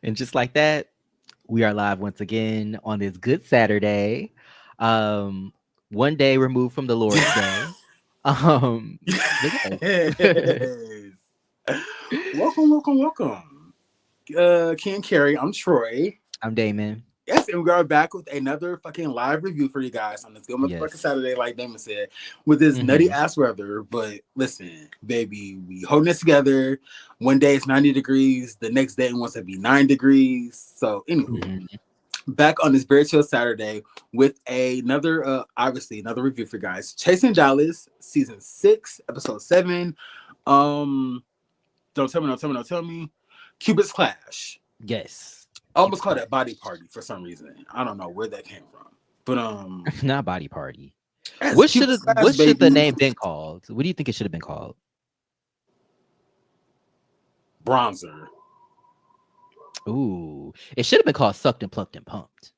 And just like that, we are live once again on this good Saturday. Um, one day removed from the Lord's Day. Um, but yes. Yes. Welcome. Ken Carey, I'm Troy. I'm Damon. Yes, and we are back with another fucking live review for you guys on this good motherfucking Yes. Saturday, like Damon said, with this nutty Mm-hmm. ass weather. But listen, baby, we holding this together. One day it's 90 degrees, the next day it wants to be 9 degrees. So, anywho, Mm-hmm. back on this very chill Saturday with another, obviously, another review for you guys. Chasing Dallas, season 6, episode 7. Um, don't tell me. Cupid's Clash. Yes. I almost Cupid's called Clash. that Body Party for some reason. I don't know where that came from. But Not body party. as Cupid's Clash, What should the baby, name been called? What do you think it should have been called? bronzer. Ooh. It should have been called Sucked and Plucked and Pumped.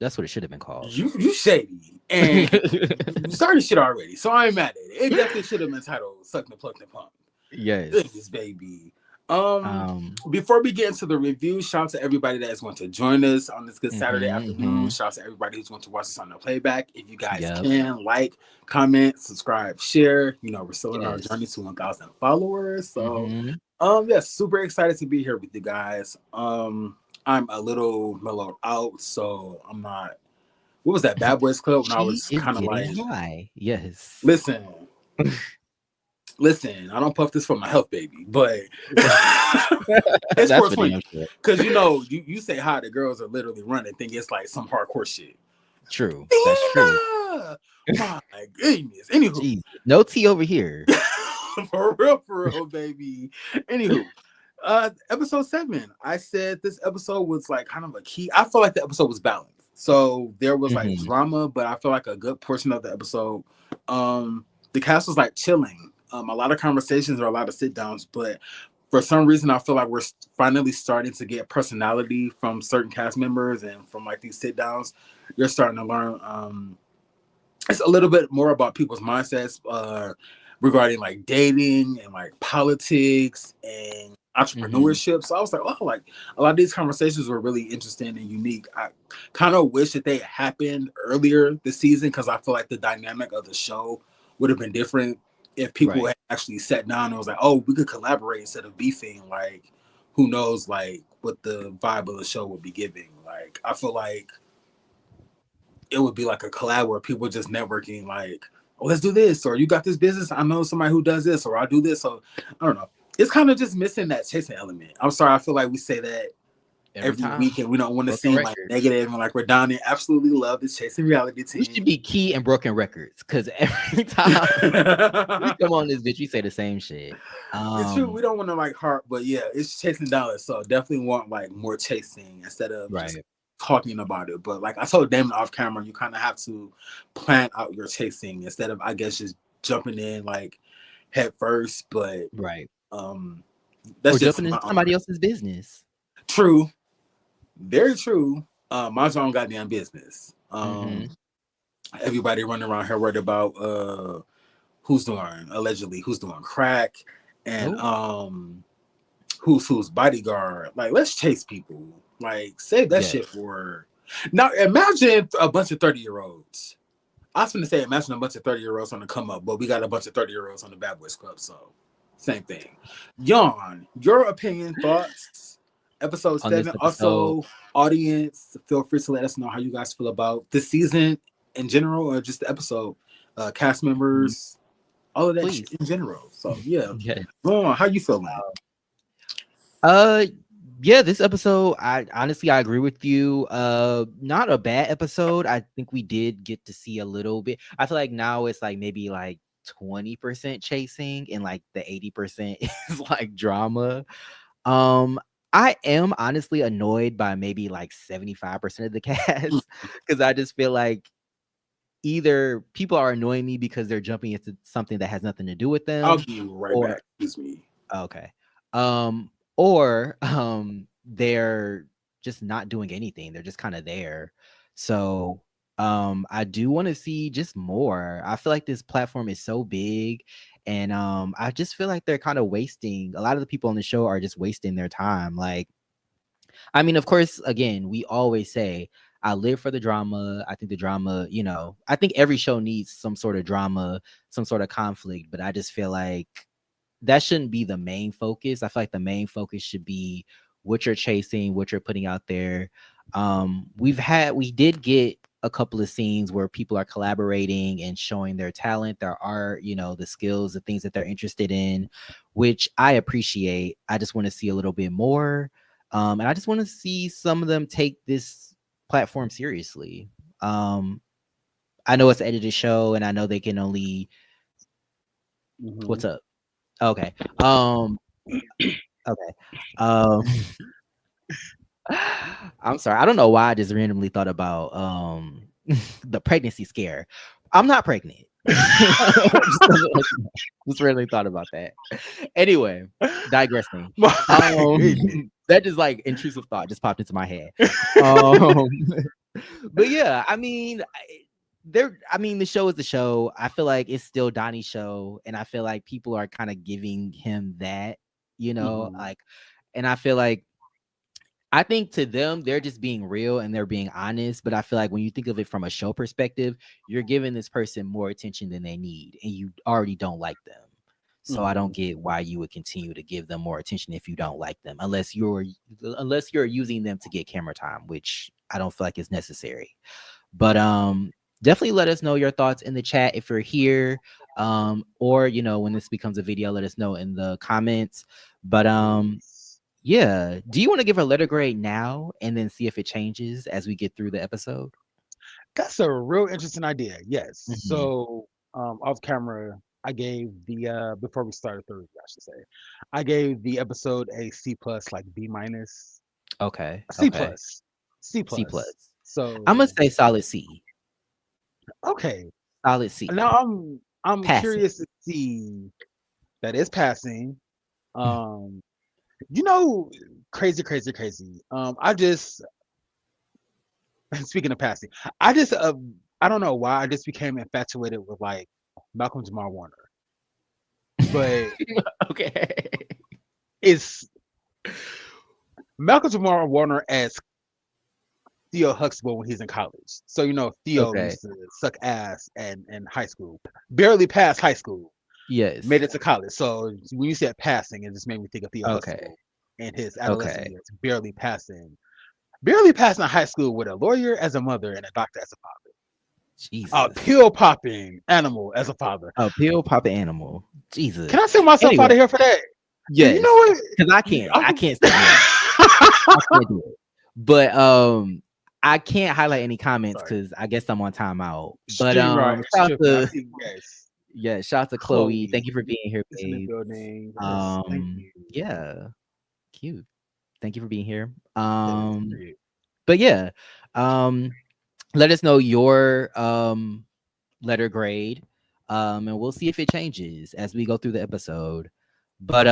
That's what it should have been called. You shady. And you started shit already. So I ain't mad at it. It definitely should have been titled Suck the Pluck the Pump. Yes. Goodness, baby. Um Before we get into the review, shout out to everybody that is going to join us on this good Saturday afternoon. mm-hmm. Shout out to everybody who's going to watch us on the playback. If you guys Yep. can, like, comment, subscribe, share. You know, we're still on our Yes. journey to 1,000 followers. So, Mm-hmm. yeah, super excited to be here with you guys. I'm a little mellowed out, so I'm not. What was that Bad Boys Club when I She was is kind of getting like, high. Yes. listen, listen, I don't puff this for my health, baby, but it's That's for damn 420. sure. Because you know, you say hi, the girls are literally running, think it's like some hardcore shit. True. That's true. Dina! My goodness. Anywho, Jeez. No tea over here. for real, baby. Anywho, episode 7. I said this episode was like kind of a key. I feel like the episode was balanced. So there was like Mm-hmm. drama, but I feel like a good portion of the episode, the cast was like chilling. A lot of conversations or a lot of sit downs, but for some reason, I feel like we're finally starting to get personality from certain cast members and from like these sit downs. You're starting to learn. It's a little bit more about people's mindsets regarding like dating and like politics and Mm-hmm. entrepreneurship. So I was like, oh, like a lot of these conversations were really interesting and unique. I kind of wish that they happened earlier this season because I feel like the dynamic of the show would have been different if people Right. had actually sat down and was like, oh, we could collaborate instead of beefing. Like, who knows, like what the vibe of the show would be giving. Like, I feel like it would be like a collab where people just networking, like, oh, let's do this, or you got this business, I know somebody who does this, or I do this. So I don't know. It's kind of just missing that chasing element. I'm sorry, I feel like we say that Every every time. week and we don't want to Broken seem like records. negative and like we're down there. Absolutely love the chasing reality We team. should be key and broken records because every time we come on this bitch, we say the same shit. It's true. Um, We don't want to like heart, but yeah, it's chasing dollars. So definitely want like more chasing instead of just right. talking about it. But like I told Damon off camera, you kind of have to plan out your chasing instead of I guess just jumping in like head first. But Right. um Or that's just jumping into my own somebody else's business. true, very true. My own goddamn business. Mm-hmm. Everybody running around here worried about who's doing allegedly who's doing crack and Oh, who's bodyguard. Like, let's chase people. Like, save that yes. shit for now. Imagine a bunch of 30-year-olds. I was gonna say imagine a bunch of 30-year-olds on the come up, but we got a bunch of 30-year-olds on the Bad Boys Club, so same thing. Yawn, your opinion, thoughts, episode On this 7. episode, Also, audience, feel free to let us know how you guys feel about the season in general or just the episode. Cast mhm, members, all of that shit please. in general. So yeah. Yes. Ron, how you feeling? Uh yeah, this episode, I honestly I agree with you. Not a bad episode. I think we did get to see a little bit. I feel like now it's like maybe like 20% chasing and like the 80% is like drama. Um, I am honestly annoyed by maybe like 75% of the cast because I just feel like either people are annoying me because they're jumping into something that has nothing to do with I'll them, be right or back. Excuse me. okay, or they're just not doing anything. They're just kind of there. So I do want to see just more. I feel like this platform is so big And I just feel like they're kind of wasting, a lot of the people on the show are just wasting their time. Like, I mean, of course, again, we always say I live for the drama. I think the drama, I think every show needs some sort of drama, some sort of conflict, but I just feel like that shouldn't be the main focus. I feel like the main focus should be what you're chasing, what you're putting out there. We did get a couple of scenes where people are collaborating and showing their talent, their art, the skills, the things that they're interested in, which I appreciate. I just want to see a little bit more. And I just want to see some of them take this platform seriously. I know it's an edited show, and I know they can only. Mm-hmm. What's up? Okay. Okay. Um I'm sorry. I don't know why I just randomly thought about the pregnancy scare. I'm not pregnant. just randomly thought about that. Anyway, digressing. That just like intrusive thought just popped into my head. Um but yeah, I mean, the show is the show. I feel like it's still Donnie's show, and I feel like people are kind of giving him that, Mm-hmm. like, and I think to them they're just being real and they're being honest. But I feel like when you think of it from a show perspective, you're giving this person more attention than they need, and you already don't like them. So I Mm-hmm. don't get why you would continue to give them more attention if you don't like them, unless you're using them to get camera time, which I don't feel like is necessary. But definitely let us know your thoughts in the chat if you're here. Or when this becomes a video, let us know in the comments. But Yes. yeah. Do you want to give a letter grade now and then see if it changes as we get through the episode? That's a real interesting idea. Yes. Hmm. So, off camera, I gave the before we started Thursday, I should say, I gave the episode a C plus, like B minus, Okay. a C Okay. plus, C C plus. plus. I'm gonna So, say solid C. okay. Solid C. Now I'm Passing. curious to see that is passing. Um, you know, crazy, crazy, crazy. I just speaking of passing, I just I don't know why I just became infatuated with like Malcolm Jamal Warner, but Okay. it's Malcolm Jamal Warner as Theo Huxtable when he's in college. So Theo Okay. used to suck ass in high school, barely passed high school, made Yes. it to college. So when you said passing, it just made me think of Theo Okay. Huxtable in his adolescent Okay. years, barely passing high school with a lawyer as a mother and a doctor as a father, a Jesus. pill popping animal as a father. A pill pop animal. Can Jesus. I send myself out Anyway, of here for that? And you know yes. what? Because I You- can't. I I'm- can't stand it. I can't do it. But I can't highlight any comments Sorry. because I guess I'm on timeout. But Stream right, it's shout out tripping. I to see. Yes, shout out to Chloe. Thank Chloe you for being here, is in the babe. building. Yes, thank you. Yeah, cute. Thank you for being here. Yes, period. But yeah, um, let us know your letter grade, and we'll see if it changes as we go through the episode. But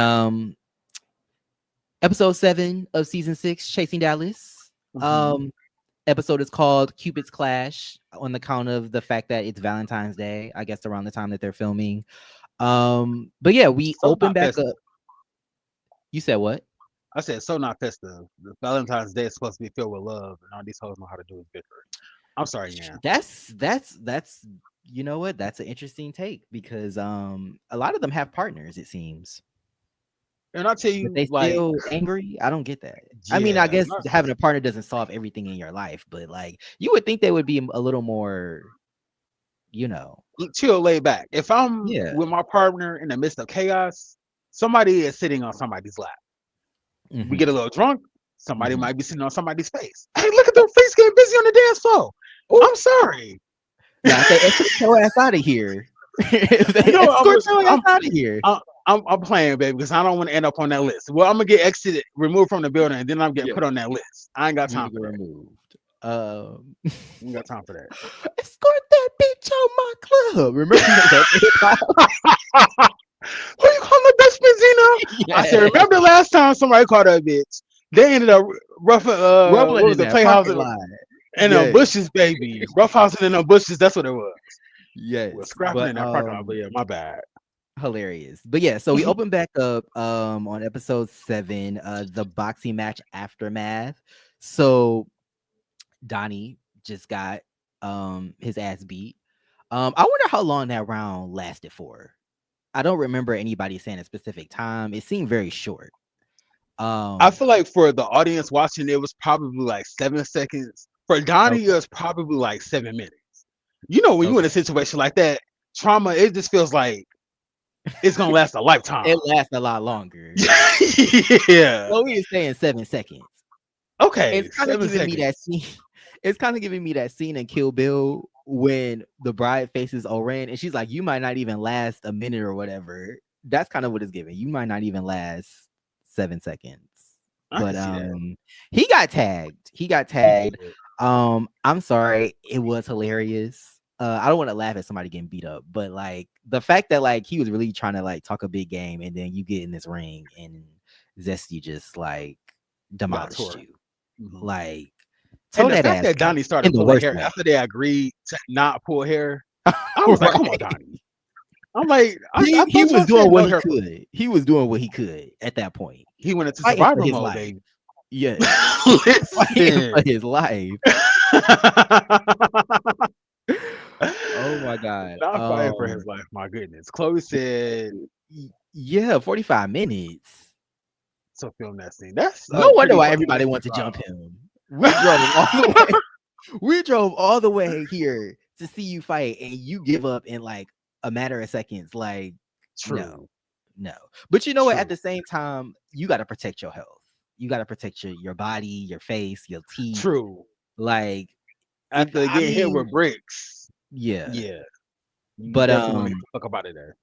episode 7 of season 6, Chasing Dallas. Hmm. Episode is called Cupid's Clash on the count of the fact that it's Valentine's Day, I guess around the time that they're filming. But yeah, we So open not back festive. up. You said what? I said so not festive. The Valentine's Day is supposed to be filled with love, and all these hoes know how to do is bicker. I'm sorry, yeah. That's you know what? That's an interesting take because a lot of them have partners, it seems. And I tell But you, they like, still angry? I don't get that. I mean, I yeah, guess having a partner doesn't solve everything in your life, but like you would think they would be a little more, you know. chill, lay back. If I'm Yeah. with my partner in the midst of chaos, somebody is sitting on somebody's lap. We get Hmm. a little drunk, somebody Hmm. might be sitting on somebody's face. Hey, look at their face getting busy on the dance floor. Oh, I'm sorry. now if they escort your ass out of here, if You they know, escort your ass out of here, I'm, I'm playing, baby, because I don't want to end up on that list. Well, I'm gonna get exited, removed from the building, and then I'm getting yeah, put on that list. I ain't got you time to get for that. removed. I ain't got time for that. Escort that bitch on my club. Remember that? Who you calling the bitch, Benzino? I said, Yeah, remember the last time somebody called her a bitch? They ended up roughing, rumbling what was in the that playhouse parking lot. in the Yes, bushes, baby. Roughhousing in the bushes. That's what it was. Well, yes, scrapping but in that parking lot. But yeah, my bad. hilarious. But yeah, so we open back up on episode 7, the boxing match aftermath. So Donnie just got his ass beat. I wonder how long that round lasted for. I don't remember anybody saying a specific time. It seemed very short. I Um feel like for the audience watching, it was probably like 7 seconds. For Donnie, it okay, was probably like 7 minutes. You know, when you in a okay. situation like that, trauma, it just feels like it's gonna last a lifetime. It lasts a lot longer. Yeah. Chloe is saying 7 seconds. Okay, It's kind of seven giving me that seconds. scene. It's kind of giving me that scene in Kill Bill when the bride faces Oren and she's like, "You might not even last a minute or whatever." That's kind of what it's giving. You might not even last 7 seconds. I can But see that. he got tagged. He got He did. tagged. I'm sorry, it was hilarious. I don't want to laugh at somebody getting beat up, but like the fact that like he was really trying to like talk a big game and then you get in this ring and Zesty just like Got demolished tore. you. Mhm. Like, And tone the that fact ass that down Donnie started in the pulling worst hair way. after they agreed to not pull hair, I was like, "Come on, Right. Donnie." I'm like, I He thought was y'all said doing what no he hair. could. He was doing what he could at that point. He went into Fighting for survival his mode, life. baby. Yes. Fighting for Listen. his life. Oh my god. Not fighting for his life. My goodness. Chloe said Yeah, 45 minutes. to film that scene. That's No a wonder pretty why fucking everybody lengthy wanted to jump him. We drive. drove all the way. We drove all the way here to see you fight, and you give up in like a matter of seconds. Like, no, True. no. But you know what? At True. the same time, you got to protect your health. You got to protect your body, your face, your teeth. True. Like, it. After I getting hit mean, with bricks, yeah. yeah, you But definitely want to get the fuck up out of there.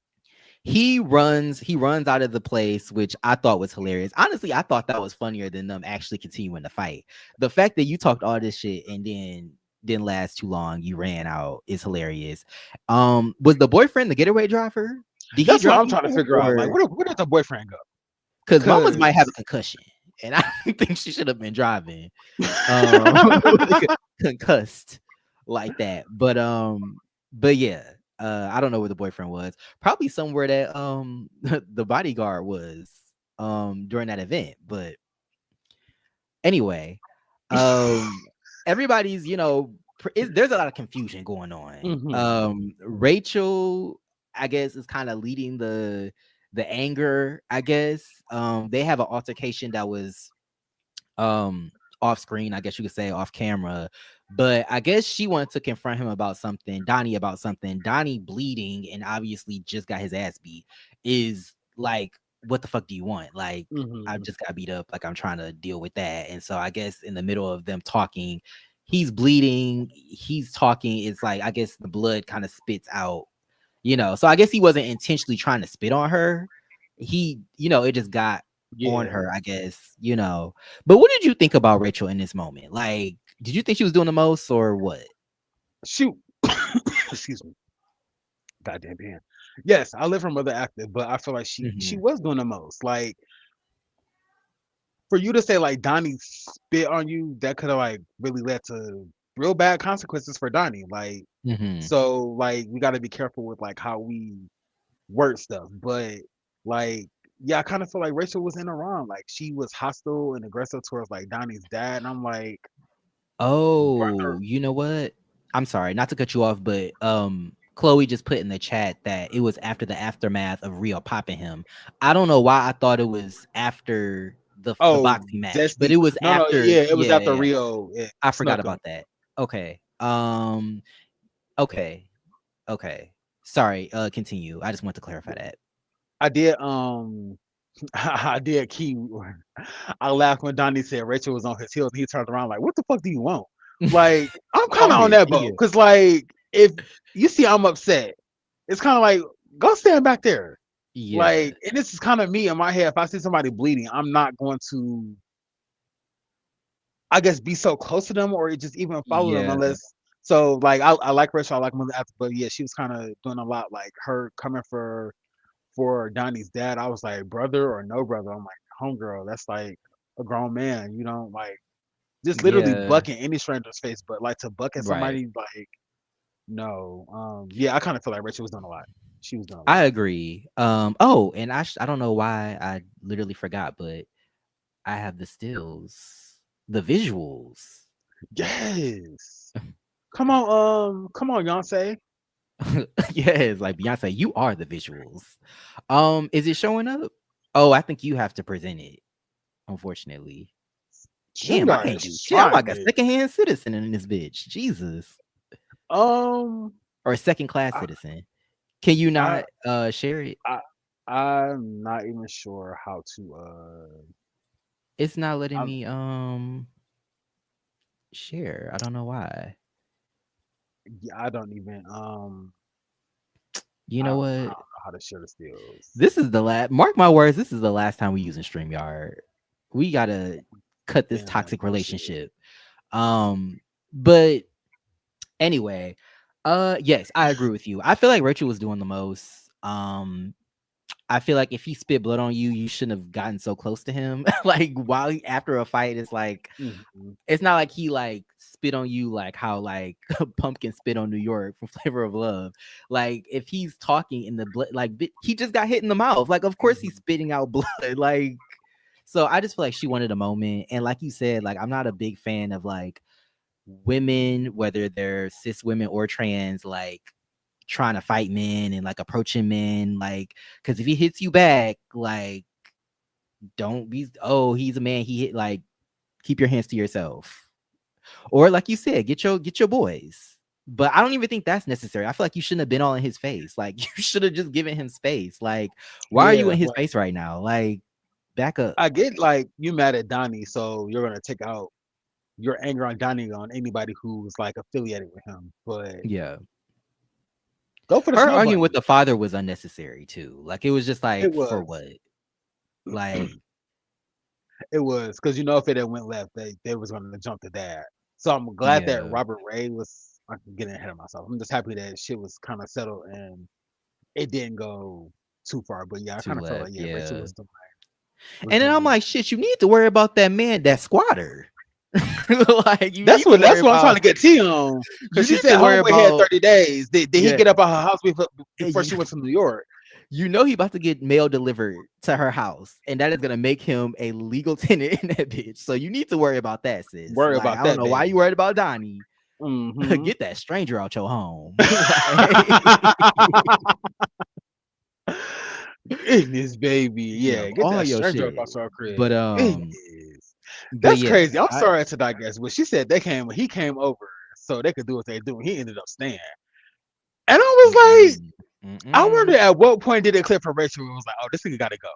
he runs out of the place, which I thought was hilarious. Honestly, I thought that was funnier than them actually continuing to fight. The fact that you talked all this shit and then didn't last too long, you ran out, is hilarious. Was the boyfriend the getaway driver? Did he That's what drive I'm trying to figure out. Like, or where did the boyfriend go? because mamas might have a Cause concussion and I don't think she should have been driving concussed like that. But yeah, I don't know where the boyfriend was. Probably somewhere that the bodyguard was during that event. But anyway, um everybody's there's a lot of confusion going on. hmm Rachel, I guess, is kind of leading the anger, I guess. They have an altercation that was um off screen, I guess you could say, off camera, but I guess she wanted to confront him about something, Donnie, about something. Donnie, bleeding and obviously just got his ass beat, is like, what the fuck do you want? Like, I hmm just got beat up, like I'm trying to deal with that. And so I guess in the middle of them talking, he's bleeding, he's talking, it's like, I guess the blood kind of spits out, so I guess he wasn't intentionally trying to spit on her. It just got on Yeah. her, I guess. But what did you think about Rachel in this moment? Like, did you think she was doing the most or what? Shoot. Excuse me. Goddamn pan. Yes, I live her mother active, but I feel like she Hmm. was doing the most. Like for you to say like Donnie spit on you, that could have like really led to real bad consequences for Donnie. Like Hmm. so like we gotta be careful with like how we word stuff. But like yeah, I kind of feel like Rachel was in the wrong. Like she was hostile and aggressive towards like Donnie's dad. And I'm like, brother, Oh, you know what? I'm sorry, not to cut you off, but Chloe just put in the chat that it was after the aftermath of Rio popping him. I don't know why I thought it was after the oh, boxing match, but Zesty. it was No, no, after. yeah, it was Yeah, after yeah. Rio I forgot snuck him. about that. Okay. Okay. Okay. Sorry, continue. I just want to clarify that. I did I did key. I laughed when Donnie said Rachel was on his heels and he turned around like, what the fuck do you want? Like, I'm kind of on Obvious. that Yeah. boat. Cause like if you see I'm upset, it's kind of like, go stand back there. Yeah. Like, and this is kind of me in my head. If I see somebody bleeding, I'm not going to, I guess, be so close to them or just even follow them Yeah. unless. So like I like Rachel, I like Mother After, but yeah, she was kind of doing a lot. Like her coming for Donnie's dad, I was like, brother or no brother. I'm like, homegirl, that's like a grown man. You know, like just literally Yeah. bucking any stranger's face, but like to buck at Right. somebody, like, no. Yeah, I kind of feel like Rachel was doing a lot. She was doing a I lot. agree. Oh, and I don't know why I literally forgot, but I have the stills, the visuals. Yes. Come on, Beyonce. Yes, like Beyonce, you are the visuals. Is it showing up? Oh, I think you have to present it, unfortunately. Damn, I StreamYard can't do is shit. I'm trying like a to. secondhand citizen in this bitch. Jesus. Um, Or a second class I, citizen. Can you I, not share it? I, I'm not even sure how to. It's not letting I'm me share. I don't know why. yeah, I don't even. You I know don't, I what? don't know how to share the skills. This is the last, mark my words, this is the last time we using StreamYard. We gotta cut this Damn, that's toxic bullshit. relationship. But anyway, yes, I agree with you. I feel like Rachel was doing the most. I feel like if he spit blood on you, you shouldn't have gotten so close to him. Like after a fight, it's like Mhm. it's not like he like spit on you like how like Pumpkin spit on New York from Flavor of Love. Like if he's talking in the blood, like he just got hit in the mouth. Like of course he's Mhm. spitting out blood. Like so I just feel like she wanted a moment. And like you said, like I'm not a big fan of like women, whether they're cis women or trans, like trying to fight men and like approaching men, like because if he hits you back, like don't be he's a man, he hit like keep your hands to yourself. Or like you said, get your boys. But I don't even think that's necessary. I feel like you shouldn't have been all in his face. Like you should have just given him space. Like, why are you Yeah, in his but face right now? Like, back up. I get like you mad at Donnie, so you're gonna take out your anger on Donnie on anybody who's like affiliated with him. But Yeah. go for the Her snow arguing with bunny. the father was unnecessary too. Like it was just It like for was. what? Like, It was because you know if it had went left, they was gonna jump to dad. So I'm glad that yeah, Robert Ray was. I'm getting ahead of myself. I'm just happy that shit was kind of settled and it didn't go too far. But yeah, I to kind of felt left. like yeah, Rachel Yeah. was And then doing I'm the. like, shit, you need to worry about that man, that squatter. Like you That's need to what worry that's what I'm trying about to get T on you because she need to said worry homeboy had about 30 days. Did he yeah. get up out her house And before she went to New York? you know he about to get mail delivered to her house, and that is gonna make him a legal tenant in that bitch. So you need to worry about that, sis. Worry Like about I don't that know why you baby. worried about Donnie. Hmm. Get that stranger out your home. Like, Goodness, baby. yeah, Yeah, get all that your stranger up shit. out our crib. But Goodness. but That's yeah, crazy. I'm sorry to digress, but she said he came over so they could do what they do. He ended up staying. And I was like, mm-mm, I wonder mm-mm. at what point did it click for Rachel? It was like, oh, this nigga gotta go.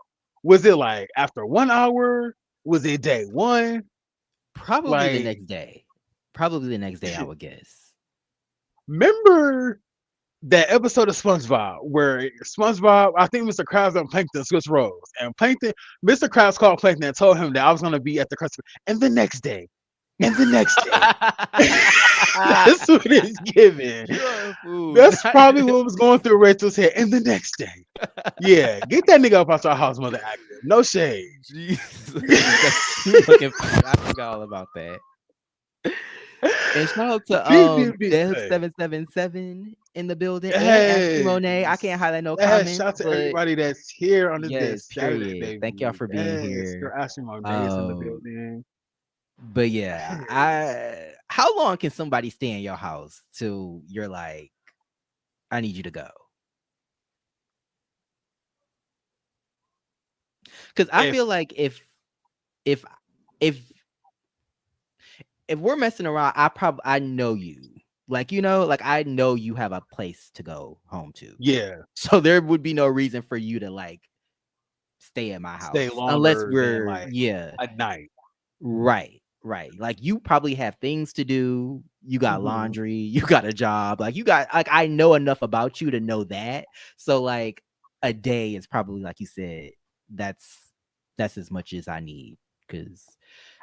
Was it like after 1 hour? Was it day one? Probably the Like, next day. Probably the next day, I would guess. remember that episode of SpongeBob where SpongeBob, I think Mr. Krabs and Plankton switched roles, and Plankton, Mr. Krabs called Plankton and told him that I was gonna be at the Krusty, and the next day, and the next day. That's what it's giving. You're a fool. That's probably what was going through Rachel's head. And the next day, yeah, get that nigga up out your house, mother active. No shade. Jesus, that's too fucking funny. I forgot all about that. And shout out to Big Dev cut. 777 in the building and Ashley Monet. I can't Yes. highlight no Yes. comments, Shout out to but everybody that's here on yes, this Saturday, period. Thank y'all baby. for being Yes. here. Girl, Ashley Monet is in the Um, building. but yeah, Yes. I how long can somebody stay in your house till you're like, I need you to go? Because I If feel like if if if we're messing around, I know you. Like, you know, like I know you have a place to go home to. yeah, So there would be no reason for you to like stay at my stay house unless longer than we're like yeah, a night. right. Right. Like you probably have things to do. You got Mm-hmm. laundry, you got a job. Like you got like I know enough about you to know that. So like a day is probably like you said, that's that's as much as I need cuz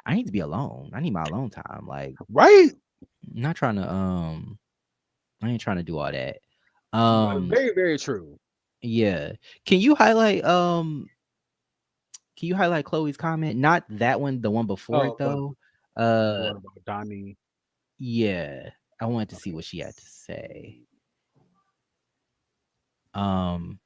I need to be alone. I need my alone time. Like Right? I'm not trying to I ain't trying to do all that. Um Very, very true. yeah. Can you highlight can you highlight Chloe's comment? Not that one, the one before it Oh, though. the Uh one about Donnie. yeah. I wanted to see Okay. what she had to say. Um,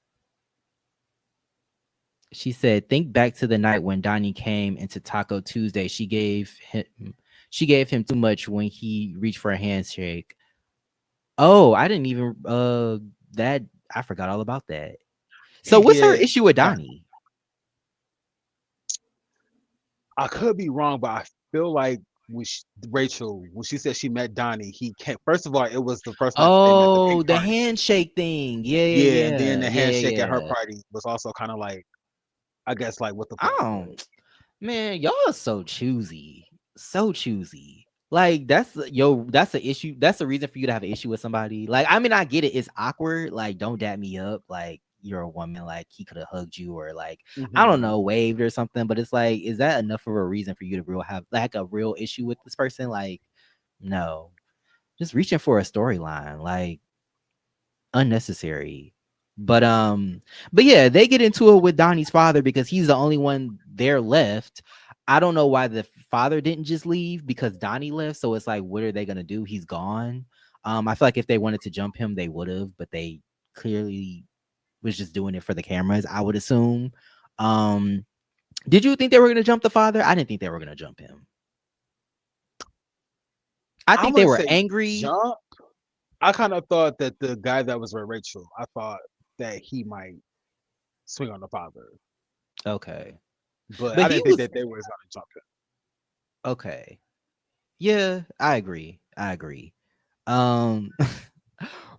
she said, "Think back to the night when Donnie came into Taco Tuesday. She gave him too much when he reached for a handshake. Oh, I didn't even that I forgot all about that. So what's her Yeah, issue with I, Donnie? I could be wrong, but I feel like Rachel, when she said she met Donnie, he came. First of all, it was the first night that they met, the Oh, pink the party. handshake thing. Yeah, Yeah, and yeah, then yeah, the yeah, handshake at her yeah. party was also kind of like, I guess, like what the I fuck. Like, don't, man, y'all are so choosy, so choosy. Like that's the issue. That's the reason for you to have an issue with somebody. Like, I mean, I get it. It's awkward. Like, don't dap me up. Like, you're a woman. Like, he could have hugged you or like I don't hmm know, waved or something. But it's like, is that enough of a reason for you to real have like a real issue with this person? Like, no, just reaching for a storyline. Like unnecessary. But but yeah, they get into it with Donnie's father because he's the only one there left. I don't know why the father didn't just leave because Donnie left. So it's like, what are they gonna do? He's gone. I feel like if they wanted to jump him, they would have, but they clearly was just doing it for the cameras, I would assume. Um, did you think they were gonna jump the father? I didn't think they were gonna jump him. I I think they wouldn't were say angry. jump. I kind of thought that the guy that was with Rachel, I thought that he might swing on the father, Okay. but But I he didn't think was that they was gonna jump him. okay. Yeah, I agree. I agree. Um,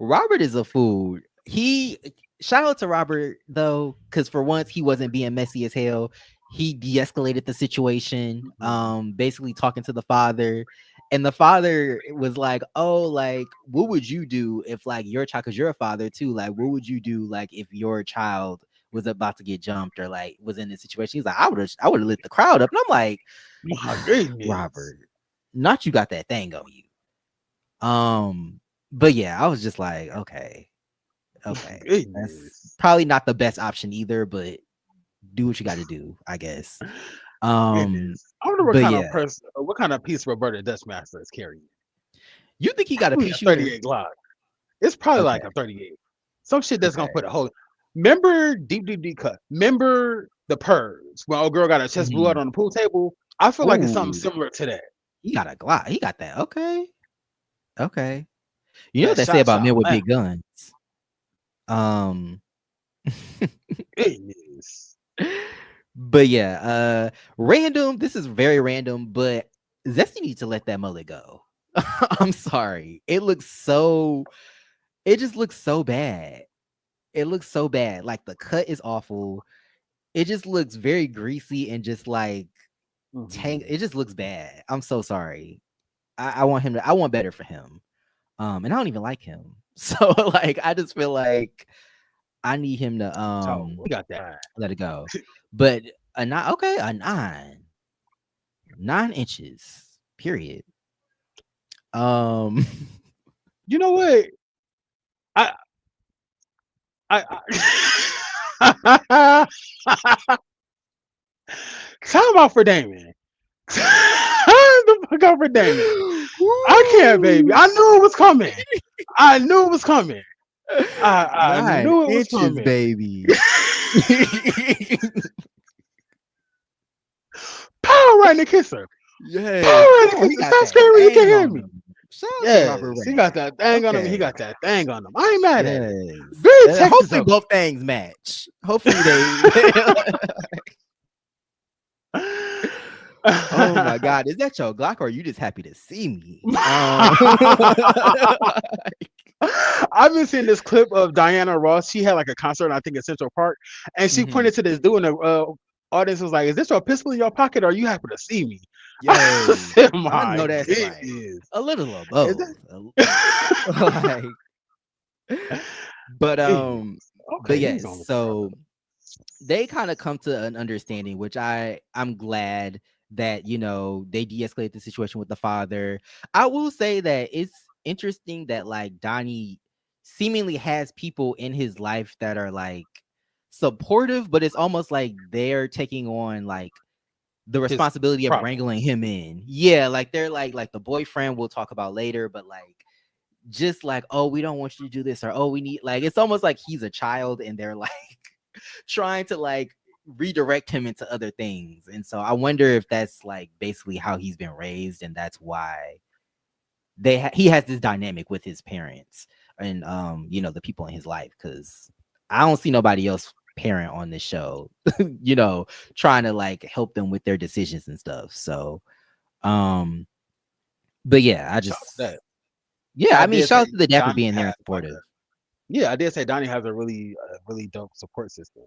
Robert is a fool. He shout out to Robert though, because for once he wasn't being messy as hell. He de-escalated the situation, Mhm. basically talking to the father. And the father was like, "Oh, like, what would you do if like your child, because you're a father too, like, what would you do like if your child was about to get jumped or like was in this situation?" He's like, I would have lit the crowd up. And I'm like, My goodness, Robert, not you got that thing on you. But yeah, I was just like, okay, okay. That's goodness, probably not the best option either, but do what you got to do, I guess. Um, goodness. I wonder but yeah, what kind of piece Roberta Dutchmaster is carrying. you think he got a Probably a piece shooter? 38 Glock. It's probably Okay, like a 38. Some shit that's gonna okay. put a hole. Remember deep cut. Remember the purge when old girl got her chest blew out Mhm. on the pool table. I feel like it's something Ooh, similar to that. he got a Glock. He got that. Okay, okay. You know what That they say about shot men with lamp. big guns. Um, Goodness. but yeah, random. This is very random, but Zesty needs to let that mullet go. I'm sorry. It just looks so bad. It looks so bad. Like the cut is awful. It just looks very greasy and just like tank. hmm It just looks bad. I'm so sorry. I want him to. I want better for him. And I don't even like him. So like, I just feel like I need him to So we got that. let it go. But a nine, okay, a 9 inches. Period. Um, You know what? I I time out for Damon. Time the fuck out for Damon. I can't, baby. woo, I knew it was coming. I knew it was coming. I nine knew it was inches, coming. baby. Power right in the kisser. Power Yes, right come in the on, he kisser. got Stop that screaming. You can't thing hear on me. him. Shout out to Robert Yes, he got Rain. that thing on him. He Okay, got that thing on him. I ain't mad at it. yes. Very Texas Hopefully of both things match. Hopefully they. Oh my him. God, is that your Glock or are you just happy to see me? I've been seeing this clip of Diana Ross. She had like a concert, I think, in Central Park, and she Mhm. pointed to this dude, and the audience was like, "Is this your pistol in your pocket, or are you happy to see me?" I Yes, said, I "My know that's right. goodness, A little of is both. that?" Like, but Goodness. but Okay, he's yes. on the So they kind of come to an understanding, which I'm glad that they de-escalate the situation with the father. I will say that it's interesting that like Donnie seemingly has people in his life that are like supportive, but it's almost like they're taking on like the his responsibility of wrangling problems. him in. Yeah, like they're like the boyfriend we'll talk about later, but like just like, oh, we don't want you to do this, or oh, we need, like, it's almost like he's a child and they're like trying to like redirect him into other things. And so I wonder if that's like basically how he's been raised, and that's why he has this dynamic with his parents and the people in his life, because I don't see nobody else parent on this show you know trying to like help them with their decisions and stuff. So um but yeah, I So just, that yeah, I I mean, did shout say out to the dad for Donnie being there had and like supportive. a yeah, I did say Donnie has a really dope support system.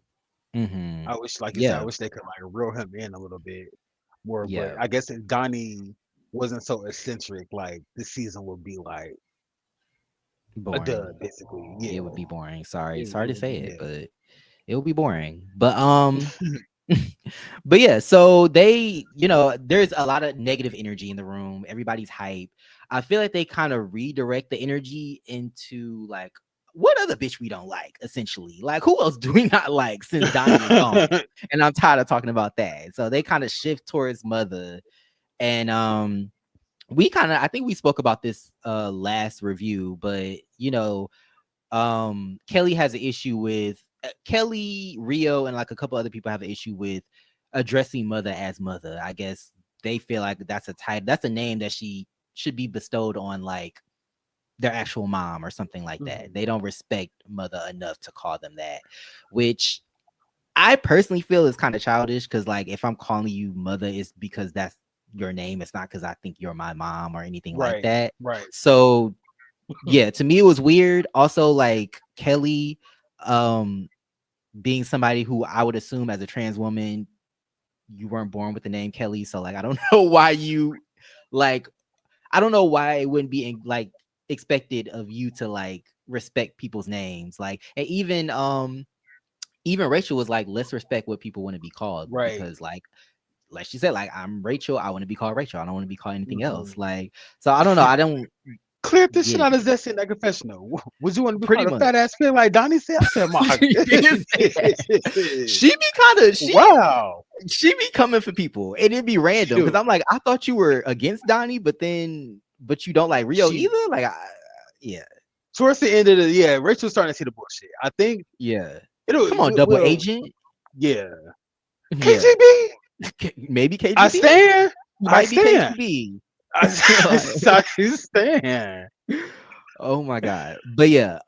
Hmm. I wish, like you said, I Yeah, wish they could like reel him in a little bit more. But yeah, I guess if Donnie wasn't so eccentric, like this season would be like a boring. dud, basically. It Yeah, would be boring. Sorry, it sorry to would say be. it, Yeah. but it would be boring. But but yeah, so they, there's a lot of negative energy in the room. Everybody's hype. I feel like they kind of redirect the energy into like, what other bitch we don't like, essentially. Like, who else do we not like since Donnie is gone? And I'm tired of talking about that. So they kind of shift towards Mother. And we kind of, I think we spoke about this last review, but Kelly has an issue with Kelly, Rio, and like a couple other people have an issue with addressing Mother as Mother. I guess they feel like that's a title, that's a name that she should be bestowed on like their actual mom or something like that. Mhm. They don't respect Mother enough to call them that, which I personally feel is kind of childish, because like if I'm calling you Mother, it's because that's your name. It's not because I think you're my mom or anything like Right, that. right. So yeah, to me it was weird. Also, like Kelly, um, being somebody who I would assume as a trans woman, you weren't born with the name Kelly. So like I don't know why you like I don't know why it wouldn't be like expected of you to like respect people's names. Like, and even Rachel was like, let's respect what people want to be called, Right. because like she said, like, I'm Rachel, I want to be called Rachel. I don't want to be called anything else. Mhm. Like, so I don't know. I don't Clear this shit get out it. of Zesty in that confessional. Would you want to be Pretty called a much. fat ass pig like Donnie said? I said, my She did say that. goodness. She be kind of Wow. she be coming for people, and it'd be random because Shoot. I'm like, I thought you were against Donnie, but you don't like Rio She either. Like, yeah, towards the end of the yeah, Rachel's starting to see the bullshit. I think yeah. it'll Come on, double will agent. yeah. Yeah, KGB. maybe I KGB. stand. I Might be stand. KGB. I, Like, I stand. oh my god. But yeah,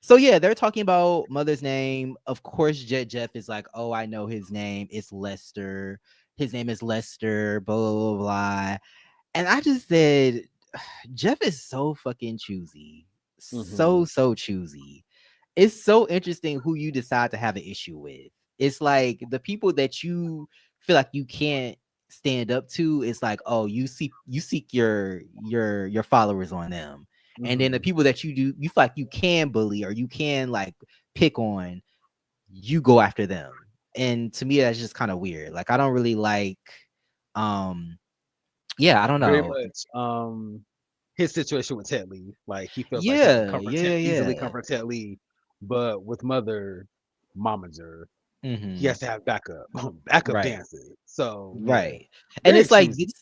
so yeah, they're talking about Mother's name. Of course, Jet Jeff is like, oh, I know his name. It's Lester. His name is Lester. Blah blah blah blah. And I just said, Jeff is so fucking choosy. Hmm. So choosy. It's so interesting who you decide to have an issue with. It's like the people that you feel like you can't stand up to, it's like, oh, you seek your followers on them. And then the Hmm. people that you feel like you can bully or you can like pick on, you go after them. And to me, that's just kind of weird. Like, I don't really like um yeah, I don't Very know. much. His situation with Ted Lee, like he feels like he can Yeah, comfort yeah, easily yeah. comfort Ted Lee, but with Mother Momager, he Hmm. has to have backup, backup Right, dancers. So yeah, right. And very it's like choosy. this,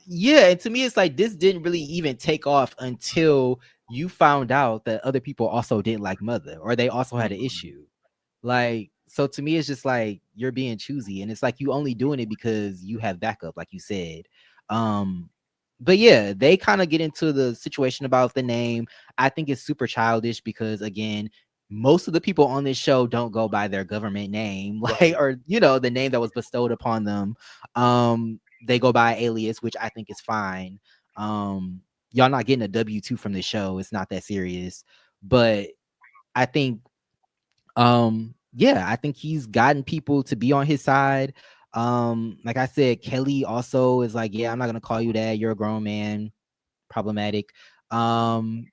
yeah, and to me it's like this didn't really even take off until you found out that other people also didn't like Mother, or they also had an Mhm. issue. Like, so to me it's just like you're being choosy, and it's like you only doing it because you have backup, like you said. um but yeah, they kind of get into the situation about the name. I think it's super childish because, again, most of the people on this show don't go by their government name, like, Right. or the name that was bestowed upon them. They go by alias, which I think is fine. Y'all not getting a W-2 from the show. It's not that serious. But I think yeah, I think he's gotten people to be on his side. Like I said, Kelly also is like, yeah, I'm not gonna call you that. You're a grown man. Problematic. Um,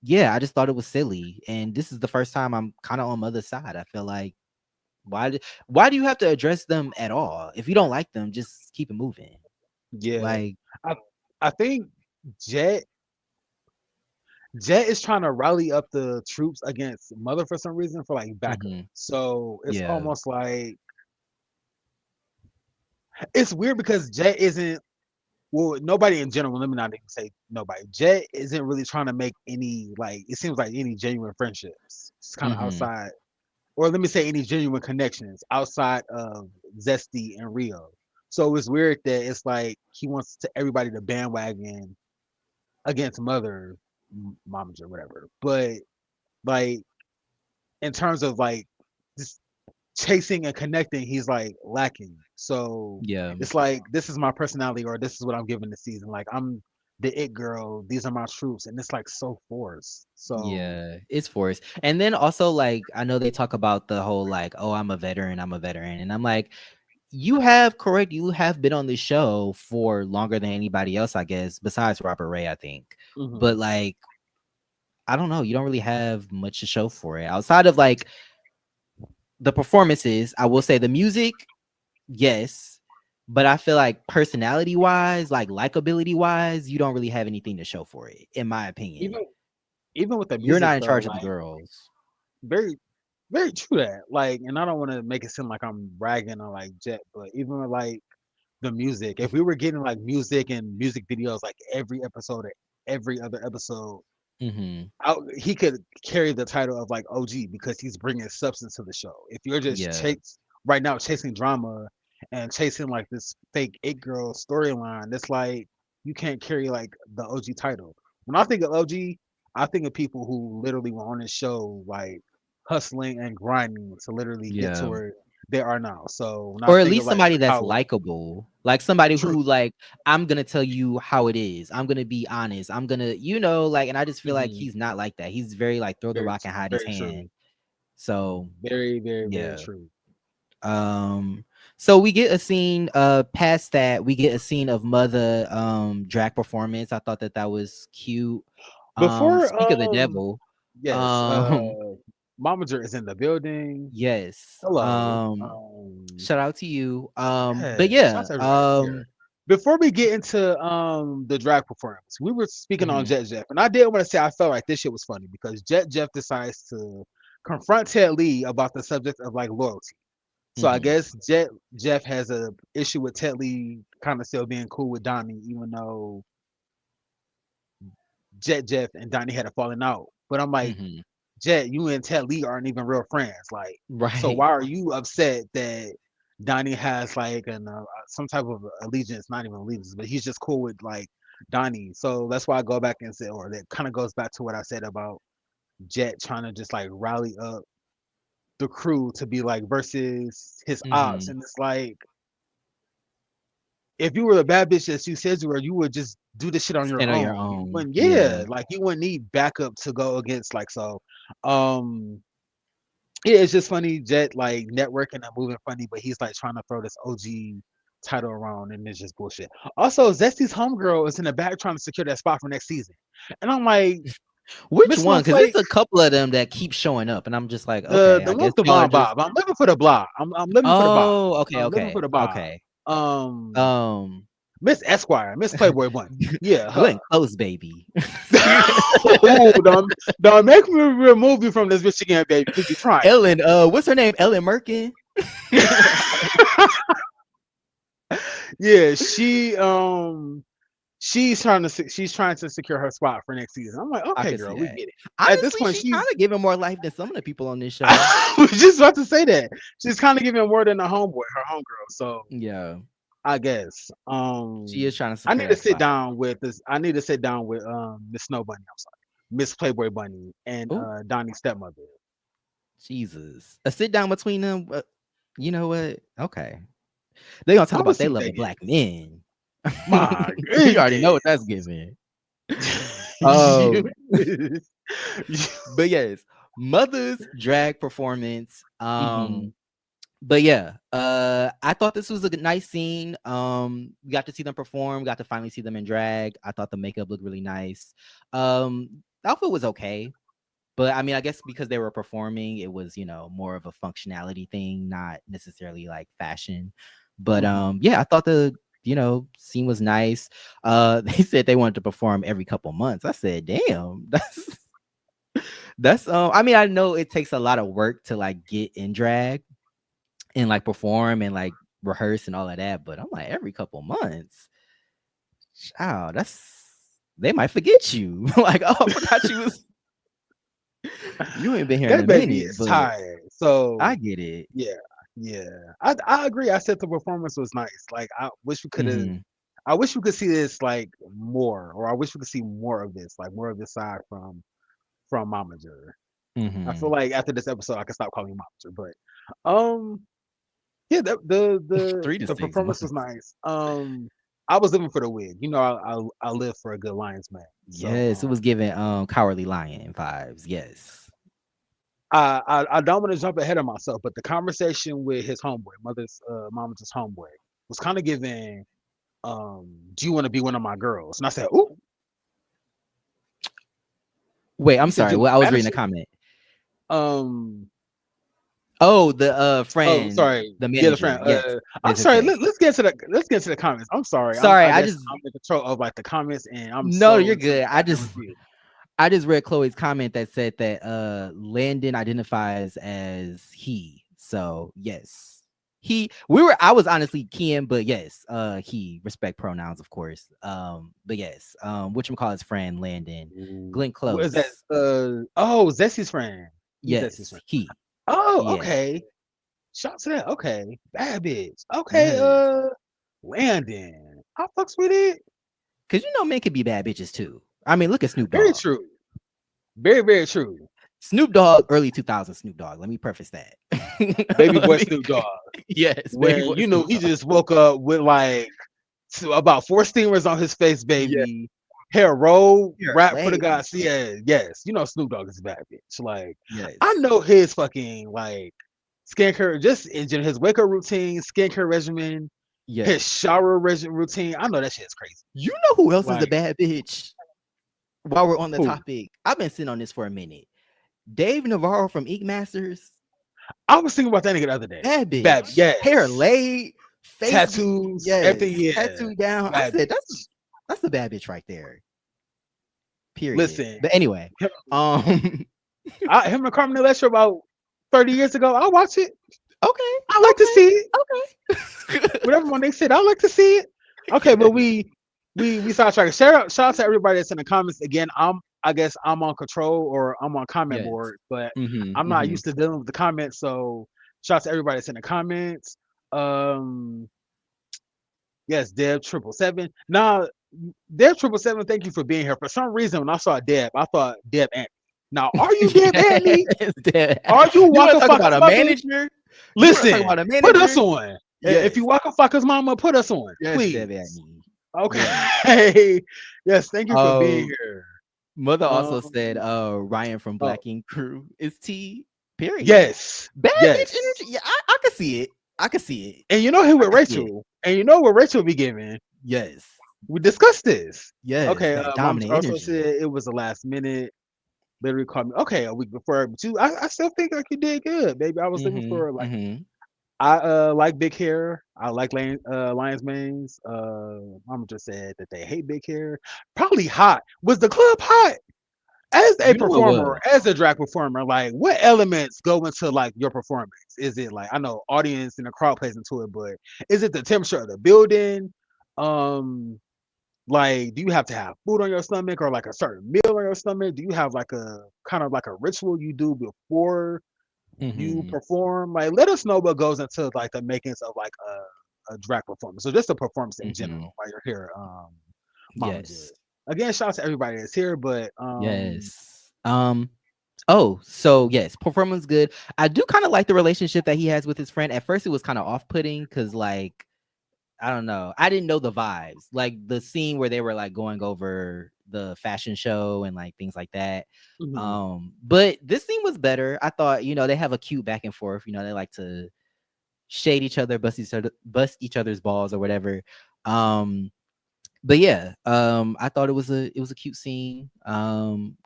yeah, I just thought it was silly. And this is the first time I'm kind of on Mother's side. I feel like, why do you have to address them at all? If you don't like them, just keep it moving. Yeah. Like, I I think Jet Jet is trying to rally up the troops against Mother for some reason for like backup. mhm, So it's yeah. almost like it's weird because Jet isn't well, nobody in general. Let me not even say nobody. Jet isn't really trying to make any like. It seems like any genuine friendships. It's kind of Mm-hmm. outside, or let me say any genuine connections outside of Zesty and Rio. So it's weird that it's like he wants to everybody to bandwagon against Mother, Momager, or whatever. But like in terms of like just chasing and connecting, he's like lacking. So Yeah. it's like this is my personality, or this is what I'm giving the season. Like I'm the it girl. These are my troops, and it's like so forced. So Yeah, it's forced. And then also, like, I know they talk about the whole like, oh, I'm a veteran, and I'm like, you have correct. You have been on this show for longer than anybody else, I guess, besides Robert Ray, I think. But mhm. like, I don't know. You don't really have much to show for it outside of like the performances. I will say the music, yes, but I feel like personality wise, like likability wise, you don't really have anything to show for it, in my opinion. even even with the You're music not in though, charge of the like girls. very very true that like, and I don't want to make it seem like I'm bragging on like Jet, but even with like the music, if we were getting like music and music videos like every episode or every other episode, Hmm. he could carry the title of like OG because he's bringing substance to the show. If you're just Yeah. right now chasing drama and chasing like this fake it girl storyline, it's like you can't carry like the OG title. When I think of OG, I think of people who literally were on this show like hustling and grinding to literally get to Yeah. where they are now. So when I Or at think of least like somebody that's how likable. Like somebody true, who like, I'm gonna tell you how it is. I'm gonna be honest. I'm gonna, like, and I just feel like hmm he's not like that. He's very like throw the rock and hide his very true, hand. So very yeah. true. So we get a scene past that, we get a scene of Mother drag performance. I thought that was cute. Before Speak of the devil. yes, Um Momager is in the building. yes. Hello. Shout out to you. But Yeah, shout yeah, out to everybody that's here. Before we get into the drag performance, we were speaking on mhm, Jet Jeff, and I did want to say I felt like this shit was funny because Jet Jeff decides to confront Ted Lee about the subject of like loyalty. So I mhm, guess Jeff has a issue with Ted Lee kind of still being cool with Donnie, even though Jeff and Donnie had a falling out. But I'm like, mhm. Jet, you and Ted Lee aren't even real friends. Like, so Right. why are you upset that Donnie has like some type of allegiance? Not even allegiance, but he's just cool with like Donnie. So that's why I go back and say, or that kind of goes back to what I said about Jet trying to just like rally up the crew to be like versus his ops, Mhm. and it's like if you were the bad bitch that you said you would just do this shit on your Stand on your own. You own. wouldn't, yeah, Yeah. like you wouldn't need backup to go against like so. Um, yeah, it's just funny, Jet like networking and moving funny, but he's like trying to throw this OG title around and it's just bullshit. Also, Zesty's homegirl is in the back trying to secure that spot for next season. And I'm like, Which Miss one? Because Monthly, it's a couple of them that keep showing up, and I'm just like, the okay, I one guess with the y'all are bomb just. bob. I'm living for the blob. I'm living for the bob. Oh, okay, I'm living for okay, the bob. okay. Um, Um, Miss Esquire, Miss Playboy Bunny. Yeah, her. Glenn Close, baby. Oh, don't make me remove you from this bitch again, baby, because you're trying. Ellen, what's her name? Ellen Merkin. Yeah, she's trying to secure her spot for next season. I'm like, I okay, could see girl, we that. get it. At this Honestly, point, she kind she's of giving more life than some of the people on this show. I was just about to say that. She's kind of giving more than a homeboy, her homegirl. So Yeah, I guess. she is trying to I secure need to that sit spot. down with this. I need to sit down with Miss Snow Bunny. I'm sorry, Miss Playboy Bunny and Oh, Donnie's stepmother. Jesus, a sit down between them. You know what? Okay, they gonna talk I'm gonna about see they what love they of get. black men. My You already know what goodness. that's giving. Um, but yes, Mother's drag performance. Mhm. But yeah, I thought this was a nice scene. We got to see them perform, got to finally see them in drag. I thought the makeup looked really nice. The outfit was okay, but I mean, I guess because they were performing, it was, more of a functionality thing, not necessarily like fashion. But Mhm. yeah, I thought the scene was nice. They said they wanted to perform every couple months. I said, damn, that's I mean, I know it takes a lot of work to like get in drag and like perform and like rehearse and all of that, but I'm like every couple months. Child, they might forget you. Like, oh, I forgot you was you ain't been here in That a baby minute, is but tired. So I get it. yeah, yeah. I agree. I said the performance was nice. Like I wish we could have. Hmm. I wish we could see this like more, or I wish we could see more of this, like more of this side from Momager. I feel Hmm. like after this episode, I can stop calling him Momager. But yeah, Three the to six performance was months. nice. I was living for the wig. You know, I live for a good Lions man. So Yes, it was giving Cowardly Lion vibes. Yes. I don't want to jump ahead of myself, but the conversation with his homeboy, Momager's homeboy, was kind of giving. Do you want to be one of my girls? And I said, ooh. Wait, You I'm said sorry. you Well, want I to was reading manage a it? comment. Um, Oh, the oh, friend, sorry. the Yeah, the manager. friend. Yes. I'm Yes, yes, sorry. yes. Let's get into the comments. I'm sorry. Sorry, I I guess just I'm in control of like the comments, and I'm no, so you're into the good. goddamn review. I just read Chloe's comment that said that Landon identifies as he. So yes. I was honestly keying, but yes, he respect pronouns, of course. But yes, whatchamacallit's friend Landon, Glenn What is that? Close. Oh, Zessy's friend. He's Zessy's Yes, friend. he. Oh, Yeah. okay. Shout to that. Okay, bad bitch. Okay, Yes. Landon. I fucks with it. Cause men could be bad bitches too. I mean, look at Snoop Very Dogg. true. Very, very true. Snoop Dogg, early 2000s Snoop Dogg. Let me preface that. Baby Let boy me, Snoop Dogg. yes, baby When boy you know Snoop he Dogg. just woke up with like about 4 steamers on his face, Yeah. baby. Hair rolled, You're rap for the late. gods. Yeah, yes. You know Snoop Dogg is a bad bitch. Like I Yes. know his fucking like skincare, just in general, his wake up routine, skincare regimen, his Yes. shower routine. I know that shit is crazy. You know who else is a Like bad bitch? While we're on the who? topic, I've been sitting on this for a minute. Dave Navarro from Ink Masters, I was thinking about that nigga the other day. bad Bad, bitch. Hair yes. laid, face Tattoos, everything. yes, Yeah, tattoo down. I bad said bitch. that's the bad bitch right there. Period. Listen, But anyway, him, um, him and Carmen Electra about 30 years ago. I'll watch it. okay, I like to see it. okay. Whatever one they said, I like to see it. Okay, but we sidetracked. Shout out to everybody that's in the comments. Again, I guess I'm on control or I'm on comment Yes. board, but Mhm. I'm not Mhm. used to dealing with the comments. So shout out to everybody that's in the comments. Um yes, Deb 777. Now Deb 777, thank you for being here. For some reason when I saw Deb, I thought Deb Anthony. Now are you Deb Anthony? Yes, Dad. Are you You want Waka to talk about Flocka's a mother? manager? You want to talk Listen, about a put us manager? on. If Yes. you Waka Flocka's mama, put us on, Yes, please. Deb Anthony. Yes. Okay. Yes, thank you for being Oh, here. Mother Um, also said, Ryan from oh, Black Ink Crew is T. Period. yes, Bad bitch yes. energy. Yeah, I could see it. I could see it. And you know who I with could see it. Rachel, and you know what Rachel be giving. Yes. We discussed this. Yes. Okay, That Mom dominant also energy. said it was the last minute. Literally called me. Okay, a week before, but I still think like you did good, baby. I was looking Mm-hmm. for like Mm-hmm. I like big hair. I like Lions manes. Mama just said that they hate big hair. Probably hot. Was the club hot? As a You know it performer, was. as a drag performer, like what elements go into like your performance? Is it like I know audience and the crowd plays into it, but is it the temperature of the building? Um, like do you have to have food on your stomach or like a certain meal on your stomach? Do you have like a kind of like a ritual you do before you Mm-hmm. perform? Like let us know what goes into like the makings of like a drag performance. So just a performance in general Mm-hmm. while you're here, Mama Jid. Yes. Again, shout out to everybody that's here, but Yes. Oh, so yes, performance good. I do kind of like the relationship that he has with his friend. At first, it was kind of off-putting because, like, I don't know, I didn't know the vibes, like the scene where they were like going over the fashion show and like things like that. mhm, But this scene was better. I thought, they have a cute back and forth. They like to shade each other, bust each other's balls or whatever. Um, but yeah, I thought it was a cute scene.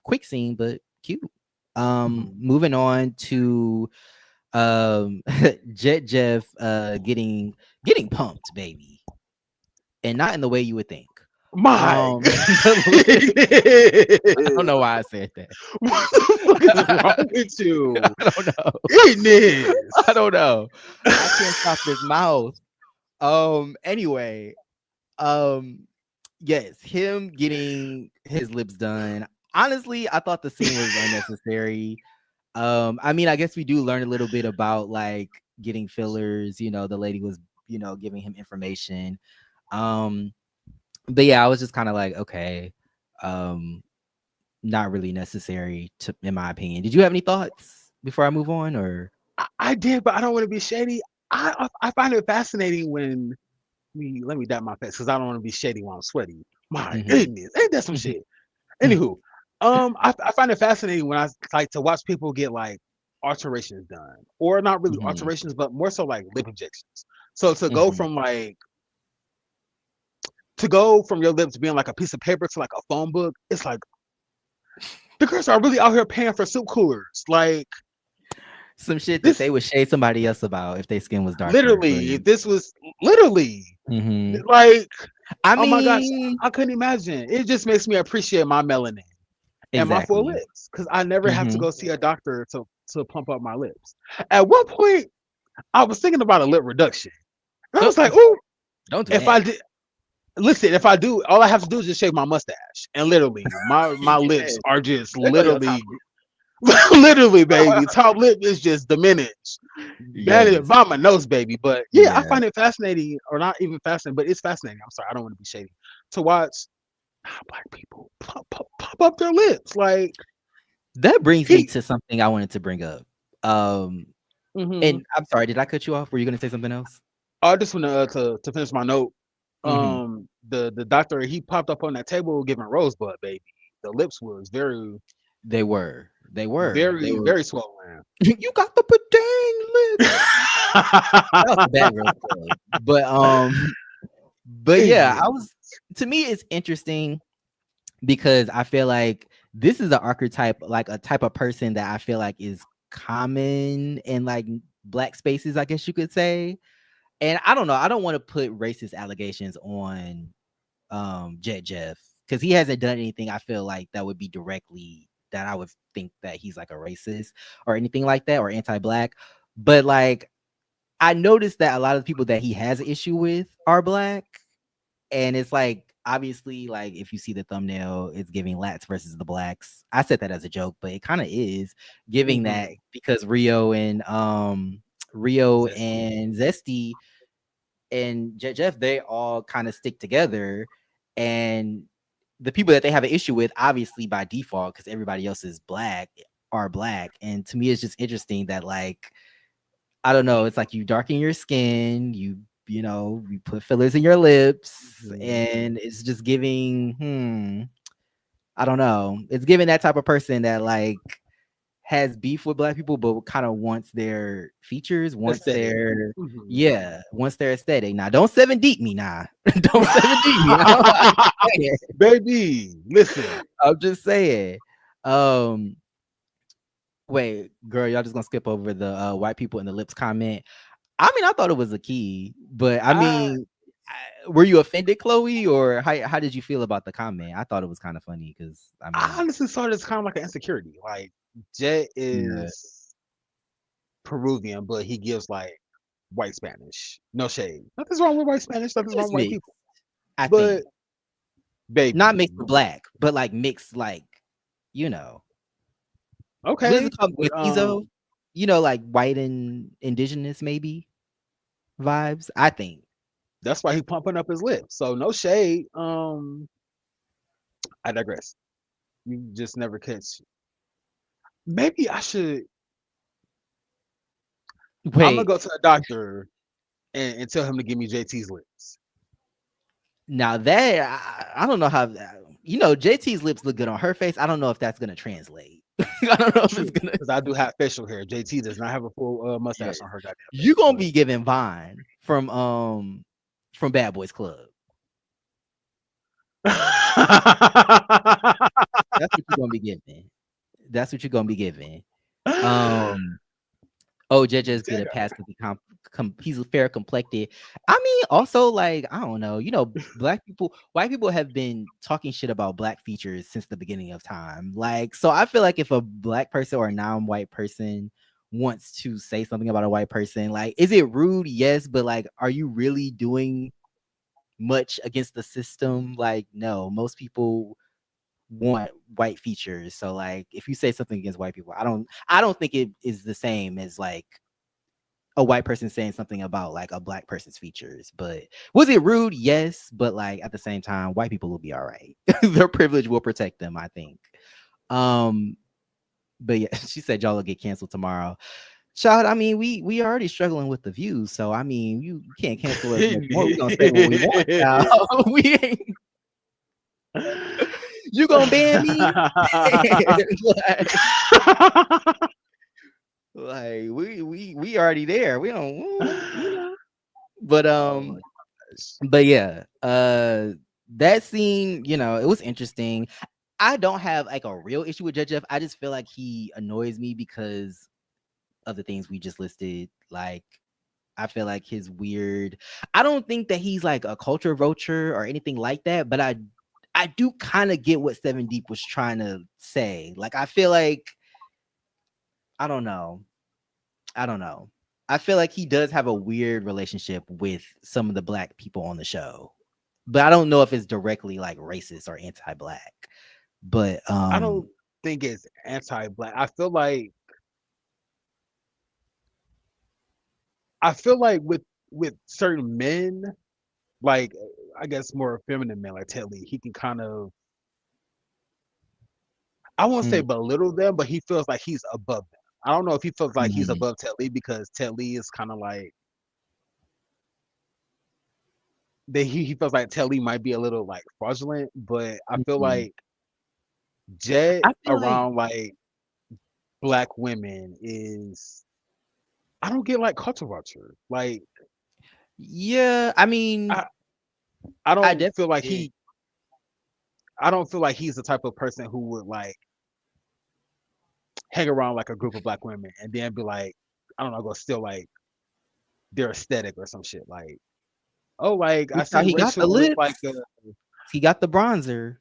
Quick scene, but cute. mhm. Moving on to Jet Jeff getting pumped, baby. And not in the way you would think. My I don't know why I said that. what the fuck is wrong with you? I don't know. I Ignis. don't know. I can't stop this mouth. Anyway, um yes, him getting his lips done. Honestly, I thought the scene was unnecessary. I mean, I guess we do learn a little bit about like getting fillers. The lady was, giving him information. Um, but yeah, I was just kind of like, okay, um, not really necessary to, in my opinion. Did you have any thoughts before I move on, or? I did, but I don't want to be shady. I find it fascinating when let me dab my face because I don't want to be shady while I'm sweaty. My Mhm. goodness, ain't that some shit? Anywho, I find it fascinating when I like to watch people get like alterations done, or not really Mhm. alterations, but more so like lip injections. So Mhm. to go from your lips being like a piece of paper to like a phone book, it's like the girls are really out here paying for soup coolers. Like Some shit that this, they would shade somebody else about if their skin was darker. But literally, if this was literally mhm. like, I oh my gosh, mean, I couldn't imagine. It just makes me appreciate my melanin and my full exactly. lips because I never have to Mhm. go see a doctor to plump up my lips. At one point, I was thinking about a lip reduction, and I Oh, was like, "Ooh, don't do if I that. did." Listen, if I do, all I have to do is just shave my mustache, and literally, my lips Yes. are just There go your top. literally, literally, baby. Top lip is just diminished. That is Yes. by my nose, baby. But yeah, I Yeah. find it fascinating, or not even fascinating, but it's fascinating. I'm sorry, I don't want to be shady. To watch how black people pop up their lips, like That brings me he. to something I wanted to bring up. Um, Mm-hmm. and I'm sorry, did I cut you off? Were you gonna say something else? I just want to finish my note. Mhm. The doctor he popped up on that table giving rosebud, baby. The lips was very, They were. They were. They very, were. very swollen. You got the dang lips. That was the Bad Girls Club. But yeah, Yeah, I was. To me, it's interesting because I feel like this is an archetype, like a type of person that I feel like is common in like black spaces, I guess you could say. And I don't know, I don't want to put racist allegations on Jet Jeff because he hasn't done anything I feel like that would be directly that I would think that he's like a racist or anything like that or anti-black. But like I noticed that a lot of the people that he has an issue with are black, and it's like obviously like if you see the thumbnail it's giving lats versus the blacks. I said that as a joke, but it kind of is giving that mm-hmm. because Rio Zesty. and Zesty and Jeff, they all kind of stick together, and the people that they have an issue with obviously by default because everybody else is black are black. And to me it's just interesting that like I don't know. It's like you darken your skin, you put fillers in your lips, Mhm. and it's just giving, I don't know. It's giving that type of person that like has beef with black people, but kind of wants their features, Aesthetic. Mhm. wants their aesthetic. Now, don't 7 deep me now. Don't 7 deep me. I'm saying. Baby, listen. I'm just saying. Um, wait, girl, y'all just gonna skip over the white people in the lips comment. I mean, I thought it was a key, but I I mean, were you offended, Chloe, or how did you feel about the comment? I thought it was kind of funny because I I mean, honestly saw it as kind of like an insecurity. Like Jet yeah, is Peruvian, but he gives like white Spanish. No shade. Nothing's wrong with white Spanish. Nothing's wrong it's with white mixed. people. I But think not baby, mixed with black, but like mixed, like you know, what is okay. it called, But mestizo? Like white and indigenous maybe vibes. I think. that's why he pumping up his lips. So no shade. I digress. You just never catch. Maybe I should. I'm gonna Wait, go to a doctor and tell him to give me JT's lips. now that I don't know how JT's lips look good on her face. I don't know if that's gonna translate. I don't know if it's True, gonna. because I do have facial hair. JT does not have a full Yes. mustache on her goddamn You face. gonna But be giving Vine from Bad Boys Club. That's what you're gonna be giving. That's what you're gonna be giving. Um oh, judges get a Jagger. pass because he's fair complected. I mean, also like, I don't know, white people have been talking shit about black features since the beginning of time. Like, so I feel like if a black person or a non-white person wants to say something about a white person, like, is it rude? Yes, but like, are you really doing much against the system. Like, no, most people want white features. So like if you say something against white people, I don't think it is the same as like a white person saying something about like a black person's features. But was it rude? Yes, but like at the same time, white people will be all right. Their privilege will protect them, I think. Um, but yeah, she said y'all will get canceled tomorrow. Child, I mean, we already struggling with the views, so I mean, you can't cancel us much more. We gonna say what we want, child. We ain't, you gonna ban me? like, we already there. We don't, But Oh my gosh. but yeah, that scene, it was interesting. I don't have like a real issue with Judge Jeff. I just feel like he annoys me because of the things we just listed. Like, I feel like his weird. I don't think that he's like a culture vulture or anything like that, but I do kind of get what Seven Deep was trying to say. Like, I feel like I don't know. I don't know. I feel like he does have a weird relationship with some of the black people on the show, but I don't know if it's directly like racist or anti-black. But I don't think it's anti-black. I feel like with certain men, like I guess more feminine men like Ted Lee, he can kind of, I won't say mm, belittle them, but he feels like he's above them. I don't know if he feels like he's mm, above Ted Lee because Ted Lee is kind of like he feels like Ted Lee might be a little like fraudulent, but I feel mm. like Jet I feel like around like black women is, I don't get like culture vulture. Like yeah, I mean, I I I don't feel definitely like get. I don't feel like he's the type of person who would like hang around like a group of black women and then be like, I don't know, go steal like their aesthetic or some shit. Like, oh, like I see He got the Rachel with like lips. a He got the bronzer.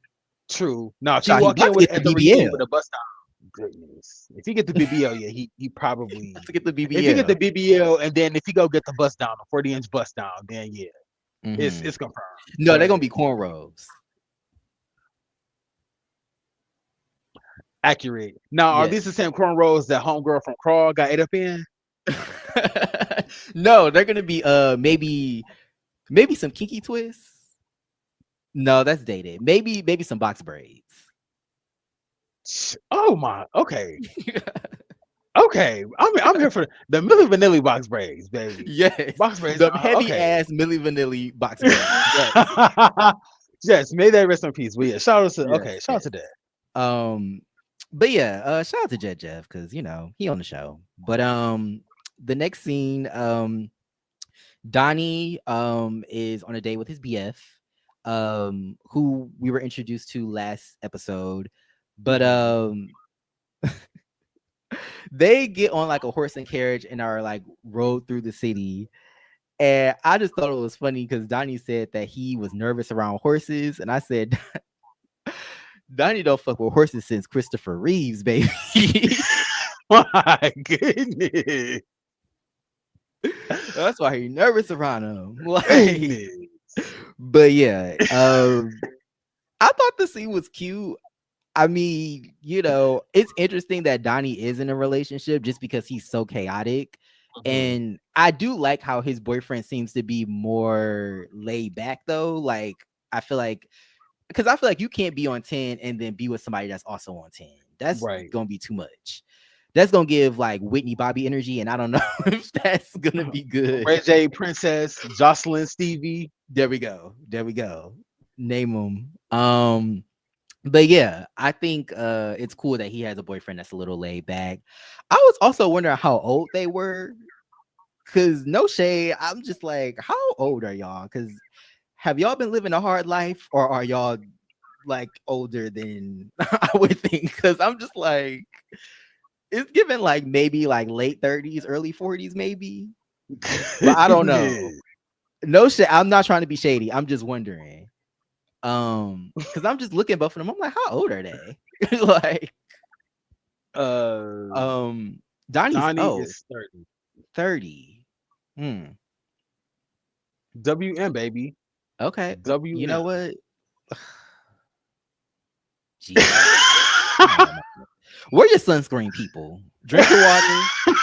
true. Now if he Child, he walk about in to with get the at the reunion with BBL. a bust down, goodness. If he get the BBL, yeah, he About probably, to get the if he get the BBL. BBL and then if he go get the bust down, a 40-inch bust down, then yeah, Hmm. it's confirmed. No, they're gonna But be cornrows. accurate. Now, are Yeah. these the same cornrows that homegirl from Crawl got ate up in? No, they're gonna be maybe some kinky twists. No, that's dated. Maybe some box braids. Oh my, okay. Okay, I'm here for the Milli Vanilli box braids, baby. Yes, Box braids. the heavy Okay. ass Milli Vanilli box braids. Yes, Yes, may they rest in peace. But yeah, shout out to, yes, okay, shout out yes. to that. Um, but yeah, shout out to Jet Jeff because he on the show. But the next scene, Donnie is on a date with his BF, who we were introduced to last episode, but Mhm. they get on like a horse and carriage and are like rode through the city. And I just thought it was funny because Donnie said that he was nervous around horses, and I said, Donnie don't fuck with horses since Christopher Reeves, baby. My goodness. That's why he nervous around him. Like, Goodness. but yeah, I thought the scene was cute. I mean, it's interesting that Donnie is in a relationship just because he's so chaotic. Mhm. And I do like how his boyfriend seems to be more laid back though. Like, I feel like because I feel like you can't be on 10 and then be with somebody that's also on 10. That's Right. gonna be too much. That's gonna give like Whitney Bobby energy, and I don't know if that's gonna be good. Ray J, Princess, Jocelyn, Stevie. There we go. There we go. Name them. But yeah, I think it's cool that he has a boyfriend that's a little laid back. I was also wondering how old they were. Cause no shade, I'm just like, how old are y'all? Cause have y'all been living a hard life, or are y'all like older than I would think? Cause I'm just like, it's given like maybe like late 30s, early 40s, maybe. But I don't know. Goodness. No shit. I'm not trying to be shady. I'm just wondering. Because I'm just looking at both of them. I'm like, how old are they? Like, Uh, Donnie's Donnie is 30. 30. Hmm. WM, baby. Okay. You know WM. what? Jesus. Come on, man. We're your sunscreen people. Drink your water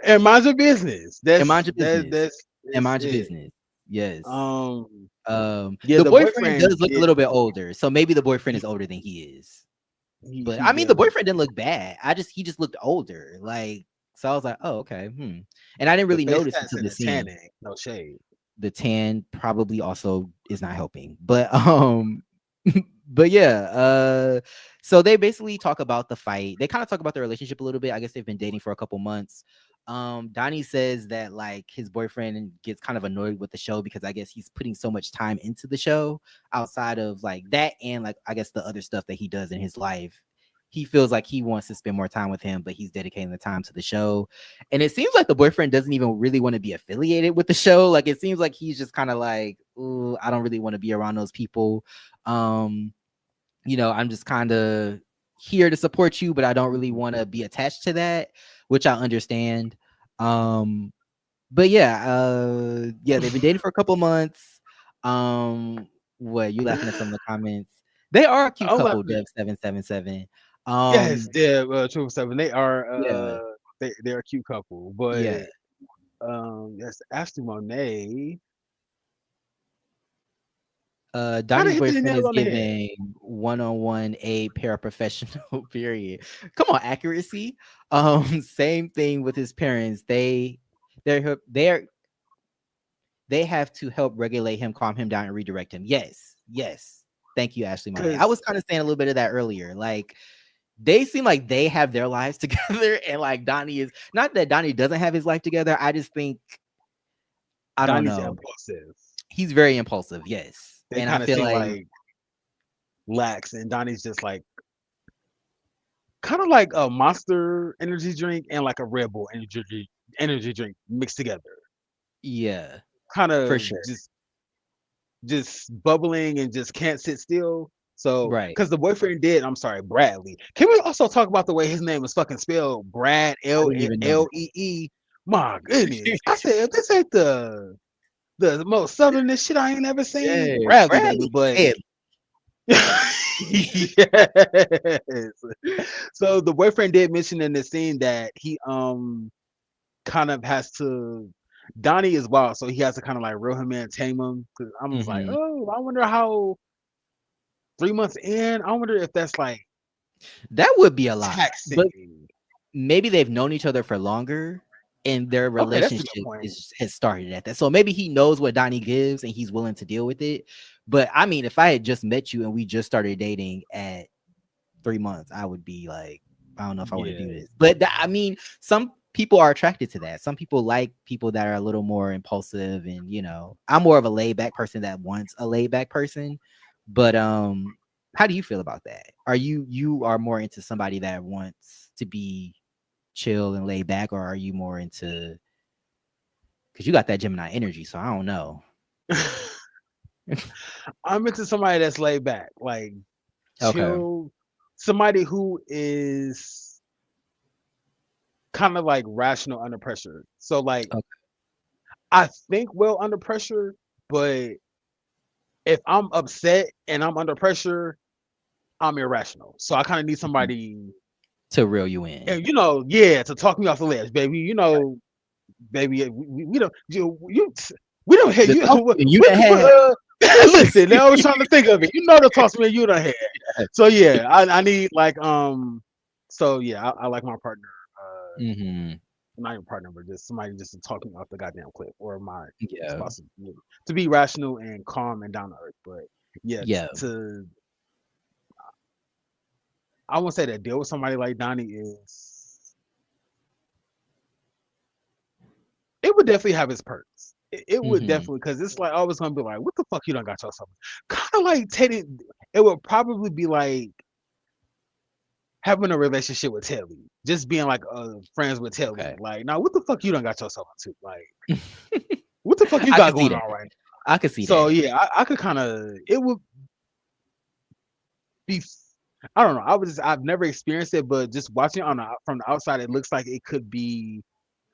And mind your business. and That's mind your that business. that's And is mind your it. business. Yes. Um, yeah, The the boyfriend boyfriend does look a did. little bit older, so maybe the boyfriend He is older than he is. he, But he I mean, the did look. boyfriend didn't look bad. He just looked older. Like, so I was like, oh, okay, And I didn't The really face notice tats until and the the scene. tanning. No shade. The tan probably also is not helping, but but yeah, so they basically talk about the fight. They kind of talk about their relationship a little bit. I guess they've been dating for a couple months. Donnie says that like his boyfriend gets kind of annoyed with the show because I guess he's putting so much time into the show outside of like that and like I guess the other stuff that he does in his life. He feels like he wants to spend more time with him, but he's dedicating the time to the show. And it seems like the boyfriend doesn't even really want to be affiliated with the show. Like it seems like he's just kind of like, ooh, I don't really want to be around those people. Um, I'm just kind of here to support you, but I don't really Mhm. want to be attached to that, which I understand. Um, but yeah, they've been dating for a couple months. What you laughing at some of the comments? They are a cute I'm couple, laughing at. Dev777. Yes, Um, yeah, Triple Seven. They are yeah, they're a cute couple, but yeah. yes, Ashley Monet kind of Donnie's hit the boyfriend nail is on the head. giving one-on-one a paraprofessional period. Come on, accuracy. Same thing with his parents. They're they have to help regulate him, calm him down, and redirect him. Yes, yes. Thank you, Ashley Monet. I Cause was kind of saying a little bit of that earlier. Like they seem like they have their lives together, and like Donnie is not that Donnie doesn't have his life together. I just think I don't Donnie's know. impulsive. He's very impulsive, yes, They and I kind of feel seem like like lax, and Donnie's just like kind of like a Monster energy drink and like a Red Bull energy drink mixed together. yeah, Kind for of sure. just bubbling and just can't sit still. So, Right. because the boyfriend did, I'm sorry, Bradley. Can we also talk about the way his name is fucking spelled? Brad I L didn't even L notice. E E. My goodness, I said this ain't the most southernest shit I ain't ever seen. Yeah, Bradley, baby, Bradley but Head. yes. So the boyfriend did mention in the scene that he kind of has to. Donnie is wild, so he has to kind of like reel him in, tame him. Cause I'm just like, Mhm. oh, I wonder how 3 months in. I wonder if that's like That would be a lot, but taxing. maybe they've known each other for longer, and their Okay, that's a good relationship point. is has started at that. So maybe he knows what Donnie gives, and he's willing to deal with it. But I mean, if I had just met you and we just started dating at 3 months, I would be like, I don't know if I want to do Yeah. this. But I mean, some people are attracted to that. Some people like people that are a little more impulsive, and I'm more of a laid back person that wants a laid back person. But how do you feel about that? Are you are more into somebody that wants to be chill and laid back, or are you more into because you got that Gemini energy? So I don't know. I'm into somebody that's laid back, like Okay. chill, somebody who is kind of like rational under pressure. So like Okay. I think well under pressure, but if I'm upset and I'm under pressure, I'm irrational. So I kind of need Mhm. somebody, To reel you in. and yeah, to talk me off the ledge, baby. Baby, we don't we don't have The you. thoughts you What done the had. listen? Now I was trying to think of it. You know the toss me you done had. So yeah, I need like So yeah, I like my partner. Hmm. Not even partner, but just somebody just to talk me off the goddamn cliff, or my Yeah. spouse to be rational and calm and down to earth. But yeah, Yeah. to I won't say that deal with somebody like Donnie is it would definitely have its perks. It would Hmm. definitely because it's like always gonna be like, what the fuck you done got yourself? Kind of like Teddy. It would probably be like having a relationship with Telly, just being like friends with Telly. Okay. Like, now what the fuck you done got yourself into? Like, what the fuck you I got could see going that. on right now? I could see So that. yeah, I could kind of. It would be. I don't know. I've never experienced it, but just watching from the outside, it looks like it could be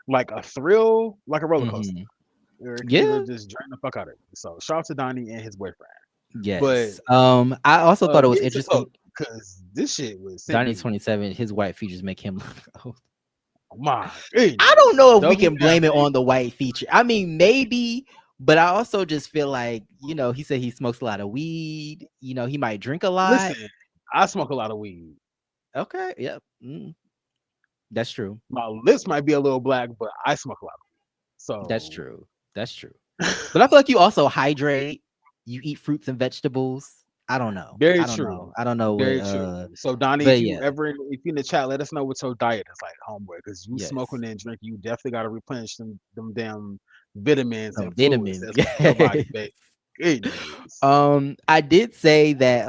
like a thrill, like a roller coaster. Hmm. or it could either Yeah. just drain the fuck out of you. So shout out to Donnie and his boyfriend. But Yes. I also thought it was get into interesting. Coke because this shit was sent Donnie's me. 27. His white features make him look old. Oh my I don't goodness, know if we double can down, blame it on baby. the white feature. I mean, maybe, but I also just feel like, he said he smokes a lot of weed. He might drink a lot. Listen, I smoke a lot of weed. Okay. Yep. That's true. My lips might be a little black, but I smoke a lot. That's So true. That's true. But I feel like you also hydrate. You eat fruits and vegetables. I don't know. very I don't know. true. I don't know what. Very true. So Donnie, But if you yeah. ever if you in the chat, let us know what your diet is like, homeboy. Because you Yes. smoking and drinking, you definitely got to replenish them damn vitamins Some and fluids vitamins. that's in your body, baby. Goodness. I did say that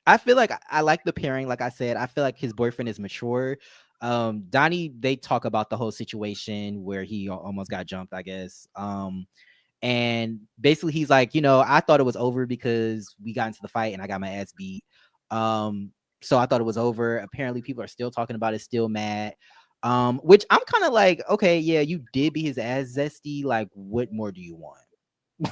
I feel like I like the pairing. Like I said, I feel like his boyfriend is mature. Donnie, they talk about the whole situation where he almost got jumped, I guess. And basically he's like, I thought it was over because we got into the fight and I got my ass beat. So I thought it was over. Apparently people are still talking about it, still mad. Which I'm kind of like, okay, yeah, you did beat his ass, Zesty. Like, what more do you want?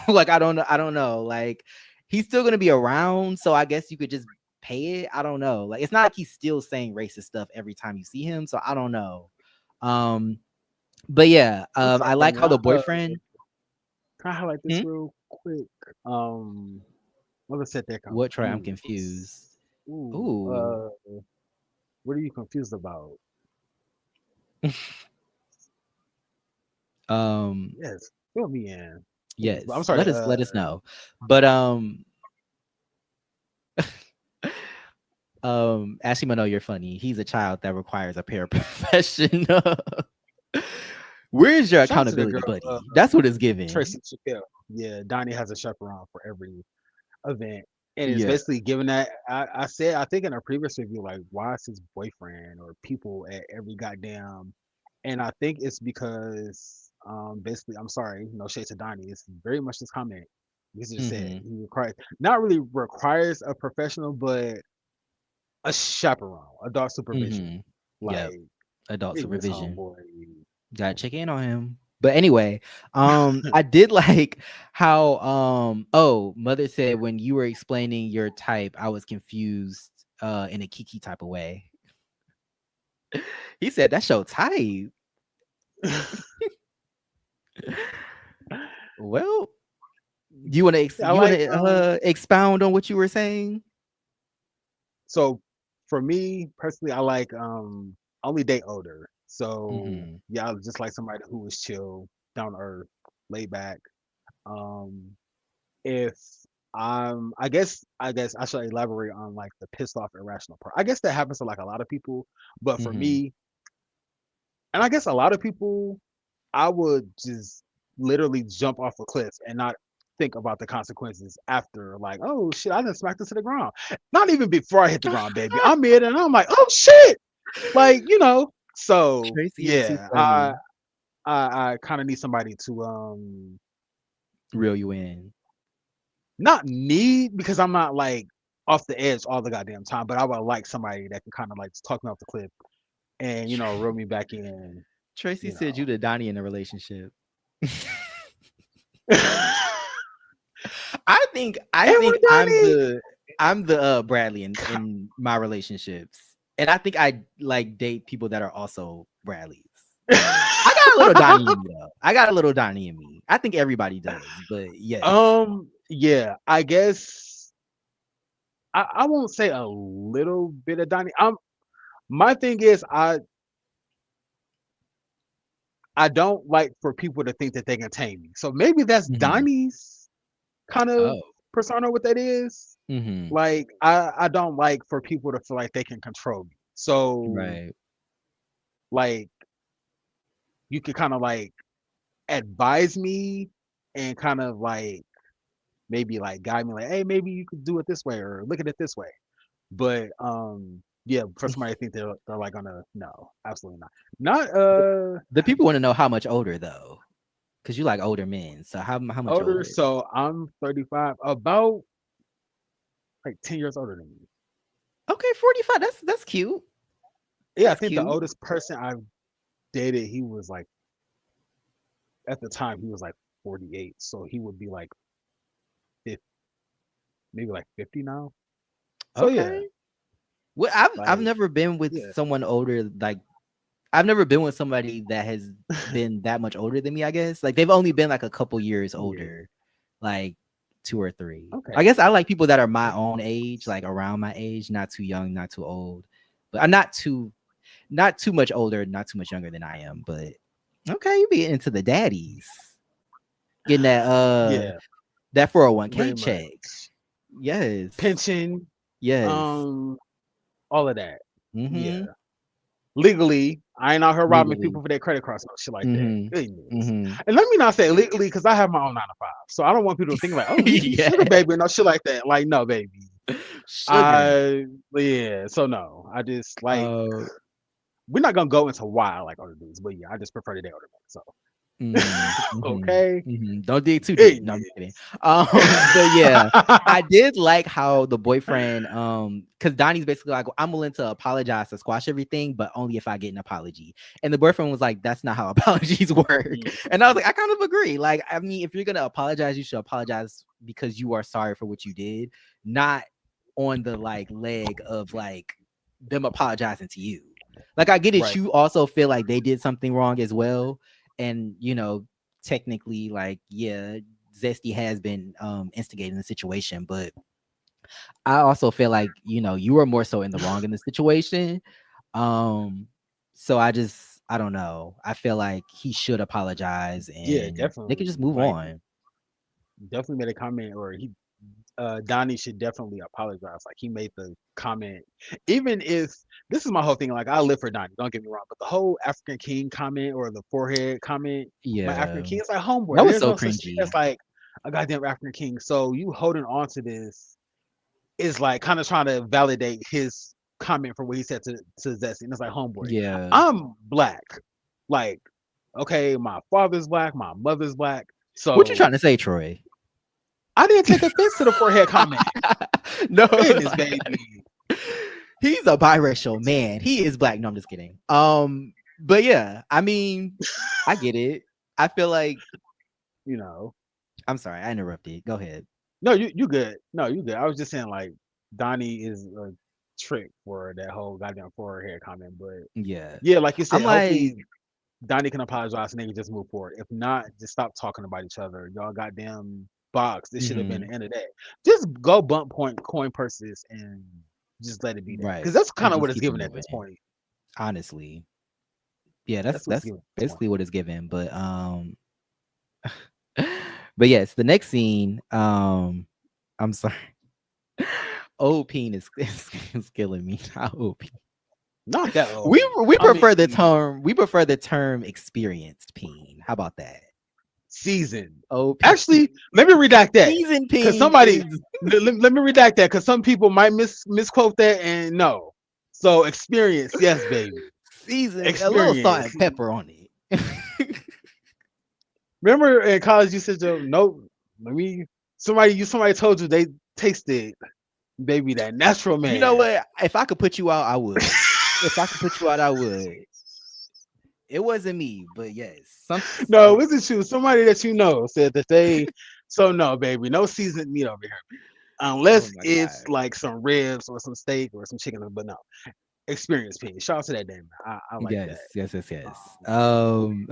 Like, I don't know. Like, he's still gonna be around, so I guess you could just pay it. I don't know. Like, it's not like he's still saying racist stuff every time you see him, so I don't know. Um, but yeah, I'm sorry, I like Brandon. how the boyfriend. Can I highlight this Hmm? real quick? What was said they're What, Troy? I'm confused. confused. Ooh, Ooh. what are you confused about? Um. Yes, fill me in. Please. I'm Yes. sorry. Let us know. But Ashley Mano, you're funny. He's a child that requires a paraprofessional. Where is your Shout out to the girl, accountability buddy? That's what it's giving. Tracy Chappelle. Yeah, Donnie has a chaperone for every event. And it's Yeah. basically given that I said I think in a previous review, like why is his boyfriend or people at every goddamn and I think it's because basically I'm sorry, no shade to Donnie, it's very much this comment. This just said Mm-hmm. he requires not really requires a professional, but a chaperone, adult supervision. Mm-hmm. Yep. Like, Adult hey, this supervision. homeboy. Gotta check in on him. But anyway, I did like how mother said when you were explaining your type, I was confused in a Kiki type of way. He said that's your type. Well, you want to I you want like to expound on what you were saying? so for me personally, I like only date older. So Mm-hmm. yeah, I just like somebody who is chill, down to earth, laid back. Um if I guess I should elaborate on like the pissed off irrational part. I guess that happens to like a lot of people, but for Mm-hmm. me, and I guess a lot of people, I would just literally jump off a cliff and not think about the consequences after, like, oh shit, I done smacked it to the ground. Not even before I hit the ground, baby. I'm in and I'm like, oh shit. Like, so Tracy is too yeah, I funny. I, I kind of need somebody to Reel you in. not need because I'm not like off the edge all the goddamn time, but I would like somebody that can kind of like talk me off the cliff and reel me back in, Tracy you said you know. to Donnie in a relationship. I And think we're Donnie. I'm the Bradley in my relationships. And I think I like date people that are also Bradleys. I got a little Donnie in me though. I got a little Donnie in me. I think everybody does, but yes. Yeah, I guess I won't say a little bit of Donnie. My thing is I don't like for people to think that they can tame me. So maybe that's Mhm. Donnie's kind of Oh. persona. What that is, Mhm. like I don't like for people to feel like they can control me. So Right. like you could kind of like advise me and kind of like maybe like guide me like, hey, maybe you could do it this way or look at it this way. But yeah, for somebody to think they're like gonna no, absolutely not. Not The people want to know how much older though, because you like older men. So how much older, older? so I'm 35, about like 10 years older than me. Okay, 45. That's cute. Yeah, I That's think the cute. oldest person I've dated, he was like at the time he was like 48, so he would be like 50, maybe like 50 now. So yeah, Okay. Well, I've like never been with yeah, someone older. Like I've never been with somebody that has been that much older than me. I guess like they've only been like a couple years yeah. older, like 2 or 3. I Okay, guess I like people that are my okay. own age, like around my age, not too young, not too old, but I'm not too much older, not too much younger than I am. But okay, you be into the daddies, getting Yeah, that very 401k check. much. Yes, Pension, yes. um, all of that. Yeah. Mm-hmm. Legally, I ain't out here robbing Legally. people for their credit cards or shit like that. Mm-hmm. Goodness. Mm-hmm. And let me not say legally because I have my own 9 to 5. So I don't want people to think like, oh, he Yeah. sugar baby, no shit like that. Like, no, baby. Sugar. I yeah. So no, I just like Uh, we're not gonna go into why I like older dudes, but yeah, I just prefer the older men. So mhm, mhm, okay. mhm. Don't dig too deep. No, I'm just kidding. Goodness. But yeah, I did like how the boyfriend, because Donnie's basically like, I'm willing to apologize to squash everything, but only if I get an apology. And the boyfriend was like, that's not how apologies work. Mm, And I was like, I kind of agree. Like, I mean, if you're gonna apologize, you should apologize because you are sorry for what you did, not on the like leg of like them apologizing to you. Like, I get it. right. You also feel like they did something wrong as well, and technically, like, yeah, Zesty has been instigating the situation, but I also feel like you were more so in the wrong in the situation. um so I don't know, I feel like he should apologize Yeah, and they could definitely. just move Like on. definitely made a comment or he Donnie should definitely apologize. Like he made the comment, even if this is my whole thing. Like I live for Donnie, don't get me wrong, but the whole African King comment or the forehead comment, my African Yeah, King, it's like homeboy. that was There's so no such thing as cringy. like a goddamn African King. So you holding on to this is like kind of trying to validate his comment for what he said to Zesty. And it's like homeboy, Yeah, I'm black. Like okay, my father's black, my mother's black. what you So trying to say, Troy? I didn't take offense to the forehead comment. No, Goodness, like, baby. he's a biracial man. He is black. No, I'm just kidding. But yeah, I mean, I get it. I feel like You know. I'm sorry, I interrupted. Go ahead. No, you good. No, you good. I was just saying like Donnie is a trick for that whole goddamn forehead comment. But Yeah. yeah, like you I'm said, like, hopefully Donnie can apologize and they can just move forward. If not, just stop talking about each other. Y'all goddamn box. This should have been mhm, the end of that. Just go bump point coin purses and just let it be that. Because right. that's And kind of what just it's keep it given at moving. this point. Honestly. Yeah, that's That's what it's that's given at this point. basically what it's given. But but yes, the next scene, I'm sorry. Old Peen is killing me. Not OP. Not that We old. we I prefer the mean, term we prefer the term experienced Peen. How about that? seasoned. OP. Actually, let me redact that Season because Peen somebody is let me redact that because some people might misquote that and no. So experience, yes, baby, seasoned, a little salt experience. and pepper on it. Remember in college you said, "Joe, no, let me." Somebody told you they tasted, baby, that natural You know man. what? If I could put you out, I would. If I could put you out, I would. It wasn't me, but yes, No, it wasn't you. Somebody that you know said that they. So no, baby, no seasoned meat over here, oh unless my it's god. like some ribs or some steak or some chicken. But no, experience P. Shout out to that damn. I like Yes, that. yes, yes, yes. Um,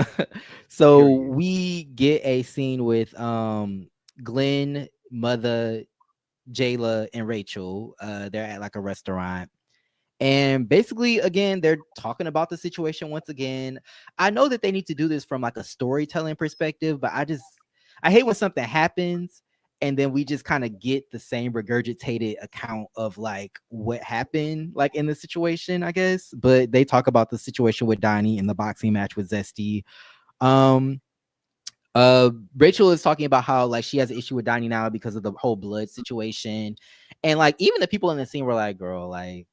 So period. we get a scene with Glenn, Mother, Jayla, and Rachel. They're at like a restaurant. And basically, again, they're talking about the situation once again. I know that they need to do this from like a storytelling perspective, but I hate when something happens and then we just kind of get the same regurgitated account of like what happened like in the situation, I guess. But they talk about the situation with Donnie in the boxing match with Zesty. Um Rachel is talking about how like she has an issue with Donnie now because of the whole blood situation. And like even the people in the scene were like, girl, like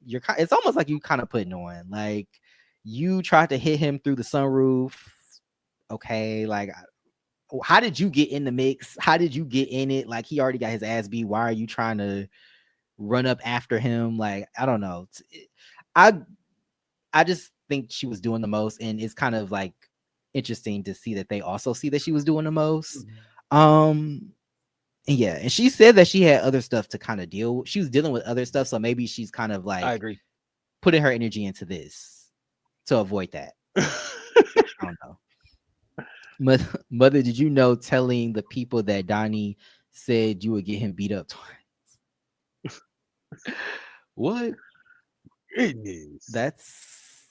it's almost like you kind of putting on like you tried to hit him through the sunroof. Okay, like how did you get in the mix? How did you get in it? Like he already got his ass beat. Why are you trying to run up after him? Like I don't know. I I just think she was doing the most, and it's kind of like interesting to see that they also see that she was doing the most. Mhm. Um, and yeah, and she said that she had other stuff to kind of deal. She was dealing with other stuff, so maybe she's kind of I like agree. putting her energy into this to avoid that. I don't know. Mother, did you know telling the people that Donnie said you would get him beat up twice? What? Goodness. That's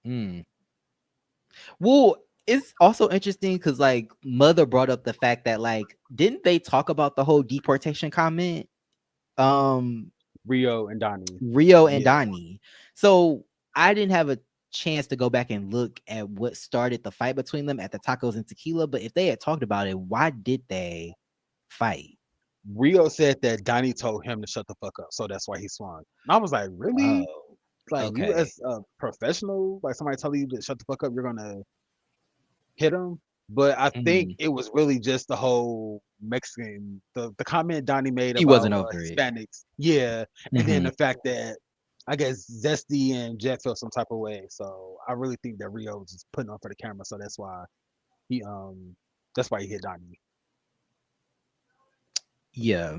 mm. Well, it's also interesting because like Mother brought up the fact that like didn't they talk about the whole deportation comment? Um Rio and Donnie. Rio and Yeah. Donnie. So I didn't have a chance to go back and look at what started the fight between them at the tacos and tequila, but if they had talked about it, why did they fight? Rio said that Donnie told him to shut the fuck up, so that's why he swung. And I was like, really? Oh, Like you okay. as a professional, like somebody telling you to shut the fuck up, you're gonna hit him. But I think Mhm. it was really just the whole Mexican, the comment Donnie made He about wasn't over it. Hispanics, yeah, and then Mhm. the fact that I guess Zesty and Jet felt some type of way. So I really think that Rio was just putting on for the camera, so he that's why he hit Donnie. Yeah.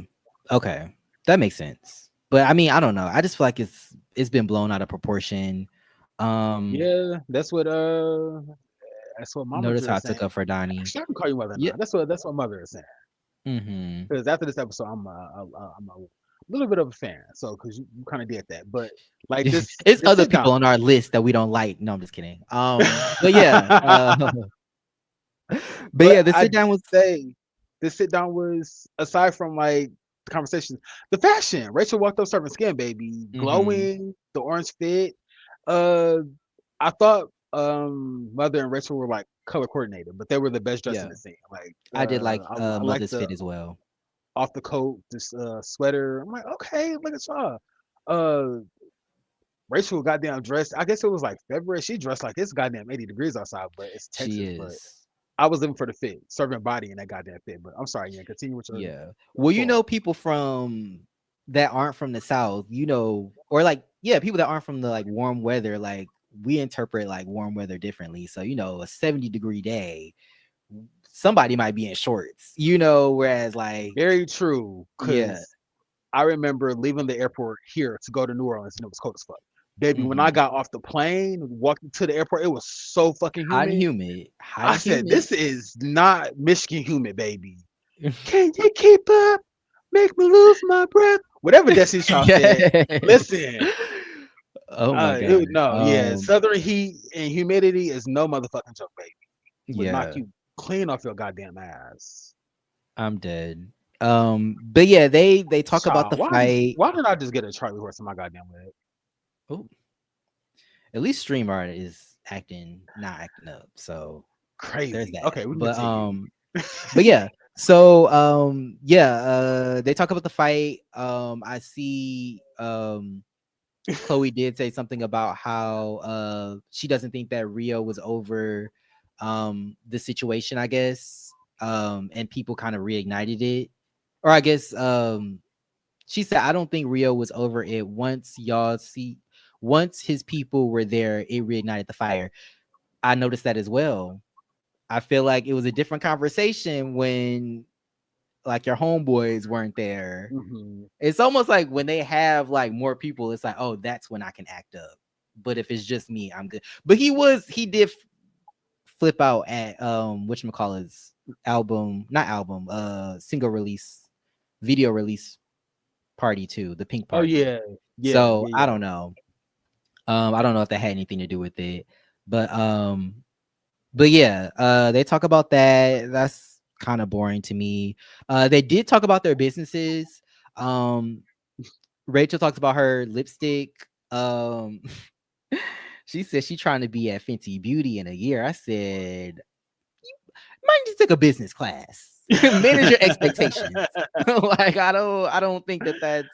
Okay. That makes sense. But I mean, I don't know. I just feel like it's been blown out of proportion. Um, Yeah, that's what Mama Notice Dre how I is took saying. up for Donnie. Actually, I can call you mother Yeah. now. That's what mother is saying. Mhm. Because after this episode, I'm a little bit of a fan. So because you kind of did that, but like It's this other sit people down. on our list that we don't like. No, I'm just kidding. But yeah, but But yeah, the I sit did down was say this sit down was aside from like the conversation, the fashion. Rachel walked up serving skin, baby, mhm. glowing, the orange fit. Uh, I thought Mother and Rachel were like color coordinated, but they were the best dressed in Yeah. the scene. Like I did like I like Mother's the fit as well. off the coat, this sweater. I'm like, okay, look at y'all. Uh, Rachel goddamn dressed. I guess it was like February. She dressed like it's goddamn 80 degrees outside, but it's She Texas. But is. I was looking for the fit, serving body in that goddamn fit. But I'm sorry, yeah. Continue with Yeah. your Well, thought. people from that aren't from the South, or like, yeah, people that aren't from the like warm weather, like we interpret like warm weather differently. So, a 70-degree day, somebody might be in shorts, whereas like, Very true, yeah. cause I remember leaving the airport here to go to New Orleans, and it was cold as fuck. Baby, when I Mhm. got off the plane, walked to the airport, it was so fucking Hot and humid. humid. Hot I and said, humid. "This is not Michigan humid, baby. Can you keep up? Make me lose my breath." Whatever Destiny Child said. Yes. Listen, Oh my god. no, yeah, Southern heat and humidity is no motherfucking joke, baby. Would knock Yeah, you clean off your goddamn ass. I'm dead. But yeah, they talk about Child, the fight. why did I just get a Charlie horse in my goddamn leg? Oh, at least StreamYard is not acting up. So there's Crazy. that. Okay, we can But continue. but yeah. So yeah, they talk about the fight. I see Chloe did say something about how she doesn't think that Rio was over the situation, I guess. And people kind of reignited it. Or I guess she said I don't think Rio was over it once his people were there, it reignited the fire. I noticed that as well. I feel like it was a different conversation when like your homeboys weren't there. Hmm. It's almost like when they have like more people, it's like, oh, that's when I can act up. But if it's just me, I'm good. But he did flip out at whatchamacallit's not album, single release, video release party too, the pink Oh party. yeah, yeah, So yeah, I yeah. don't know. I don't know if that had anything to do with it. But but yeah, they talk about that. That's kind of boring to me. They did talk about their businesses. Um, Rachel talks about her lipstick. She said she trying to be at Fenty Beauty in a year. I said, might just take a business class. Manage your expectations. Like I don't think that that's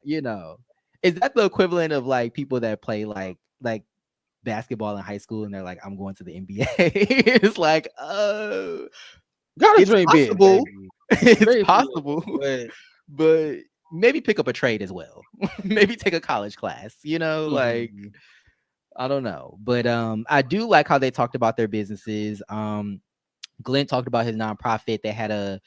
you know. Is that the equivalent of like people that play like basketball in high school and they're like, I'm going to the NBA? It's like, Gotta it's dream big, possible. baby. It's Dream big, possible. but But maybe pick up a trade as well. Maybe take a college class, like mhm. I don't know, but I do like how they talked about their businesses. Glenn talked about his nonprofit. They had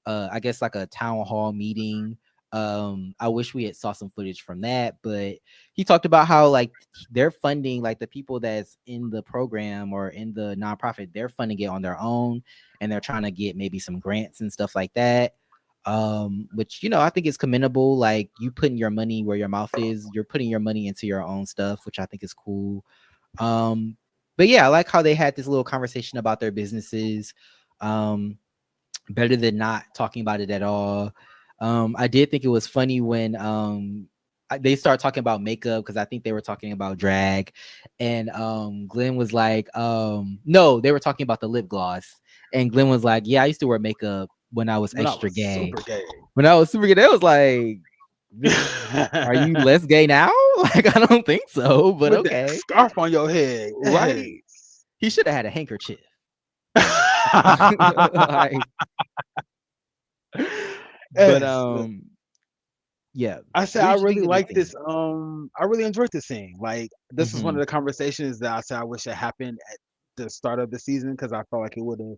I guess like a town hall meeting. I wish we had saw some footage from that, but he talked about how like they're funding like the people that's in the program or in the nonprofit, they're funding it on their own, and they're trying to get maybe some grants and stuff like that. Which I think is commendable. Like you putting your money where your mouth is, you're putting your money into your own stuff, which I think is cool. Um, but yeah, I like how they had this little conversation about their businesses. Um, better than not talking about it at all. I did think it was funny when they start talking about makeup because I think they were talking about drag, and Glenn was like, no, they were talking about the lip gloss, and Glenn was like, yeah, I used to wear makeup when I was When I extra was gay. super gay. When I was super gay, they was like, bitch, are you less gay now? Like, I don't think so, but With that okay. scarf on your head. Right? Yes. He should have had a handkerchief. Like, but Yes. yeah. I said What I did you really think of the like this. scene? I really enjoyed this scene. Like this is one of Mhm. the conversations that I said I wish it happened at the start of the season because I felt like it would have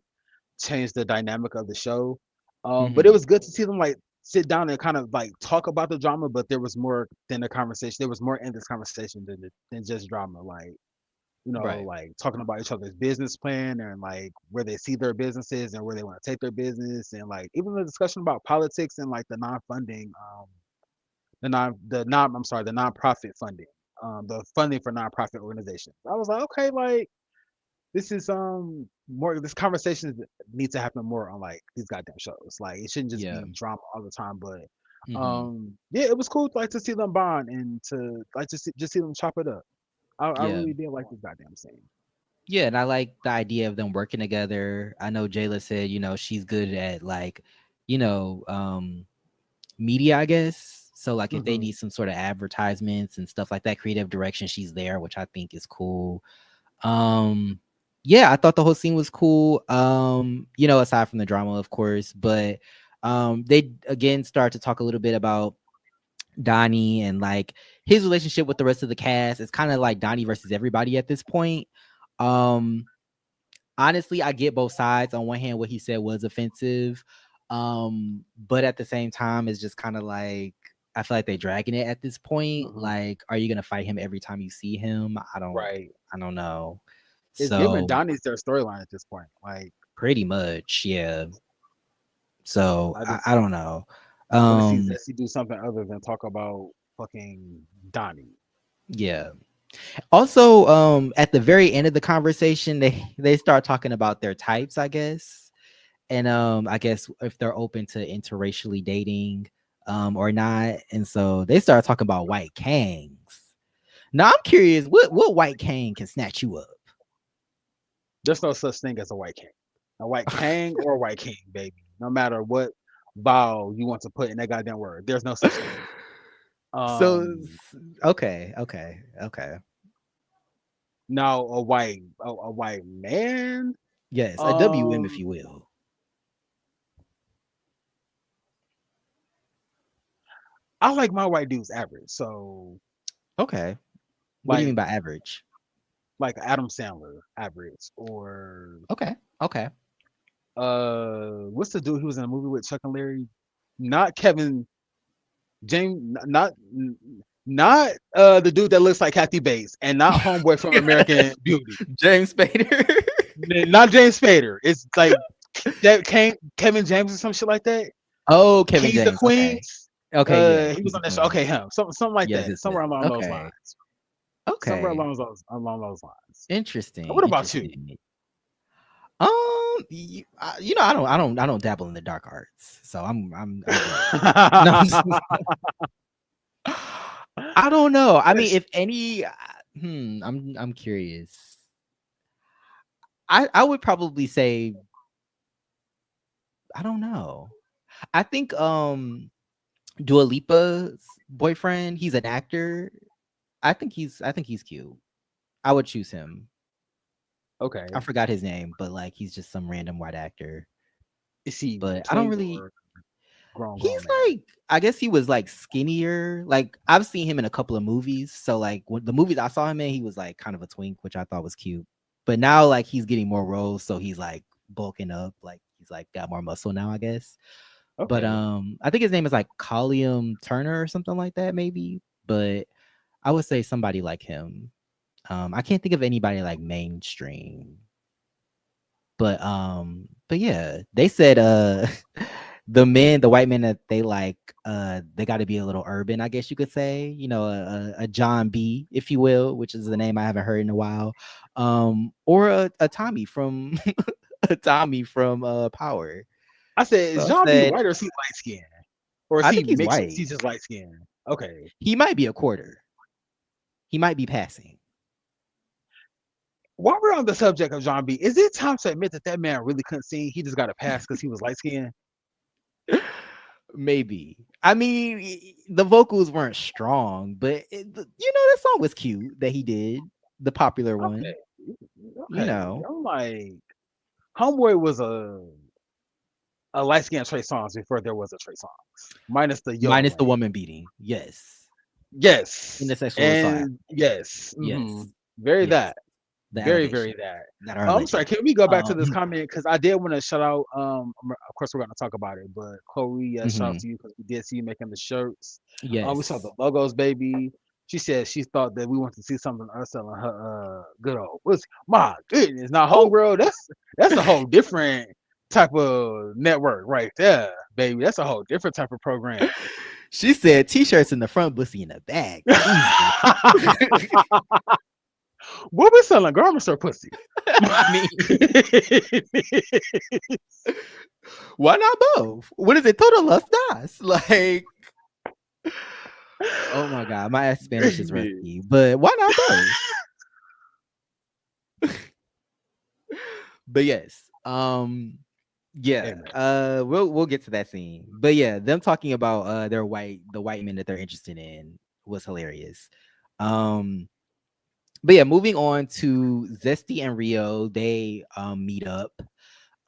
changed the dynamic of the show. But it Mhm. was good to see them like sit down and kind of like talk about the drama. But there was more than the conversation. There was more in this conversation than just drama. Like Right. like talking about each other's business plan and like where they see their businesses and where they want to take their business and like even the discussion about politics and like the non-funding I'm sorry, the nonprofit funding, the funding for nonprofit organizations. I was like, okay, like this is more this conversation needs to happen more on like these goddamn shows. Like it shouldn't just Yeah. be drama all the time. But Mhm. yeah, it was cool like to see them bond and to like just see them chop it up. I Yeah. really did like this goddamn scene. Yeah, and I like the idea of them working together. I know Jayla said, she's good at like, you know, um, media, I guess. So like if they Hmm. need some sort of advertisements and stuff like that, creative direction, she's there, which I think is cool. Um, yeah, I thought the whole scene was cool. Aside from the drama, of course, but they again start to talk a little bit about Donnie and like his relationship with the rest of the cast. It's kind of like Donnie versus everybody at this point. Um, honestly, I get both sides. On one hand, what he said was offensive. But at the same time, it's just kind of like I feel like they're dragging it at this point. Hmm. Like, are you gonna fight him every time you see him? Right. I don't know. It's giving So Donnie's their storyline at this point. Like pretty much, yeah. So I I just don't know. I want to see Um, Jesse do something other than talk about fucking Donnie. yeah. Also, at the very end of the conversation, they start talking about their types, I guess. And I guess if they're open to interracially dating or not. And so they started talking about white kangs. Now I'm curious, what white kang can snatch you up? There's no such thing as a white king. A white king or a white king, baby. No matter what vowel you want to put in that goddamn word, there's no such thing. So Um, okay. Now a white man. Yes, a WM if Um, you will. I like my white dudes average. So Okay. What do you like mean by average? Adam Sandler average or Okay. Okay. what's the dude who was in a movie with Chuck and Larry? Not Kevin James, not the dude that looks like Kathy Bates, and not Homeboy from American Beauty. James Spader. Not James Spader. It's like that Kevin James or some shit like that. Oh, Kevin Keys to James. Okay. Queens. Okay, yeah. He was He's a on that show. queen. Okay, him. Something like Yes, that. it's Somewhere it. along those Okay. lines. Somewhere Okay. along those lines. Interesting. What about you? Interesting. I don't dabble in the dark arts, so I'm good. No, I'm just, I don't know. I mean, Yes. if any, I'm curious. I would probably say I don't know. I think Dua Lipa's boyfriend, he's an actor. I think he's cute. I would choose him. I Okay. forgot his name, but like he's just some random white actor. Is he But I don't twink really or? grown He's man. like, I guess he was like skinnier. Like I've seen him in a couple of movies. So like when the movies I saw him in, he was like kind of a twink, which I thought was cute. But now like he's getting more roles, so he's like bulking up, like he's like got more muscle now, I guess. But Okay. I think his name is like Collium Turner or something like that, maybe. But I would say somebody like him. I can't think of anybody like mainstream. But yeah, they said the white men that they like, they got to be a little urban, I guess you could say, you know, a John B, if you will, which is a name I haven't heard in a while. Or a Tommy from a Tommy from Power. I said, So is I John B said, white or is he light skinned? Or is I he think he's mixed? Is white. he just light skinned? Okay. He might be a quarter. He might be passing. While we're on the subject of John B, is it time to admit that that man really couldn't sing? He just got a pass because he was light skinned. Maybe. I mean, the vocals weren't strong, but you know that song was cute that he did, the popular one. Okay. You Okay. know, I'm like, Homeboy was a light skinned Trey Songs before there was a Trey Songs, minus the yoga minus the lane. woman beating. Yes, in Yes. the sexual assault. And yes. Yes, Very yes, that. the Very, very allegation that. that are I'm sorry. alleged. Can we go back to Um, this comment? Because I did want to shout out. Of course, we're going to talk about it, but Chloe, shout out mhm. to you because we did see you making the shirts. We saw the Yes. logos, baby. She said she thought that we wanted to see something us selling her good old pussy. My goodness, now Oh, homegirl, that's a whole different type of network right there, baby. That's a whole different type of program. she said t-shirts in the front, pussy in the back. Jesus. What we selling, garments or pussy? I mean, why not both? What is it? Total las das. Like, oh my god, my Spanish is Baby. rusty, but why not both? But yes, yeah, Amen. we'll get to that scene. But yeah, them talking about the white men that they're interested in was hilarious. Um, but yeah, moving on to Zesty and Rio, they meet up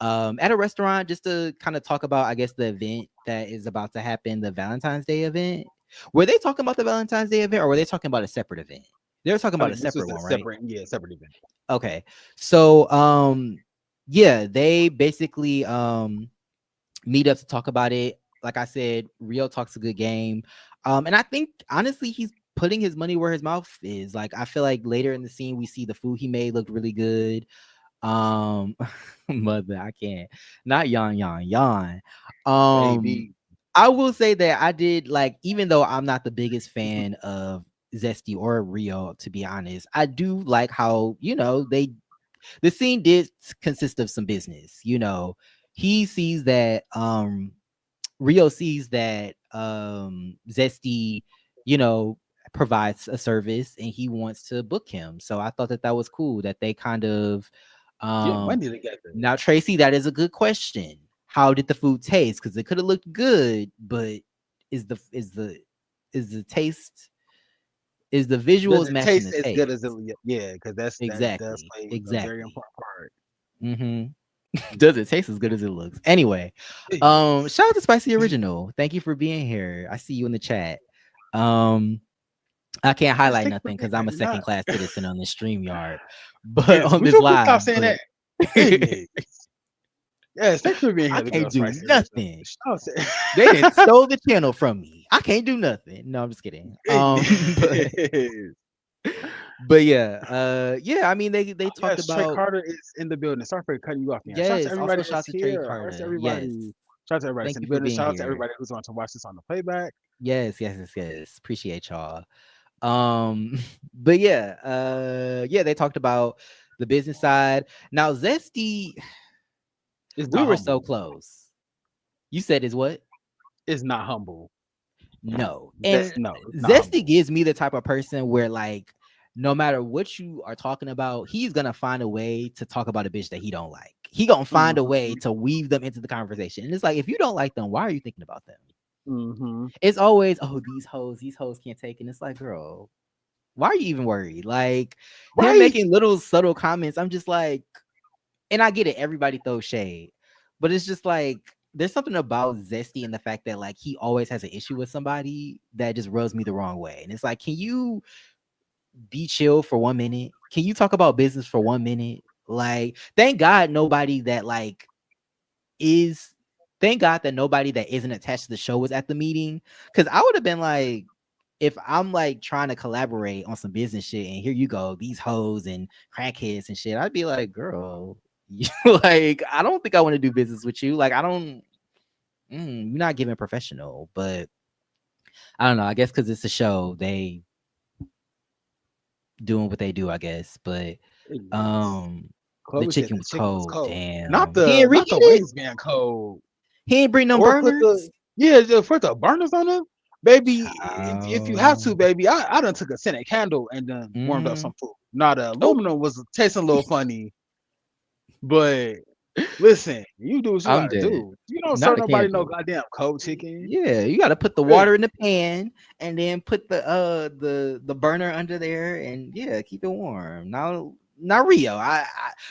at a restaurant just to kind of talk about, I guess, the event that is about to happen, the Valentine's Day event. Were they talking about the Valentine's Day event, or were they talking about a separate event? They were talking I about a mean, this separate was a one, right? separate event. Okay. So yeah, they basically meet up to talk about it. Like I said, Rio talks a good game. And I think honestly he's putting his money where his mouth is. Like I feel like later in the scene we see the food he made looked really good. Um mother, I can't. Not yawn. Um Baby. I will say that I did like, even though I'm not the biggest fan of Zesty or Rio, to be honest, I do like how, you know, the scene did consist of some business. You know, he sees that Rio sees that Zesty, you know, provides a service and he wants to book him. So I thought that that was cool that they kind of Get um money together. now, Tracy, that is a good question. How did the food taste? Because it could have looked good, but is the is the is the taste, is the Does visuals it matching taste the as good as taste? it? Yeah, because that does Exactly. play a very Exactly. important part. Hmm. Does it taste as good as it looks? Anyway, Yes. shout out to Spicy Original. Thank you for being here. I see you in the chat. Um, I can't Yes, highlight thank you for nothing being because here. I'm a Nah. second class citizen on this stream yard, but Yes, on would this you please stop live, saying but that? Goodness. Yes, thank you for being I here, the can't girl do Spicy Original. nothing. Shout They didn't out stole the channel from me. I can't do nothing. No, I'm just kidding. But Goodness. but yeah, yeah. I mean, they talked Yes, Trey about, Carter is in the building. Sorry for cutting you off, man. Shout out to yes. everybody Also, that's shout to Trey here. Shout out to Carter. Yes, everybody. Shout out to everybody that's thank in you the for building. being Shout out to here. everybody who's going to watch this on the playback. Yes. Appreciate y'all. But yeah, yeah. They talked about the business side. Now, Zesty, It's we not were so humble. close. You said is what? It's not humble. No. That's And no, it's not Zesty humble. gives me the type of person where, like, no matter what you are talking about, he's gonna find a way to talk about a bitch that he don't like. He gonna find a way Mm-hmm. to weave them into the conversation. And it's like, if you don't like them, why are you thinking about them? Mm-hmm. It's always, oh, these hoes can't take it. And it's like, girl, why are you even worried? Like him Right? making little subtle comments. I'm just like, and I get it, everybody throws shade, but it's just like there's something about Zesty and the fact that like he always has an issue with somebody that just rubs me the wrong way. And it's like, can you be chill for 1 minute? Can you talk about business for 1 minute? Like, thank God nobody that like is thank God that nobody that isn't attached to the show was at the meeting. Cause I would have been like, if I'm like trying to collaborate on some business shit and here you go, these hoes and crackheads and shit, I'd be like, girl, like, I don't think I want to do business with you. Like, I don't, you're not giving professional, but I don't know. I guess because it's a show, they doing what they do, I guess. But It is. um the Chloe said chicken the was chicken was cold. cold. Not Damn. He the ain't reheat not the it. wings being cold. He ain't bring them Or put the burners. yeah, just put the burners on them. Baby, if you have to, Child. baby, I done took a scented candle and then warmed up Mm-hmm. some food. Now the Oh, aluminum was tasting a little funny, but listen, you do what you I'm gotta dead. do. You don't Not serve a nobody no candle. goddamn cold chicken. Yeah, you got to put the Good. water in the pan and then put the burner under there and yeah, keep it warm. Now Rio, I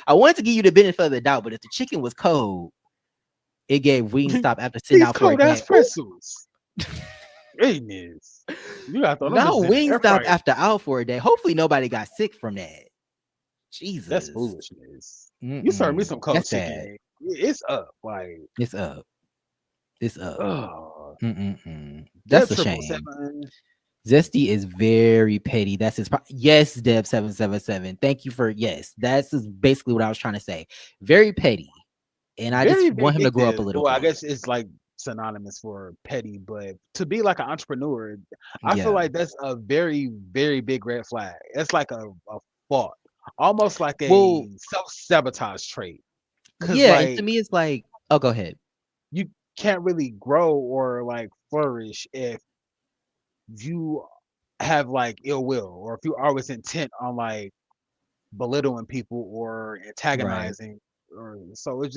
wanted to give you the benefit of the doubt, but if the chicken was cold, it gave Wingstop after sitting These out for a cold day. ass Oh, pretzels. Goodness. You gotta throw them now bitches in the air Wingstop fryer. after out for a day. Hopefully nobody got sick from that. That's Jesus. foolishness. You serve me Mm-mm. some cold That's sad. chicken. It's up. Like, It's up. It's up. oh, Mm-mm-mm. that That's a triple shame. seven. Zesty is very petty. That's his. Yes, Deb 777. Thank you for yes. That's basically what I was trying to say. Very petty, and I just Very want him to grow up a vindictive. little Well, I bit. guess it's like synonymous for petty, but to be like an entrepreneur, I feel Yeah. like that's a very, very big red flag. It's like a fault, almost like Well, a self-sabotage trait. Cause yeah, and to like me, it's like, oh, go ahead. you can't really grow or like flourish if you have like ill will or if you're always intent on like belittling people or Right. antagonizing or so it's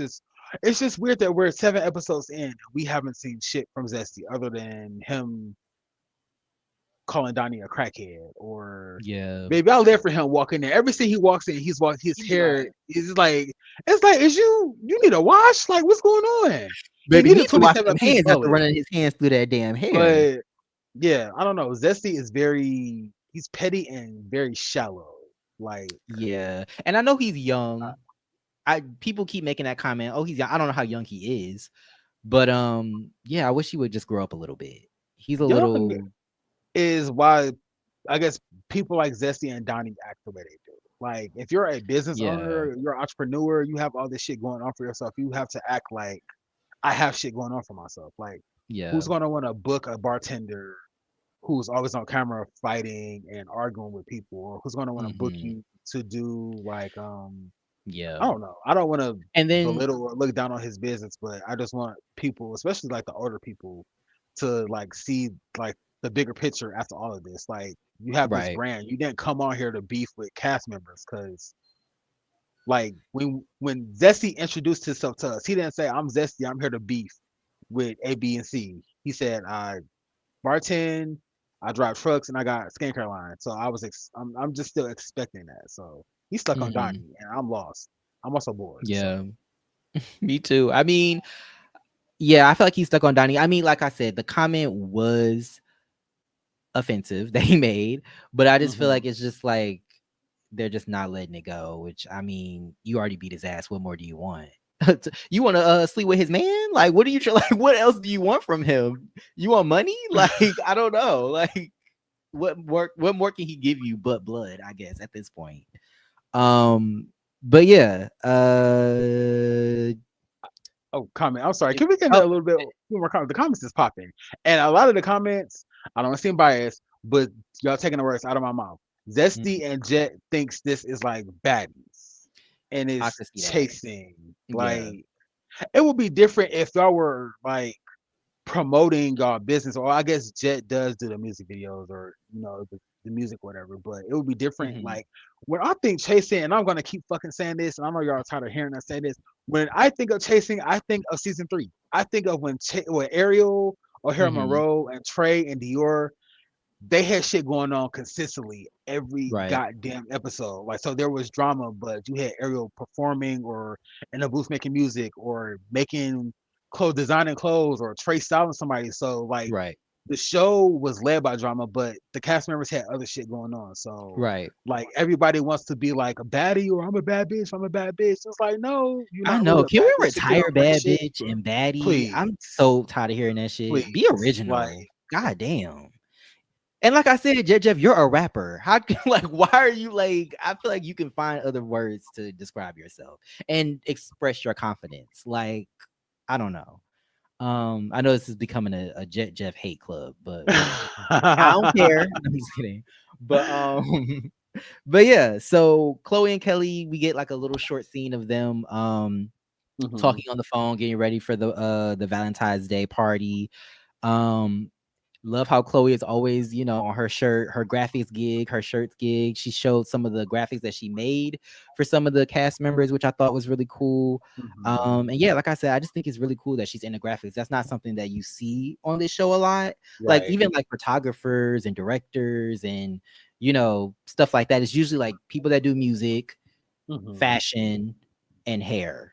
just weird that we're 7 episodes in and we haven't seen shit from Zesty other than him calling Donnie a crackhead or Yeah. baby I live for him walking in every scene he walks in he's walked his He be hair like, is like it's like is you need a wash like what's going on he Baby needed need to wash 27 them piece hands after mullet running his hands through that damn hair. but yeah I don't know Zesty is very he's petty and very shallow like Yeah, and I know he's young. I people keep making that comment. Oh, he's young. I don't know how young he is, but yeah, I wish he would just grow up a little bit. He's a young little is why I guess people like Zesty and Donnie act the way they do. Like, if you're a business yeah, owner, you're an entrepreneur, you have all this shit going on for yourself. You have to act like I have shit going on for myself. Like, yeah. who's gonna want to book a bartender who's always on camera fighting and arguing with people, or who's gonna want to book Mhm. you to do like Yeah. I don't know. I don't want to And then belittle or look down on his business, but I just want people, especially like the older people, to like see like the bigger picture after all of this. Like you have this right. brand. You didn't come on here to beef with cast members because like when Zesty introduced himself to us, he didn't say I'm Zesty. I'm here to beef with A, B, and C. He said I bartend, I drive trucks, and I got a skincare line. So I'm just still expecting that. So he's stuck on Mhm. Donnie, and I'm lost. I'm also bored. Yeah. So Me too. I mean, yeah, I feel like he's stuck on Donnie. I mean, like I said, the comment was offensive that he made, but I just feel hmm like it's just like they're just not letting it go, which I mean, you already beat his ass. What more do you want? You want to sleep with his man? Like, what are you like? What else do you want from him? You want money? Like, I don't know. Like, what more can he give you but blood? I guess at this point. But yeah. oh, comment. I'm sorry. Can we get Oh, a little bit few more comments? The comments is popping, and a lot of the comments I don't seem biased, but y'all taking the words out of my mouth. mm, Zesty and Jet thinks this is like baddies and I is could see that. chasing. Yeah. Like it would be different if y'all were like promoting y'all business, or I guess Jet does do the music videos or the music whatever, but it would be different. Hmm. Like when I think chasing, and I'm gonna keep fucking saying this, and I know y'all are tired of hearing us say this. When I think of chasing, I think of season 3. I think of when Ariel, O'Hara Hmm. Monroe, and Trey and Dior they had shit going on consistently every Right. goddamn episode. Like, so there was drama, but you had Ariel performing or in a booth making music or making designing clothes or Trey styling somebody. So like Right. the show was led by drama, but the cast members had other shit going on. So Right. like everybody wants to be like a baddie or I'm a bad bitch, I'm a bad bitch. It's like no, you're I not really know. a Can bad we bitch to get retire on great bad shit. bitch and baddie? Please, I'm so tired of hearing that shit. Be please, like original. God damn. And like I said, Jeff, you're a rapper. How can like why are you like I feel like you can find other words to describe yourself and express your confidence. Like, I don't know. I know this is becoming a Jet Jeff hate club, but whatever. I don't care. I'm just kidding. But but yeah, so Chloe and Kelly, we get like a little short scene of them Mhm, talking on the phone, getting ready for the Valentine's Day party. Um Love how Chloe is always, on her shirt, her graphics gig, her shirts gig. She showed some of the graphics that she made for some of the cast members, which I thought was really cool. mhm. And yeah, like I said, I just think it's really cool that she's into graphics. That's not something that you see on this show a lot. Like Right. even like photographers and directors and stuff like that. It's usually like people that do music, Mhm. fashion, and hair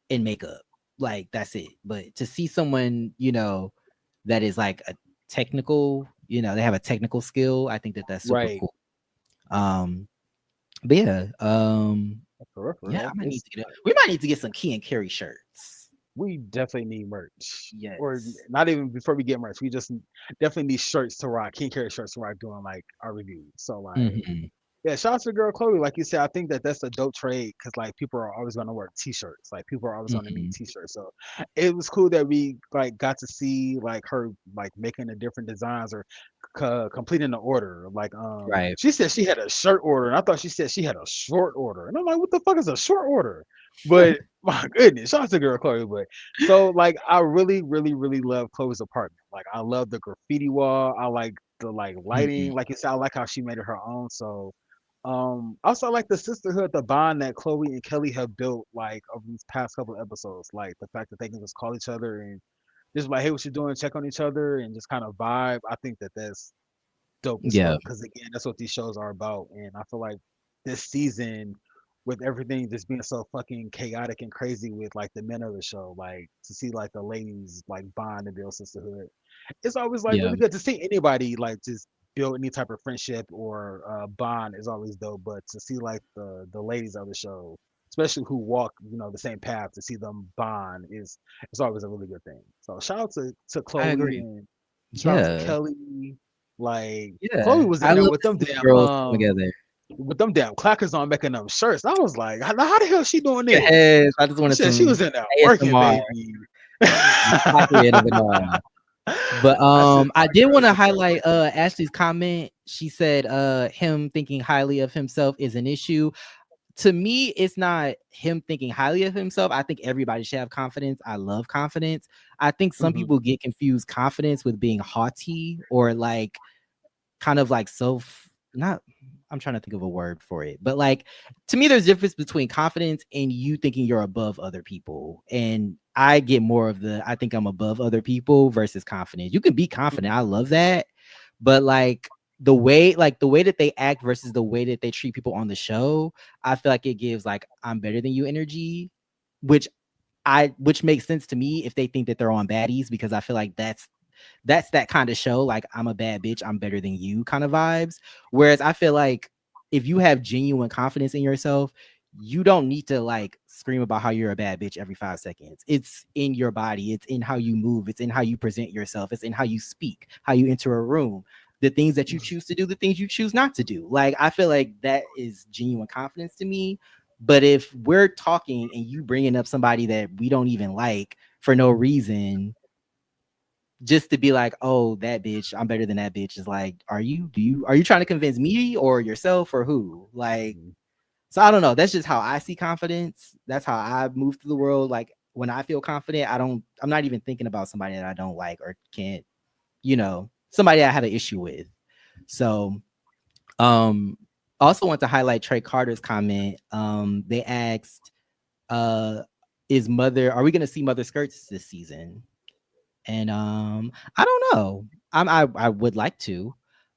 and makeup. Like that's it. But to see someone, that is like a technical, they have a technical skill. I think that that's super Right. cool. Um, but yeah, For yeah, real. I might need It's to get it. We might need to get some Key and Carry shirts. we definitely need merch. Or Yes. not even before we get merch. We just definitely need shirts to rock. King carry shirts to rock doing like our reviews. So like Hmm. yeah, shout out to the girl Chloe. Like you said, I think that that's a dope trade because like people are always gonna wear t-shirts. Like people are always gonna need Hmm. t-shirts. So it was cool that we like got to see like her like making the different designs or completing the order. Like Right. she said she had a shirt order, and I thought she said she had a short order, and I'm like, what the fuck is a short order? But my goodness, shout out to girl Chloe. But so like I really, really, really love Chloe's apartment. Like I love the graffiti wall. I like the like Hmm. lighting. Like you said, I like how she made it her own. So also like the sisterhood, the bond that Chloe and Kelly have built like over these past couple of episodes, like the fact that they can just call each other and just like, hey, what you doing? Check on each other and just kind of vibe. I think that that's dope as Yeah. fuck because again, that's what these shows are about. And I feel like this season, with everything just being so fucking chaotic and crazy with like the men of the show, like to see like the ladies like bond and build sisterhood, it's always like Yeah. really good to see anybody like just build any type of friendship or bond is always dope. But to see like the ladies of the show, especially who walk the same path, to see them bond is it's always a really good thing. So shout out to I Chloe agree. and shout out to Yeah. Kelly. Like Chloe Yeah. was in I there love to see the girls come together. with them damn clackers on making them shirts. I was like, how the hell she doing this? Yes. I just She wanted said she some was in there working, ASMR, baby. the quackery of it all. But I said, I my did girl want is to in there highlight working. Ashley's comment. She said him thinking highly of himself is an issue. To me, it's not him thinking highly of himself. I think everybody should have confidence. I love confidence. I think some Hmm. people get confused confidence with being haughty or like kind of like self not I'm trying to think of a word for it. But like to me there's a difference between confidence and you thinking you're above other people. And I get more of the I think I'm above other people versus confidence. You can be confident. I love that. But like the way that they act versus the way that they treat people on the show, I feel like it gives like I'm better than you energy, which which makes sense to me if they think that they're on baddies because I feel like that's that kind of show, like I'm a bad bitch, I'm better than you kind of vibes. Whereas I feel like if you have genuine confidence in yourself, you don't need to like scream about how you're a bad bitch every 5 seconds. It's in your body, it's in how you move, it's in how you present yourself, it's in how you speak, how you enter a room, the things that you choose to do, the things you choose not to do. Like I feel like that is genuine confidence to me. But if we're talking and you bringing up somebody that we don't even like for no reason, just to be like, oh, that bitch, I'm better than that bitch is like, are you trying to convince me or yourself or who? Like, so I don't know. That's just how I see confidence. That's how I move through the world. Like when I feel confident, I'm not even thinking about somebody that I don't like or can't, somebody I have an issue with. So um also want to highlight Trey Carter's comment. They asked, uh, are we gonna see mother skirts this season? And I don't know. I would like to,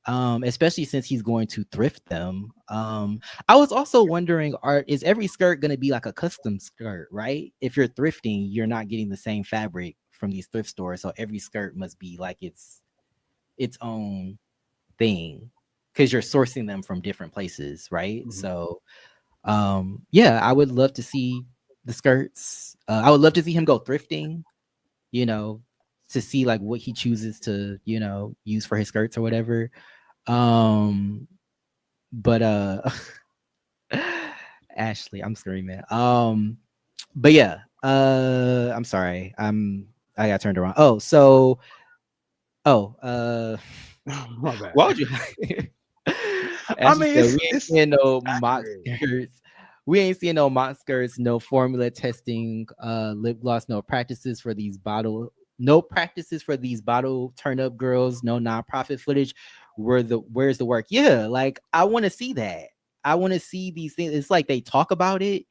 especially since he's going to thrift them. I was also wondering, is every skirt going to be like a custom skirt, right? If you're thrifting, you're not getting the same fabric from these thrift stores, so every skirt must be like its own thing because you're sourcing them from different places, right? Mhm. So yeah, I would love to see the skirts. I would love to see him go thrifting, you know, to see like what he chooses to, use for his skirts or whatever. Um, but Ashley, I'm screaming. But yeah, I'm sorry. I got turned around. Oh, My bad. why would you I Ashley mean, said we ain't it's seeing no mock accurate. skirts. We ain't seeing no mock skirts, no formula testing, lip gloss, no practices for these bottle turn up girls, no nonprofit footage. Where's the work? Yeah, like I want to see that. I want to see these things. It's like they talk about it,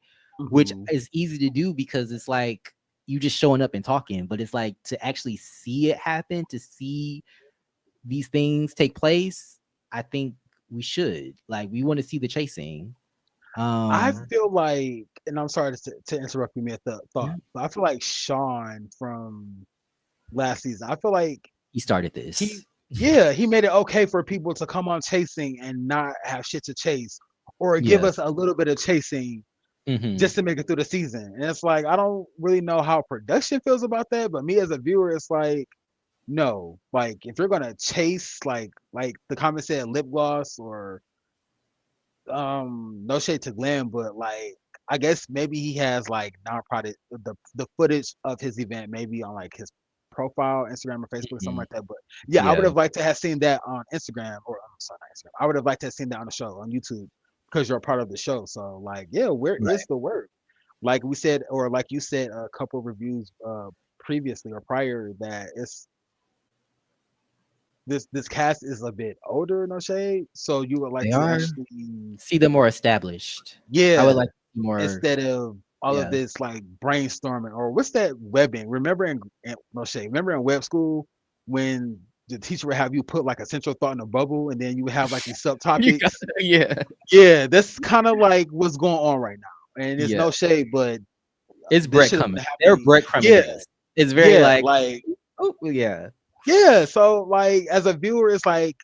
which Mhm. is easy to do because it's like you just showing up and talking, but it's like to actually see it happen, to see these things take place, I think we should. Like we want to see the chasing. I Um feel like, and I'm sorry to interrupt you mid thought, yeah, but I feel like Sean from last season. I feel like he started he, this. yeah, he made it okay for people to come on chasing and not have shit to chase, or give Yeah. us a little bit of chasing Hmm. just to make it through the season. And it's like I don't really know how production feels about that, but me as a viewer, it's like no, like if you're gonna chase like the comment said lip gloss or no shade to Glenn, but like I guess maybe he has like non-product the footage of his event maybe on like his profile, Instagram or Facebook, something Hmm. like that. But yeah, I would Yeah. have liked to have seen that on Instagram or I'm sorry, not Instagram. I would have liked to have seen that on the show on YouTube because you're a part of the show. So like, yeah, where is Right. the work? Like we said, or like you said a couple of reviews previously or prior that it's this cast is a bit older, no shade. So you would like They to are. actually See them more established. I would yeah, like to see more. instead of all of Yeah. this like brainstorming or what's that webbing? Remember in no shade, remember in web school when the teacher would have you put like a central thought in a bubble and then you would have like these You got, subtopics. yeah. Yeah, that's kind of like what's going on right now. And it's Yeah. no shade, but It's this should have breadcrumbing. been They're happening. breadcrumbing Yeah, us. It's very yeah, like, like oh yeah. yeah. So like as a viewer, it's like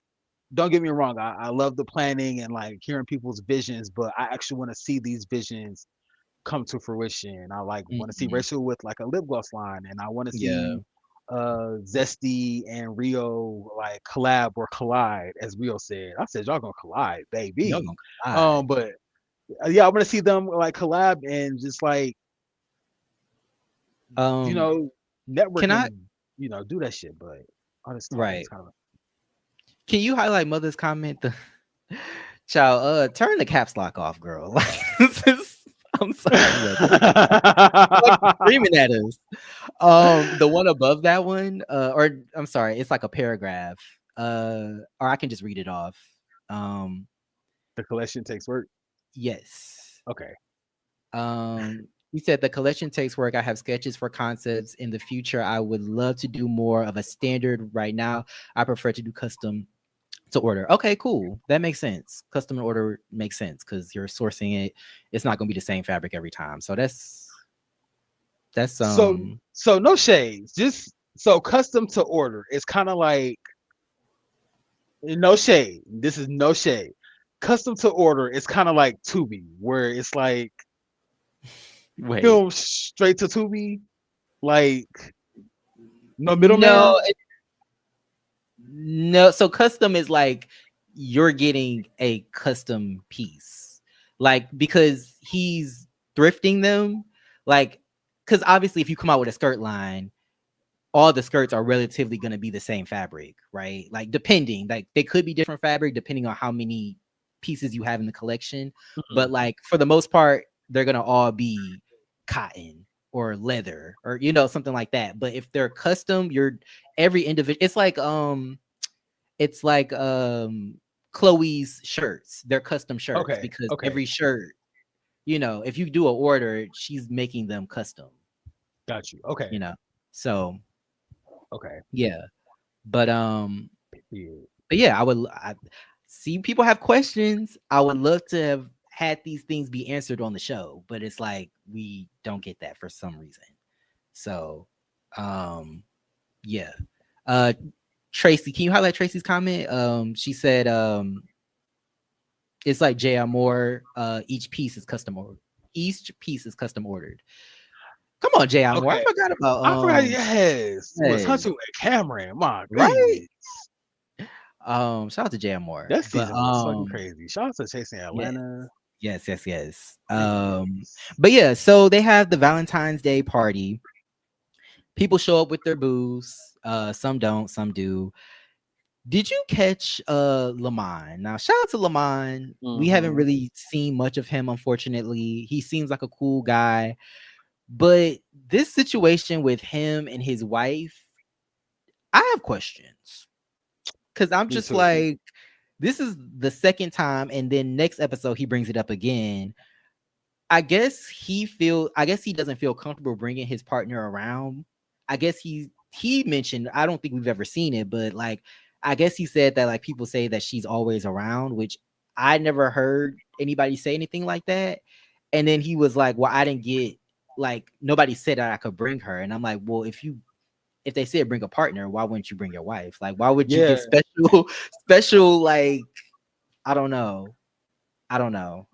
don't get me wrong, I love the planning and like hearing people's visions, but I actually want to see these visions come to fruition. I like want to see Mhm. Rachel with like a lip gloss line, and I want to Yeah. see Zesty and Rio like collab or collide, as Rio said. I said y'all gonna collide, Y'all baby. gonna collide. But yeah, I want to see them like collab and just like you Um, know network can I and do that shit. But all this talking is right. kind of Can you highlight mother's comment? The child, turn the caps lock off, girl. Like this is, I'm sorry, mother. Like screaming at us. The one above that one, or I'm sorry, it's like a paragraph. Or I can just read it off. Um, the collection takes work. yes. Okay. He said the collection takes work. I have sketches for concepts in the future. I would love to do more of a standard. Right now, I prefer to do custom to order. Okay, cool. That makes sense. Custom to order makes sense because you're sourcing it. It's not gonna be the same fabric every time. So that's So no shades. Just so custom to order. It's kind of like no shade. This is no shade. Custom to order. It's kind of like Tubi, where it's like wait. film straight to Tubi, like no No, middleman. no. So custom is like you're getting a custom piece. Like because he's thrifting them, like because obviously if you come out with a skirt line, all the skirts are relatively going to be the same fabric, right? Like depending, like they could be different fabric depending on how many pieces you have in the collection, but Mhm. like for the most part, they're going to all be cotton or leather or something like that. But if they're custom, you're every individual. It's like Chloe's shirts. They're custom shirts Okay. because Okay. every shirt, if you do an order, she's making them custom. Got you. Okay. You know, so Okay. yeah. But Yeah. yeah, I see people have questions. I would love to have had these things be answered on the show, but it's like we don't get that for some reason. So Um, yeah. Uh, Tracy, can you highlight Tracy's comment? She said, it's like JR Moore. Each piece is custom ordered. Each piece is custom ordered. Come on, JR Moore. I Okay, forgot about I forgot. Yes, was yes, hunting with Cameron. My right. goodness, Shout out to JR Moore. that But season was fucking crazy. Shout out to Chasing yes, Atlanta. yes. Goodness. But yeah, so they have the Valentine's Day party. People show up with their booze. Some don't, some do. Did you catch Lamont? Now, shout out to Lamont. We haven't Mm-hmm. really seen much of him, unfortunately. He seems like a cool guy, but this situation with him and his wife, I have questions. Cause I'm Me just too. like, this is the second time, and then next episode he brings it up again. I guess he doesn't feel comfortable bringing his partner around. I guess he mentioned, I don't think we've ever seen it, but like I guess he said that like people say that she's always around, which I never heard anybody say anything like that. And then he was like, well, I didn't get, like, nobody said that I could bring her. And I'm like, well, if they said bring a partner, why wouldn't you bring your wife? Like, why would you Yeah, get special special, like, I don't know. I don't know.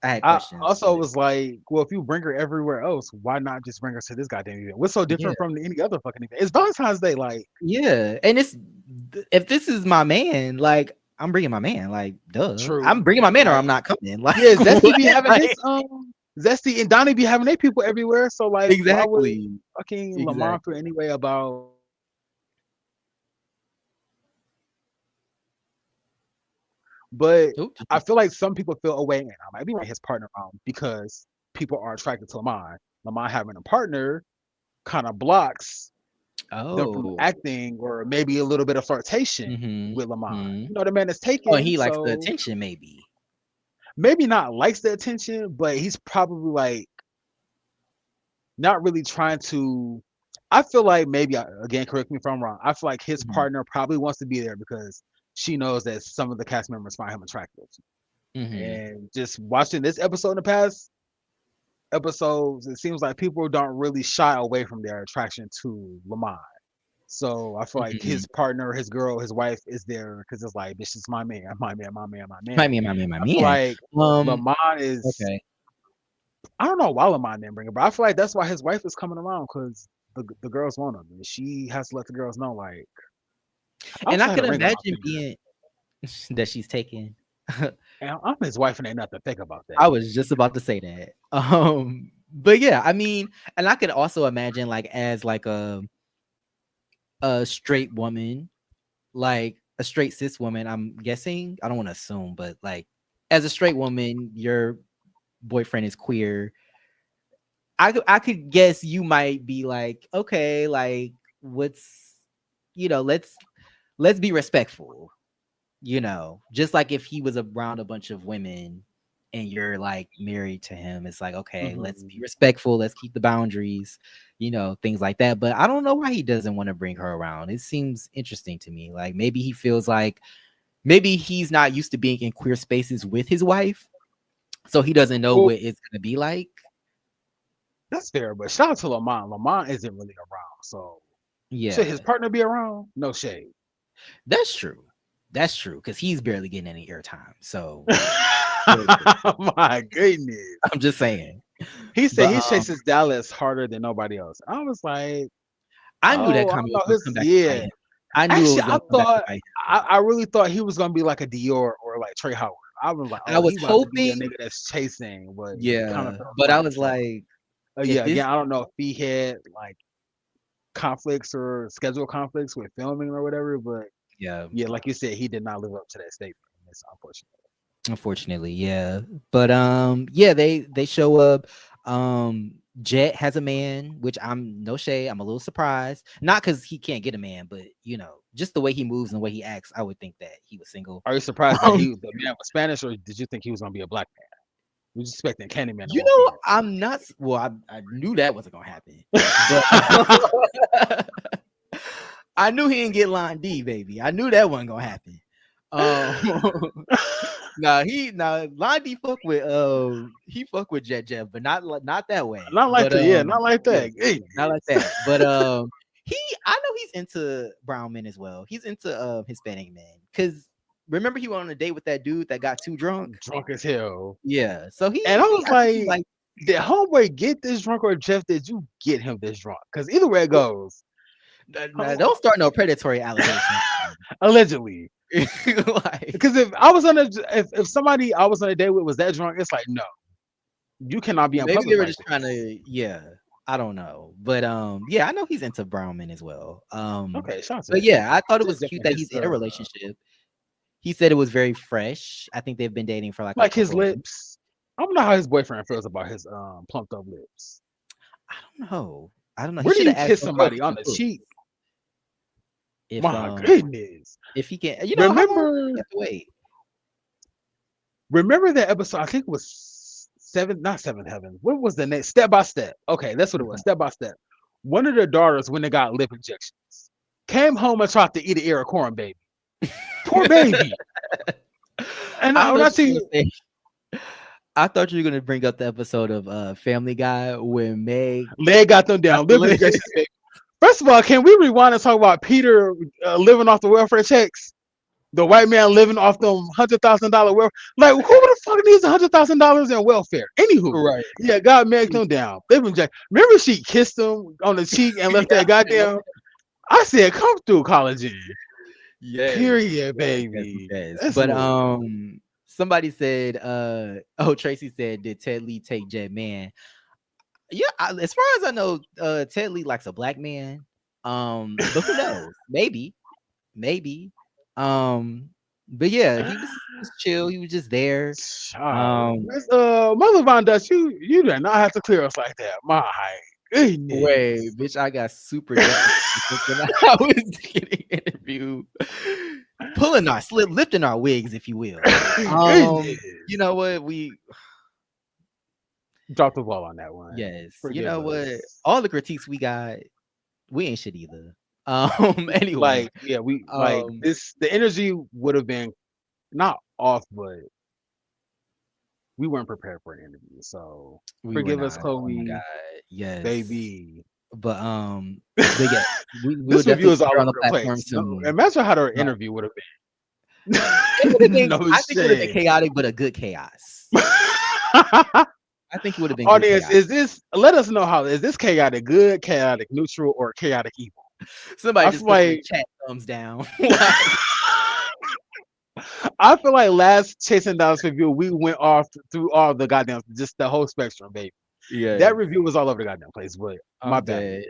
I had I questions, also but was like, well, if you bring her everywhere else, why not just bring her to this goddamn event? What's so yeah. different from any other fucking event? It's Valentine's Day. Like, Yeah, and it's, if this is my man, like, I'm bringing my man, like, duh. true. I'm bringing my man or I'm Like, not coming. Like, yeah, Zesty what? be having his Like, Zesty and Donnie be having their people everywhere. So like, why would exactly. fucking Lamont feel Exactly. anyway about? But Oop. I feel like some people feel away, and I might be like his partner because people are attracted to Lamont. Lamont having a partner kind of blocks them from Oh. acting or maybe a little bit of flirtation Mhm. with Lamont. Mhm. You know, the man is Oh, and taken, he likes the so attention maybe. maybe not likes the attention, but he's probably like not really trying to. I feel like maybe again, correct me if I'm wrong. I feel like his Mhm. partner probably wants to be there because she knows that some of the cast members find him attractive. Mhm. And just watching this episode in the past episodes, it seems like people don't really shy away from their attraction to Lamont. So I feel like Mhm. his partner, his girl, his wife is there because it's like this is my man, my man, my man, my My man. man, my man, my I feel man. like Um, Lamont is. okay. I don't know why Lamont didn't bring her, but I feel like that's why his wife is coming around because the girls want him, and she has to let the girls know. Like I And I also had can a ring on my imagine finger, being that she's taken. and I'm his wife, and ain't nothing to think about that. I was just about to say that. But yeah, I mean, and I could also imagine like as like a straight woman, like a straight cis woman, I'm guessing. I don't want to assume, but like as a straight woman, your boyfriend is queer. I could guess you might be like, okay, like what's, let's be respectful, just like if he was around a bunch of women and you're like married to him, it's like, okay, let's be Hmm. respectful, let's keep the boundaries, things like that. But I don't know why he doesn't want to bring her around. It seems interesting to me. Like maybe he feels like maybe he's not used to being in queer spaces with his wife, so he doesn't know Well, what it's gonna be like. that's fair, but shout out to Lamont. Lamont isn't really around, so should his Yeah, partner be around? No shade. that's true. That's true, because he's barely getting any airtime. So very true. My goodness. I'm just saying. He said But he chases Dallas harder than nobody else. I was like, I knew that oh, I comment don't was know gonna his come back to bite yeah. him. I knew it Actually, was I gonna come back to thought bite I really thought he was gonna be like a Dior or like Trey Howard. I was like, him. I oh, was he about to be a hoping, nigga that's chasing, but it kind of yeah, fell but I flat. was So like, if yeah, this, again, I don't know if he had like conflicts or schedule conflicts with filming or whatever, but yeah, yeah, like you said, he did not live up to that statement. It's unfortunate. unfortunately, yeah. But yeah, they show up. Jet has a man, which I'm no shade. I'm a little surprised. Not because he can't get a man, but just the way he moves and the way he acts, I would think that he was single. Are you surprised that Um, the man was Spanish, or did you think he was gonna be a black man? You was expecting Candyman to you walk know, in. I'm not. Well, I knew that wasn't gonna happen, but I knew he didn't get line D, baby. I knew that wasn't gonna happen. Um, Londy fuck with he fuck with Jet Jeff, but not that way. Not like But that. Yeah, not like yeah, that. Hey, not like that. But he I know he's into brown men as well. He's into Hispanic men. Cause remember he went on a date with that dude that got too drunk? drunk as hell. Yeah. So And I he was I think he like, like did homeboy get this drunk or Jeff? Did you get him this drunk? Because either way it goes, don't start no predatory allegations. allegedly. Like Because if I was on a if somebody I was on a date with was that drunk, it's like no, you cannot be in maybe they public were like just trying this. to, yeah. I don't know. But yeah, I know he's into brown men as well. Okay, shout out to But that. yeah, I thought it Just was Jeff cute and that his he's in a relationship. He said it was very fresh. I think they've been dating for like a like his couple of weeks. lips. I don't know how his boyfriend feels about his plumped up lips. I don't know. I don't know. He Where do should you have asked kiss your girl if somebody she on can the cook. cheek? If My goodness. if he can, how long do Remember you have to wait? remember that episode? I think it was not seven heaven. What was the name? Step by step. Okay, that's what it was. Mhm. Step by step. One of their daughters, when they got lip injections, came home and tried to eat an ear of corn baby. Poor baby. And I when thought I you see were gonna say I thought you were gonna bring up the episode of Family Guy when Meg leg got them got down, the lip lip. injections, baby. First of all, can we rewind and talk about Peter living off the welfare checks? The white man living off them $100,000 welfare. Like, who the fuck needs $100,000 in welfare? Anywho, Right. yeah, God made them down. Lip injection. Remember, she kissed him on the cheek and left Yeah. that goddamn. I said, come through, collagen. Yes. Period, Yes, baby. yes. Let's But move. somebody said, oh, Tracy said, did Ted Lee take Jet Man? Yeah, as far as I know, Ted Lee likes a black man. But who knows? Maybe. Um, but yeah, he was chill. He was just there. Child, Um, Miss Mother Von Dutch, you do not have to clear us like that. My wait, goodness. bitch, I got super justice when I was getting interviewed, pulling our lifting our wigs, if you will. Goodness. You know what? We Drop the ball on that one. yes, you Forgive know what? us. All the critiques we got, we ain't shit either. Anyway, Like, yeah, we like um, this. The energy would have been not off, but we weren't prepared for an interview. So we were forgive us, not. Oh my god, Chloe, yes, baby. but yeah, we will This review definitely is put her all on over the the platform place. No, soon. imagine how their No, interview would have it would have been. been. No I think it would have been shame. chaotic, but a good chaos. I think it would have been good Audience, chaos. is this? Let us know how is this chaotic good, chaotic neutral, or chaotic evil? Somebody I just feel put in the like chat thumbs down. Like, I feel like last Chasing Dallas review, we went off through all the goddamn, just the whole spectrum, baby. yes, That review was all over the goddamn place, but my I'm bad. dead.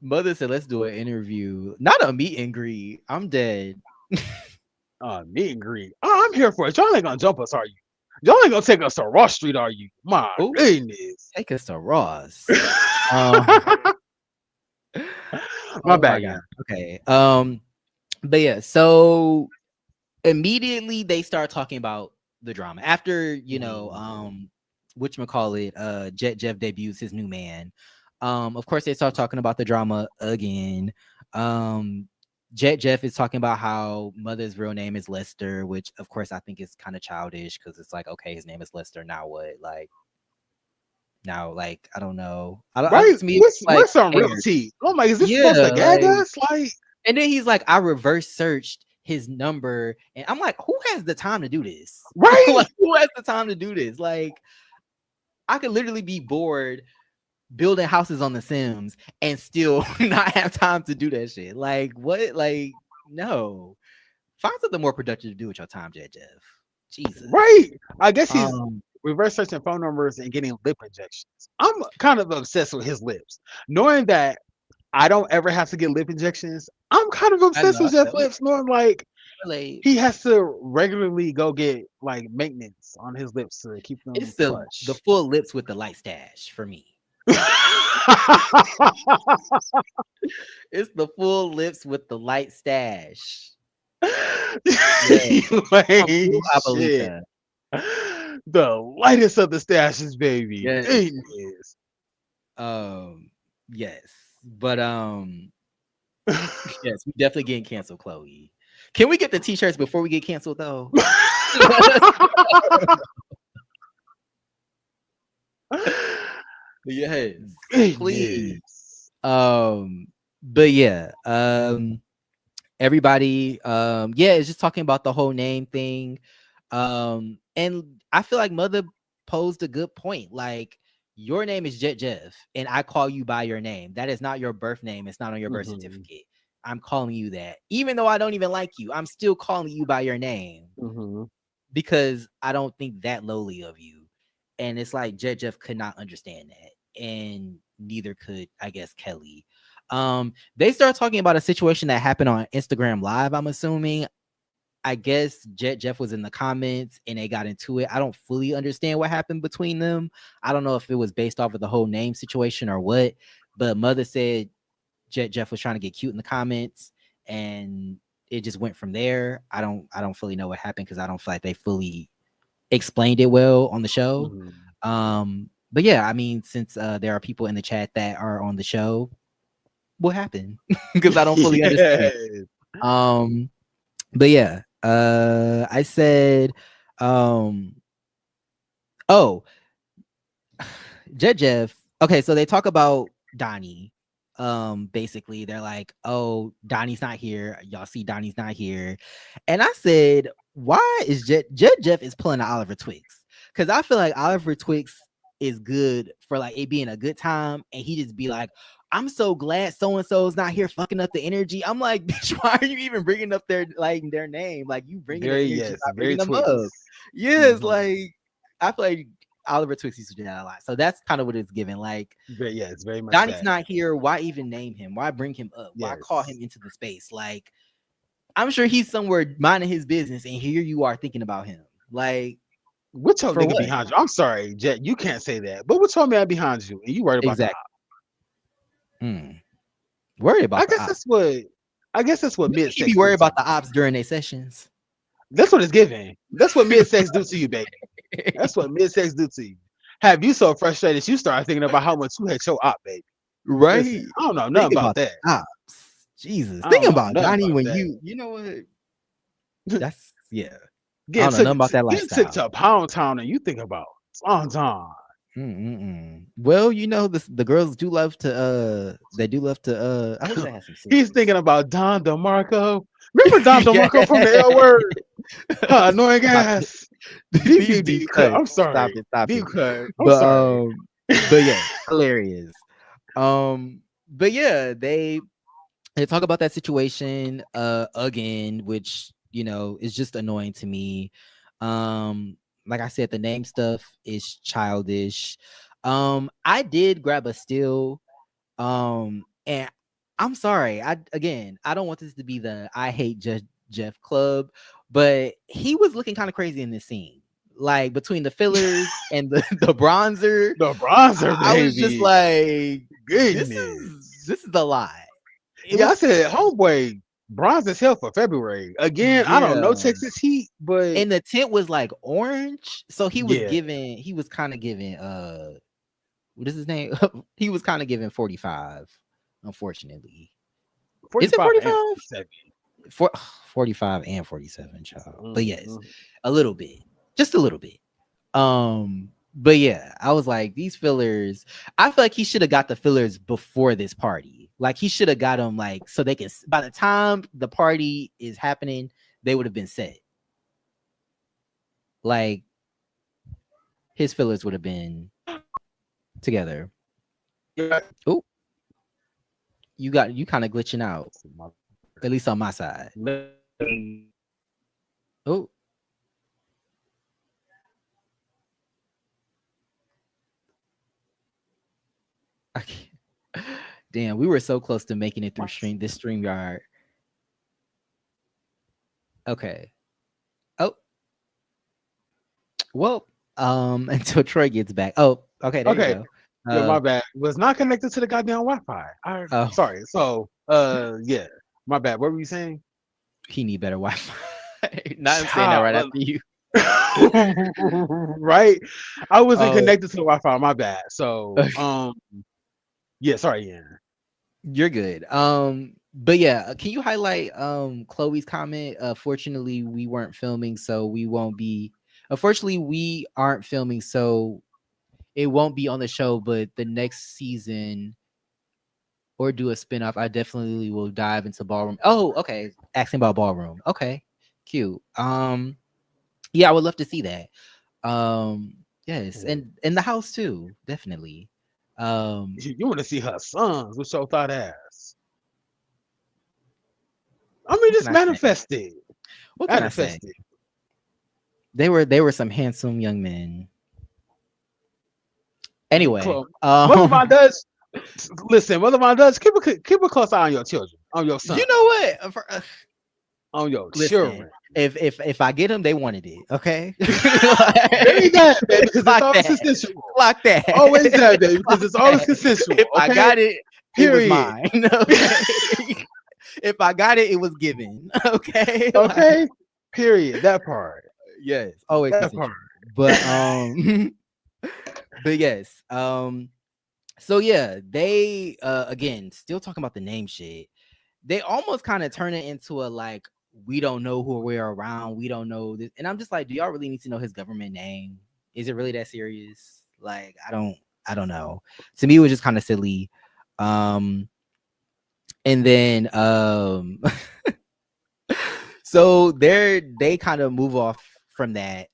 Mother said, "Let's do an interview, not a meet and greet." I'm dead. Meet and greet. I'm here for it. Y'all ain't gonna jump us, are you? Y'all ain't gonna take us to Ross Street, are you? My Oh, goodness. take us to Ross. Um, My oh my bad, god. yeah. Okay. But yeah, so immediately they start talking about the drama after whatchamacallit, Jet Jeff debuts his new man. Of course they start talking about the drama again. Jet Jeff is talking about how Mother's real name is Lester, which of course I think is kind of childish because it's like, okay, his name is Lester, now what? Like now, like I don't know. Right? To me it's like Where's some real weird. tea? I'm like, is this supposed to Yeah, gag like us? Like, and then he's like, I reverse searched his number, and I'm like, who has the time to do this? right? Like, who has the time to do this? Like, I could literally be bored building houses on The Sims and still not have time to do that shit. Like, what? Like, no. Find something more productive to do with your time, Jeff. Jesus. Right. I guess he's Um, reverse searching phone numbers and getting lip injections. I'm kind of obsessed with his lips. Knowing that I don't ever have to get lip injections, I'm kind of I obsessed know. with I Jeff feel it. lips, knowing like Relate. he has to regularly go get like maintenance on his lips to keep them It's the plush. full lips with the light stash for me. It's the full lips with the light stash. Yeah. You I'm ain't full shit. Abuelita. The lightest of the stashes, baby. Yes. Goodness. Yes. But yes, we definitely getting canceled, Chloe. Can we get the t-shirts before we get canceled though? Yes, please. Goodness. But yeah, everybody, yeah, it's just talking about the whole name thing. And I feel like Mother posed a good point. Like, your name is Jet Jeff, and I call you by your name. That is not your birth name. It's not on your birth Mhm. certificate. I'm calling you that. Even though I don't even like you, I'm still calling you by your name Mhm. because I don't think that lowly of you. And it's like Jet Jeff could not understand that. And neither could, I guess, Kelly. They start talking about a situation that happened on Instagram Live, I'm assuming. I guess Jet Jeff was in the comments and they got into it. I don't fully understand what happened between them. I don't know if it was based off of the whole name situation or what, but Mother said Jet Jeff was trying to get cute in the comments and it just went from there. I don't fully know what happened because I don't feel like they fully explained it well on the show. Mhm. But yeah, I mean, since there are people in the chat that are on the show, what happened? Because I don't fully understand. Yes. Um, but yeah, I said, um, oh, Jet Jeff. Okay, so they talk about Donnie. Basically, they're like, "Oh, Donnie's not here. Y'all see, Donnie's not here." And I said, "Why is Jet Jeff is pulling an Oliver Twix? Because I feel like Oliver Twix is good for like it being a good time, and he just be like." I'm so glad so and so's not here fucking up the energy. I'm like, bitch, why are you even bringing up their name? Like you bringing the Very energy yes. by Very bringing them up. Twix. Yes, Mhm. like I feel like Oliver Twist used to do that a lot. So that's kind of what it's given. Like Very yes. Very much Donnie's that. not here. Why even name him? Why bring him up? Why call him Yes. into the space? Like I'm sure he's somewhere minding his business, and here you are thinking about him. Like What's your for nigga what? behind you? I'm sorry, Jet. You can't say that. But what's your man behind you? And you worried about the Exactly. op? Worried about I the guess ops. that's what. I guess that's what You mid think he be sex do worried to about you. the ops during their sessions? That's what it's giving. That's what mid sex do to you, baby. That's what mid sex do to you. Have you so frustrated you start thinking about how much you hate your op, baby? Listen, Right. I don't know nothing Think about about that. the ops. Jesus. I Think don't know about nothing Donnie about when that. you know what? That's yeah. I Getting don't know nothing took about that getting took lifestyle. to Pound Town and you think about Swan John. Mm-mm-mm. Well, you know, the girls do love to they do love to I wish I had some He's scissors. thinking about Don DeMarco. Remember Don Yeah. DeMarco from the L Word? Huh, annoying Stop it. ass. Deep, These deep, deep deep cut. cuts. I'm Stop sorry. it. Stop Deep it. cut. I'm But sorry. but yeah, hilarious. But yeah, they talk about that situation again, which you know is just annoying to me. Like I said, the name stuff is childish. I did grab a still. And I'm sorry. I don't want this to be the I hate Jeff club, but he was looking kind of crazy in this scene. Like between the fillers and the, the bronzer, The bronzer, I was just baby. like, Goodness. this is a lot. It Yeah, I was said, homeboy, bronze as hell for February. Again, I don't know yeah. Texas Heat, but And the tint was like orange. So yeah, he was kind of giving what is his name? He was kind of giving 45, unfortunately. Is it 45 and 45? 47. For 45 and 47, child. But yes, Mhm. a little bit. Just a little bit. But yeah, I was like, these fillers, I feel like he should have got the fillers before this party. Like he should have got them like so they can by the time the party is happening, they would have been set. Like his fillers would have been together. Yeah. Oh, you kind of glitching out, at least on my side. Oh, I can't. Damn, we were so close to making it through stream yard. Okay. Oh, well, until Troy gets back. Oh, okay, there you Okay. go. Yeah, Uh my bad. Was not connected to the goddamn Wi-Fi. I oh, sorry. So yeah, my bad. What were you saying? he need better Wi-Fi. Not him saying that Child, right after you. right? I wasn't Oh, connected to the Wi-Fi. My bad. So yeah, sorry, yeah. you're good. But yeah, can you highlight Chloe's comment? Fortunately, we weren't filming, so we won't be. Unfortunately, we aren't filming, so it won't be on the show. But the next season or do a spinoff, I definitely will dive into ballroom. Oh, okay. Asking about ballroom. Okay, cute. Yeah, I would love to see that. Yes, Ooh. and in the house too, definitely. Um, You want to see her sons with your thought ass. I mean, what can just I say? manifest it. What can I say? Manifest it. They were some handsome young men. Anyway, Mother Von Dutch, listen, Mother Von Dutch, keep a close eye on your children, on your you son, know what? on your Listen, children. if I get them, they wanted it. Okay, Very that, baby, because it's clock always that, consensual. clock Always that, that, baby, because clock it's always that. consensual. If I Okay. got it, it was Period. mine. Okay, if I got it, it was given. Okay, like Okay. Period. That part. yes, always That part. consensual. But but yes, so yeah, they again still talking about the name shit. They almost kind of turn it into a like we don't know who we're around, we don't know this, and I'm just like, do y'all really need to know his government name? Is it really that serious? Like, I don't know. To me, it was just kind of silly. Um, and then so they kind of move off from that.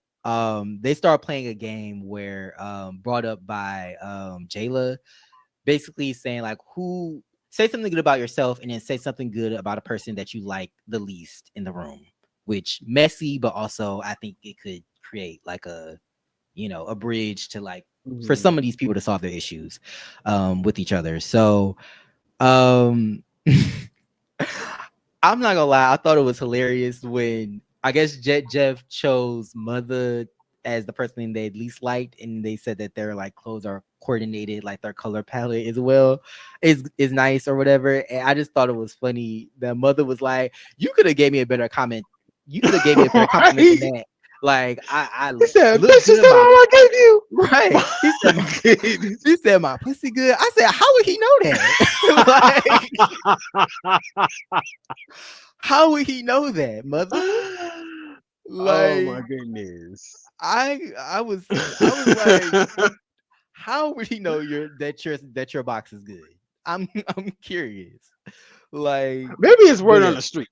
They start playing a game where brought up by Jayla, basically saying like who say something good about yourself and then say something good about a person that you like the least in the room, which messy, but also I think it could create like a a bridge to like for Mhm. some of these people to solve their issues with each other. So um I'm not gonna lie, I thought it was hilarious when I guess Jet Jeff chose Mother as the person they least liked, and they said that their like clothes are coordinated, like their color palette as well is nice or whatever. And I just thought it was funny that Mother was like, "You could have gave me a better comment. You could have gave me a better compliment than Right. that. Like I He said, look "Bitch, you good said in all my I gave you." right." He said my My goodness. he said my pussy good. I said, how would he know that? Like, how would he know that, Mother? Oh my Like goodness. I was like, how would he know your box is good? I'm I'm curious. Like, Maybe it's but word on yeah, the street.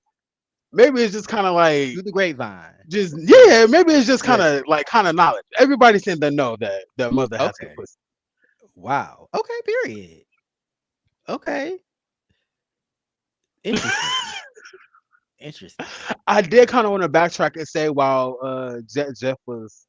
Maybe it's just kind of like through the grapevine. just yeah. Maybe it's just Yeah. kind of knowledge. Everybody seems to know that mother has good Okay. pussy. Wow. Okay. Period. Okay. Interesting. Interesting. I did kind of want to backtrack and say while Jeff was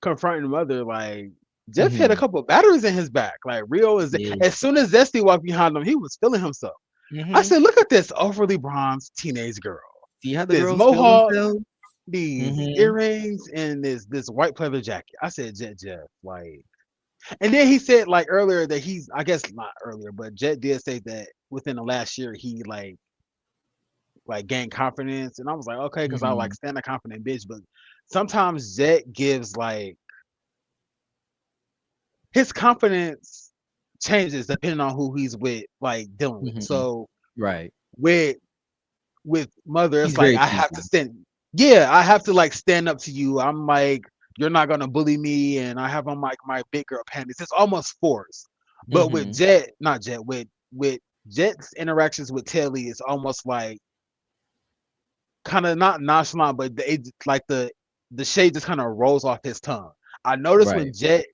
confronting mother, like Jeff had a Mm-hmm. couple of batteries in his back. Like Rio is Yeah. as soon as Zesty walked behind him, he was feeling himself. I Mm-hmm. said, look at this overly bronzed teenage girl. See how the This girls feel mohawk, themselves? these Mm-hmm. earrings, and this white pleather jacket. I said, Jeff, like, and then he said like earlier that he's, I guess not earlier, but Jet did say that within the last year he like gained confidence, and I was like, okay, because I like Mm-hmm. stand a confident bitch, but sometimes Jet gives like his confidence changes depending on who he's with, like dealing with. Mm-hmm. So Right. with mother, He's it's like very I have to cheesy. stand. Yeah, I have to like stand up to you. I'm like, you're not gonna bully me, and I have on like my big girl panties. It's almost forced. But with Mm-hmm. Jet, not Jet, with Jet's interactions with Telly, it's almost like kind of not nonchalant, but like the shade just kind of rolls off his tongue. I notice when Right. Jet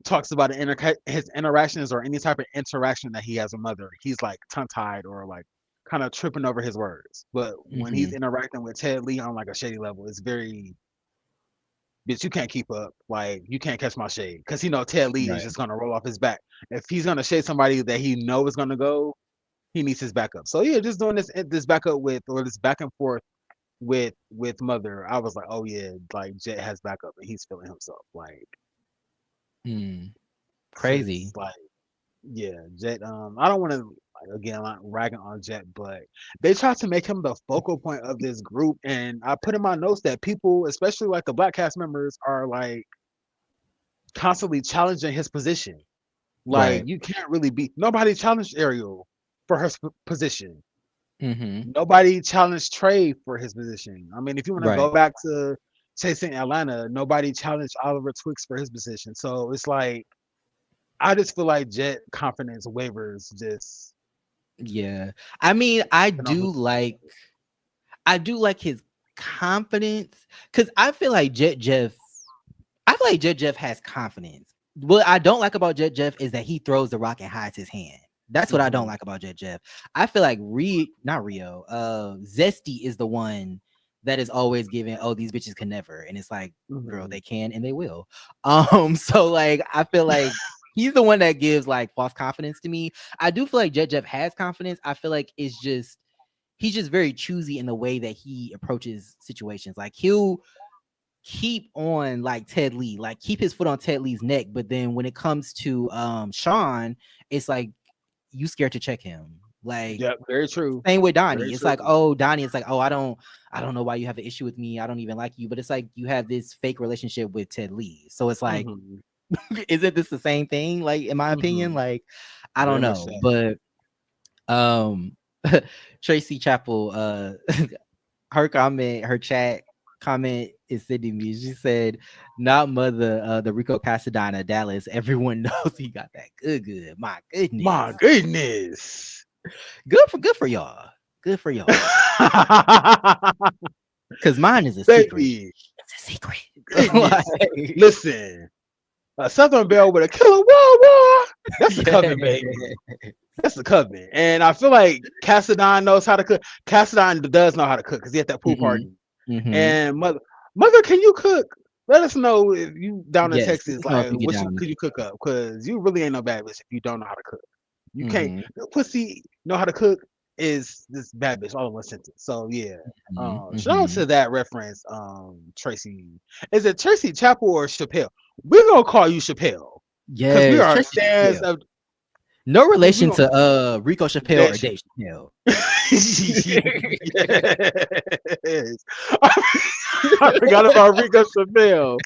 talks about his interactions or any type of interaction that he has with mother, he's like tongue tied or like kind of tripping over his words. But when he's Mm-hmm. interacting with Ted Lee on like a shady level, it's very bitch, you can't keep up. Like you can't catch my shade because he know Ted Lee is Right. just gonna roll off his back. If he's gonna shade somebody that he know is gonna go, he needs his backup. So yeah, just doing this backup with or this back and forth with mother. I was like, oh yeah, like Jet has backup and he's feeling himself. Like Mm. because Crazy. like yeah, Jet. I don't want to again like ragging on Jet, but they tried to make him the focal point of this group, and I put in my notes that people, especially like the black cast members, are like constantly challenging his position. Like Right. you can't really be nobody challenged Ariel for her position. Mm-hmm. Nobody challenged Trey for his position. I mean, if you want to go Right. back to chasing Atlanta, nobody challenged Oliver Twix for his position. So it's like I just feel like Jet confidence wavers just Yeah. I mean, I depending on who. do like his confidence because I feel like Jet Jeff has confidence. What I don't like about Jet Jeff is that he throws the rock and hides his hand. That's what I don't Mhm, like about Jet Jeff. I feel like not Rio, Zesty is the one that is always giving, oh, these bitches can never. And it's like, girl, mhm. they can and they will. So like I feel like he's the one that gives like false confidence to me. I do feel like Jet Jeff has confidence. I feel like he's just very choosy in the way that he approaches situations. Like he'll keep on like Ted Lee, like keep his foot on Ted Lee's neck, but then when it comes to Sean, it's like you scared to check him. Like Yep, very true. same with Very Donnie. It's true. like, oh, Donnie, it's like, oh, I don't know why you have an issue with me. I don't even like you. But it's like you have this fake relationship with Ted Lee. So it's like, Mhm, isn't this the same thing? Like, in my opinion, mhm. like, I don't Very much know. so. But um Tracy Chapel, her chat comment is sending me. She said, "Not mother, the Rico Pasadena, Dallas. Everyone knows he got that good. My My goodness, goodness. good for y'all. Good for y'all. Cause mine is a secret. Baby, It's a secret. goodness. Like, Listen, a Southern Belle with a killer wah. That's the yeah, coven, baby. That's the coven. And I feel like Cassadine knows how to cook. Cassadine does know how to cook because he had that pool mm-hmm, party. mm-hmm. And mother, can you cook? Let us know if you down in Yes, Texas. know if Like, you get what you down could there. you cook up? Because you really ain't no bad bitch if you don't know how to cook. You can't. Mm-hmm, No pussy know how to cook is this bad bitch all in one sentence. So yeah. mm-hmm, Shout out mm-hmm. to that reference. Tracy, is it Tracy Chapel or Chappelle? We're gonna call you Chappelle because we Yes, are Tracy stands Chappelle. of No we relation gonna to Rico Chappelle or that Dave Chappelle. yes. I forgot about Rico Chappelle.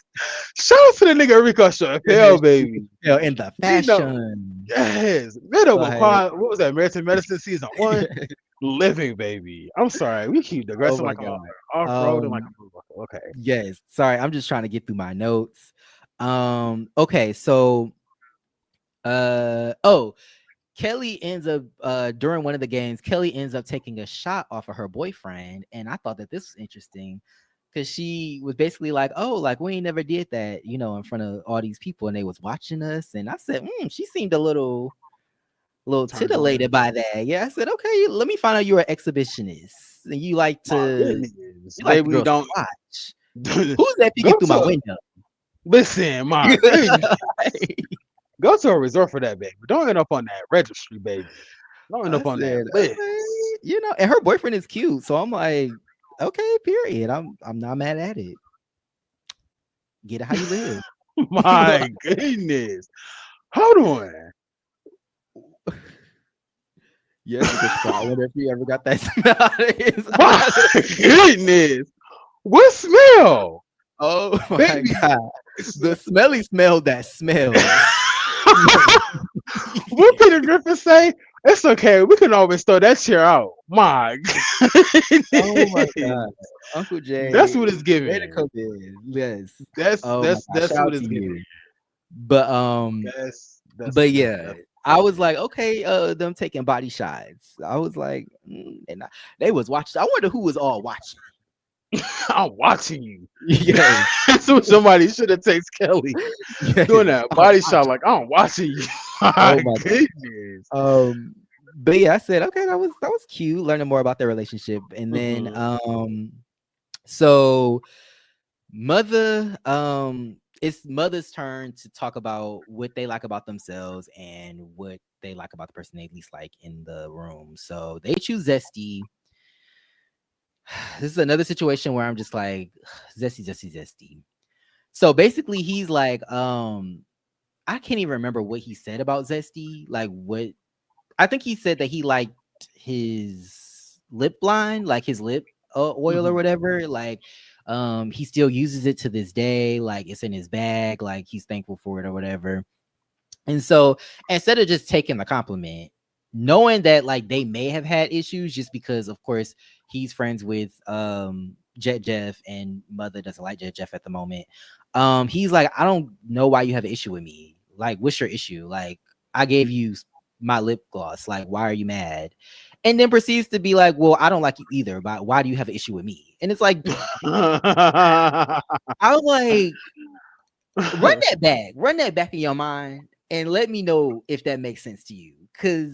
Shout out to the nigga Rico Yes, Chappelle, Rico baby. Chappelle in the We know. fashion. Yes. Man over Like, quad. What was that? American Medicine season one? Living, baby. I'm sorry. We keep oh digressing my like a god. off road and like Um, a motherfucker. Okay. yes. Sorry, I'm just trying to get through my notes. Okay, so oh, Kelly ends up during one of the games, Kelly ends up taking a shot off of her boyfriend, and I thought that this was interesting because she was basically like, "Oh, like we ain't never did that, in front of all these people, and they was watching us." And I said, she seemed a little Turned on. titillated by that. Yeah, I said, okay, let me find out you're an exhibitionist and you like My to goodness. you like the Baby, girls to don't watch. Who's that peeking go through my to window? listen, my goodness. Go to a resort for that, baby. Don't end up on that registry, baby. Don't end I up on that said, list. okay, and her boyfriend is cute, so I'm like, okay, period. I'm not mad at it. Get it how you live. My goodness. Hold on. Yes, because I wonder if he ever got that smell out of his My eye. goodness. What smell? Oh my Baby. god, the smelly smell that smells. What Peter Griffin say? It's okay. We can always throw that chair out. My Oh my goodness. god, Uncle That's what Jay, it's way to giving. come in. Yes. That's Oh my that's gosh, that's shout what out to it's giving. you. But That's yeah, that's I was like, okay, them taking body shots. I was like, and they was watching. I wonder who was all watching. I'm watching you. Yes, That's what somebody should have texted Kelly doing yes. that I'm body shot. watching. Like I'm watching you. Oh My my god. goodness. But yeah, I said, okay, that was cute, learning more about their relationship. And then Mhm. so it's mother's turn to talk about what they like about themselves and what they like about the person they least like in the room. So they choose Zesty. This is another situation where I'm just like, Zesty. So basically he's like, I can't even remember what he said about Zesty. Like what I think he said that he liked his lip line, like his lip oil or Mhm. whatever. Like, he still uses it to this day. Like it's in his bag. Like he's thankful for it or whatever. And so instead of just taking the compliment, knowing that like they may have had issues just because of course he's friends with Jet Jeff and Mother doesn't like Jet Jeff at the moment. He's like, I don't know why you have an issue with me. Like, what's your issue? Like, I gave you my lip gloss. Like, why are you mad? And then proceeds to be like, well, I don't like you either, but why do you have an issue with me? And it's like, I was like, run that back in your mind and let me know if that makes sense to you. Cause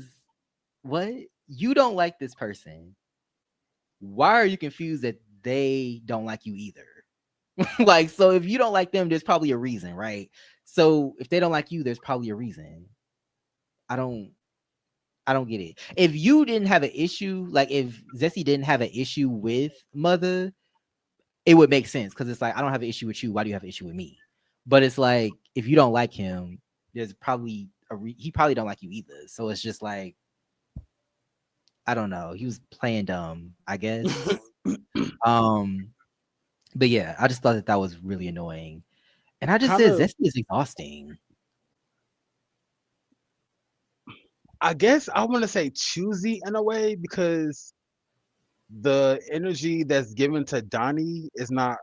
what? You don't like this person. Why are you confused that they don't like you either? Like, so if you don't like them, there's probably a reason, right? So if they don't like you, there's probably a reason. I don't I don't get it. If you didn't have an issue, like if Zesty didn't have an issue with Mother, it would make sense because it's like I don't have an issue with you. Why do you have an issue with me? But it's like if you don't like him, there's probably he probably don't like you either. So it's just like I don't know. He was playing dumb, I guess. um, but yeah, I just thought that was really annoying, and I just Kind said of, Zesty is exhausting. I guess I want to say choosy in a way because the energy that's given to Donnie is not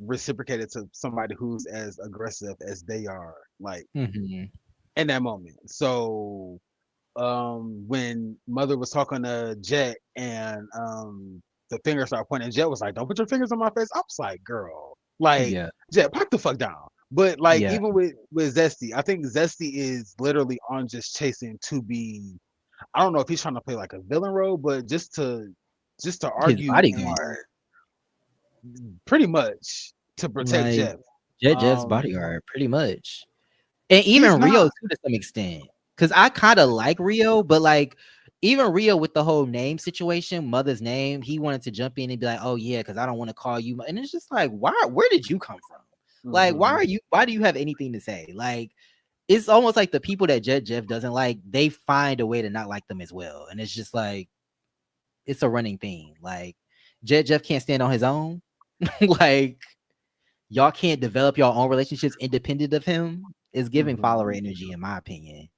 reciprocated to somebody who's as aggressive as they are, like Mm-hmm. in that moment. So when Mother was talking to Jet and the finger started pointing, Jet was like, "Don't put your fingers on my face." I was like, "Girl, like Yeah, Jet, pipe the fuck down." But like yeah. even with Zesty, I think Zesty is literally on just chasing to be. I don't know if he's trying to play like a villain role, but just to His argue and bodyguard, pretty much to protect like Jeff. Jet Jeff's Um, bodyguard, pretty much. And he's even Rio not. too to some extent. Cause I kind of like Rio, but like even Rio with the whole name situation, Mother's name, he wanted to jump in and be like, "Oh yeah, because I don't want to call you." And it's just like, why? Where did you come from? Like, why Mhm. are you? Why do you have anything to say? Like, it's almost like the people that Jet Jeff doesn't like, they find a way to not like them as well. And it's just like it's a running thing. Like, Jet Jeff can't stand on his own. Like, y'all can't develop your own relationships independent of him. Is giving follower Mhm. energy, in my opinion.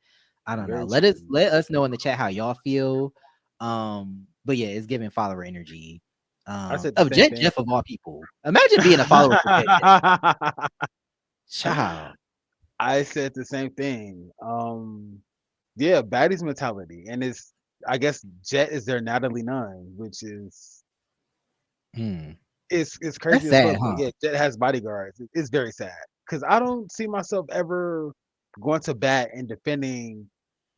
I don't know. Very Let us true. know in the chat how y'all feel. But yeah, it's giving follower energy. I said the Of same Jet thing. Jeff of all people. Imagine being a follower for Jet Jeff. Child. I said the same thing. Yeah, baddies mentality, and it's I guess Jet is their Natalie Nunn, which is Hmm. it's That's crazy as sad, fuck. But huh? yeah, Jet has bodyguards. It's very sad because I don't see myself ever going to bat and defending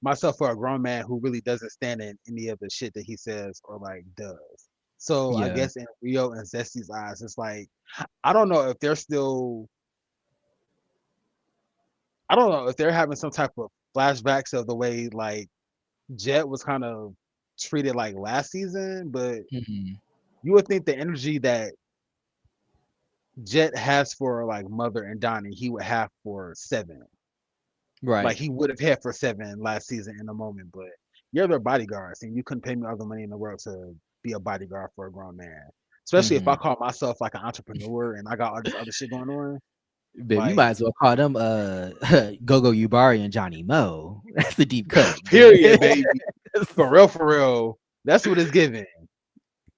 myself for a grown man who really doesn't stand in any of the shit that he says or like does. So I Yeah. guess in Rio and Zesty's eyes, it's like I don't know if they're still I don't know if they're having some type of flashbacks of the way like Jet was kind of treated like last season, but Mhm. you would think the energy that Jet has for like Mother and Donnie, he would have for Seven. Like Right. he would have had for Seven last season in a moment, but you're their bodyguards and you couldn't pay me all the money in the world to be a bodyguard for a grown man. Especially if I Mhm. call myself like an entrepreneur and I got all this other shit going on. Baby, you might Like as well call them Gogo Yubari and Johnny Mo. That's a deep cut. period, baby. For real. That's what it's giving.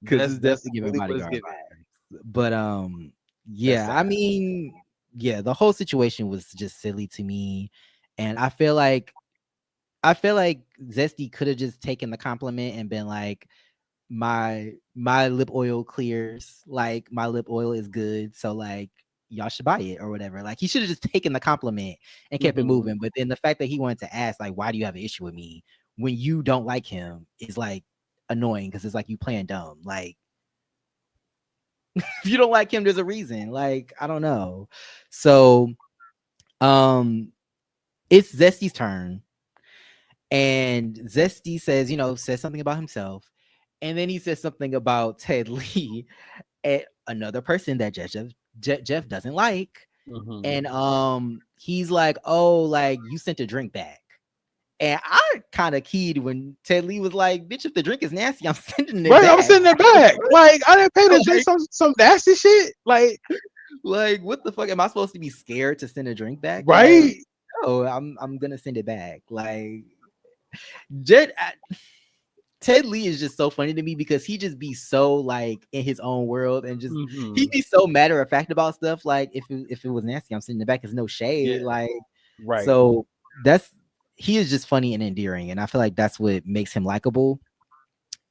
Because it's That's definitely giving really what it's bodyguard giving. vibes. But That's yeah, I sad. mean, yeah, the whole situation was just silly to me. And I feel like Zesty could have just taken the compliment and been like, my lip oil clears, like my lip oil is good. So like y'all should buy it or whatever. Like he should have just taken the compliment and kept it Hmm. moving. But then the fact that he wanted to ask, like, why do you have an issue with me when you don't like him is like annoying because it's like you playing dumb. Like if you don't like him, there's a reason. Like, I don't know. So um it's Zesty's turn. And Zesty says, says something about himself. And then he says something about Ted Lee, another person that Jeff doesn't like. Hmm. And he's like, "Oh, like you sent a drink back." And I kind of keyed when Ted Lee was like, "Bitch, if the drink is nasty, I'm sending it Right, I'm back." sitting there back. Like I didn't pay to drink like, some nasty shit. like, what the fuck? Am I supposed to be scared to send a drink back? Like, Right. no, I'm gonna send it back. Like, Jed, Ted Lee is just so funny to me because he just be so like in his own world and just Mm-hmm. he'd be so matter of fact about stuff. Like if it was nasty, I'm sitting in the back. There's no Yeah. shade. Like Right. so that's he is just funny and endearing, and I feel like that's what makes him likable.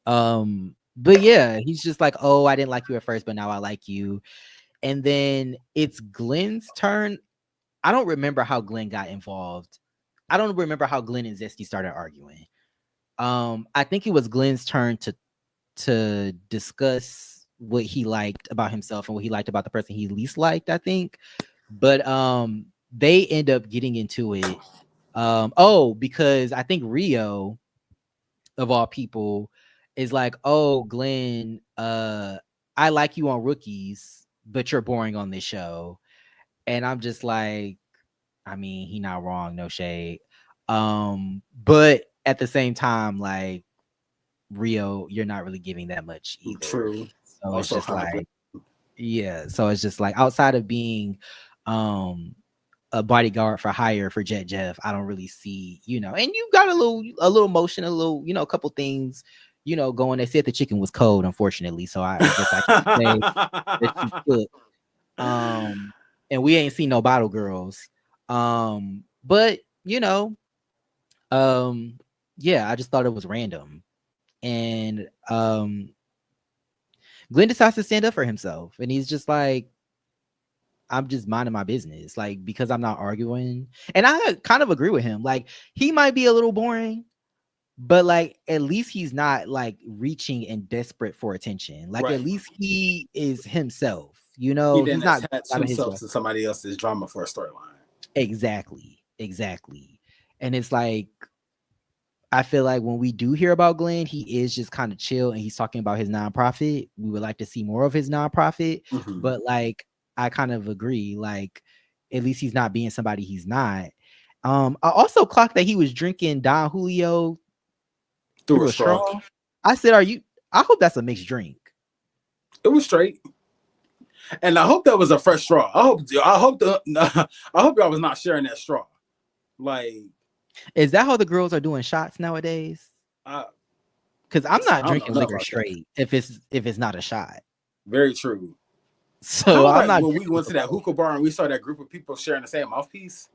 But yeah, he's just like, oh, I didn't like you at first, but now I like you. And then it's Glenn's turn. I don't remember how Glenn got involved. I don't remember how Glenn and Zesty started arguing. I think it was Glenn's turn to discuss what he liked about himself and what he liked about the person he least liked, I think. But they end up getting into it. Because I think Rio, of all people, is like, oh, Glenn, I like you on Rookies, but you're boring on this show. And I'm just like, I mean, he not wrong, no shade. But at the same time, like Rio, you're not really giving that much either. True. So it's Also just hybrid. like, yeah. So it's just like outside of being um a bodyguard for hire for Jet Jeff, I don't really see, and you got a little motion, a little, a couple things, going. They said the chicken was cold, unfortunately. So I guess I can say that you cooked. And we ain't seen no bottle girls. But um, yeah, I just thought it was random. And Glenn decides to stand up for himself, and he's just like, I'm just minding my business, like, because I'm not arguing. And I kind of agree with him. Like, he might be a little boring, but like at least he's not like reaching and desperate for attention. Like at Right. least he is himself, He he's didn't not attach out of his himself way. to somebody else's drama for a storyline. Exactly. And it's like, I feel like when we do hear about Glenn, he is just kind of chill and he's talking about his nonprofit. We would like to see more of his nonprofit, Mm-hmm. but like I kind of agree. Like at least he's not being somebody he's not. I also clocked that he was drinking Don Julio Through a through a straw. straw. I said, "Are you?" I hope that's a mixed drink. It was straight. And I hope that was a fresh straw. I hope I hope y'all was not sharing that straw. Like, Is that how the girls are doing shots nowadays? I Because I'm not I don't know drinking nothing liquor about that. straight if it's not a shot. Very true. Kind So of I'm like not when we drinking went the to that bottle. hookah bar and we saw that group of people sharing the same mouthpiece.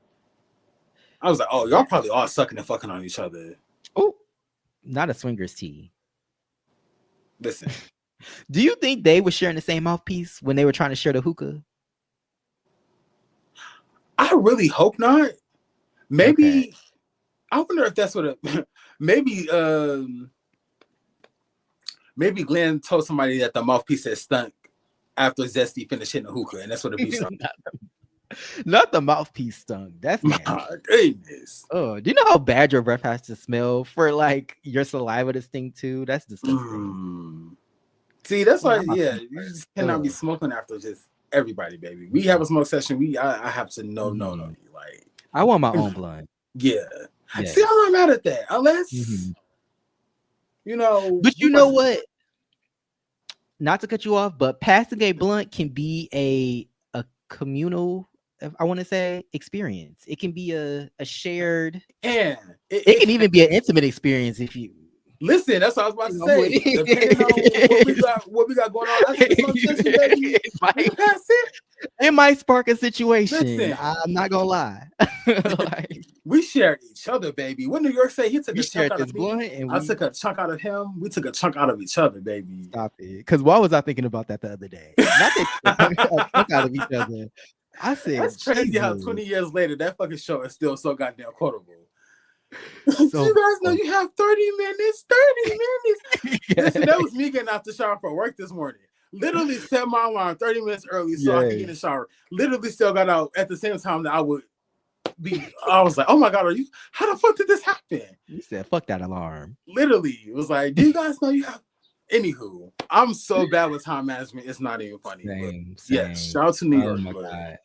I was like, oh, y'all probably all sucking and fucking on each other. Oh, not a swingers tea. Listen, Do you think they were sharing the same mouthpiece when they were trying to share the hookah? I really hope not. Okay. Maybe I wonder if that's what it. Maybe maybe Glenn told somebody that the mouthpiece had stunk after Zesty finished hitting the hookah, and that's what the beef started. Not the mouthpiece stung. That's My nasty. goodness. Oh, do you know how bad your breath has to smell for like your saliva to stink too? That's disgusting. See, that's Oh, why, not my yeah, stomach you hurt. just cannot be Ugh. smoking after just everybody, baby. We have a smoke session. I have to no Mhm. you. Like, I want my own blunt. yeah. See, Yes. I'm not mad at that. Unless, Mhm. But you you know person. what? Not to cut you off, but passing a blunt can be a communal, if I want to say, experience. It can be a shared. And It can even be an intimate experience if you. listen, that's what I was about to You know what say. Depending on what we got going on after the smoke session, baby, it we can might pass it. it might spark a situation. Listen, I'm not gonna lie. Like, we shared each other, baby. What New York say? He took we a chunk shared out this of me. blunt and I we took a chunk out of him. We took a chunk out of each other, baby. stop it. Because why was I thinking about that the other day? Not that a chunk out of each other. I said, That's crazy how Jesus. 20 years later, that fucking show is still so goddamn quotable. Do So you guys know you have 30 minutes? 30 minutes. Listen, that was me getting out the shower for work this morning. Literally set my alarm 30 minutes early so I could get in the yes. shower. Literally still got out at the same time that I would be. I was like, oh my God, how the fuck did this happen? You said, fuck that alarm. Literally, it was like, do you guys know you have. Anywho, I'm so bad with time management. It's not even funny. Same. Yes, shout out to New Oh York. my God.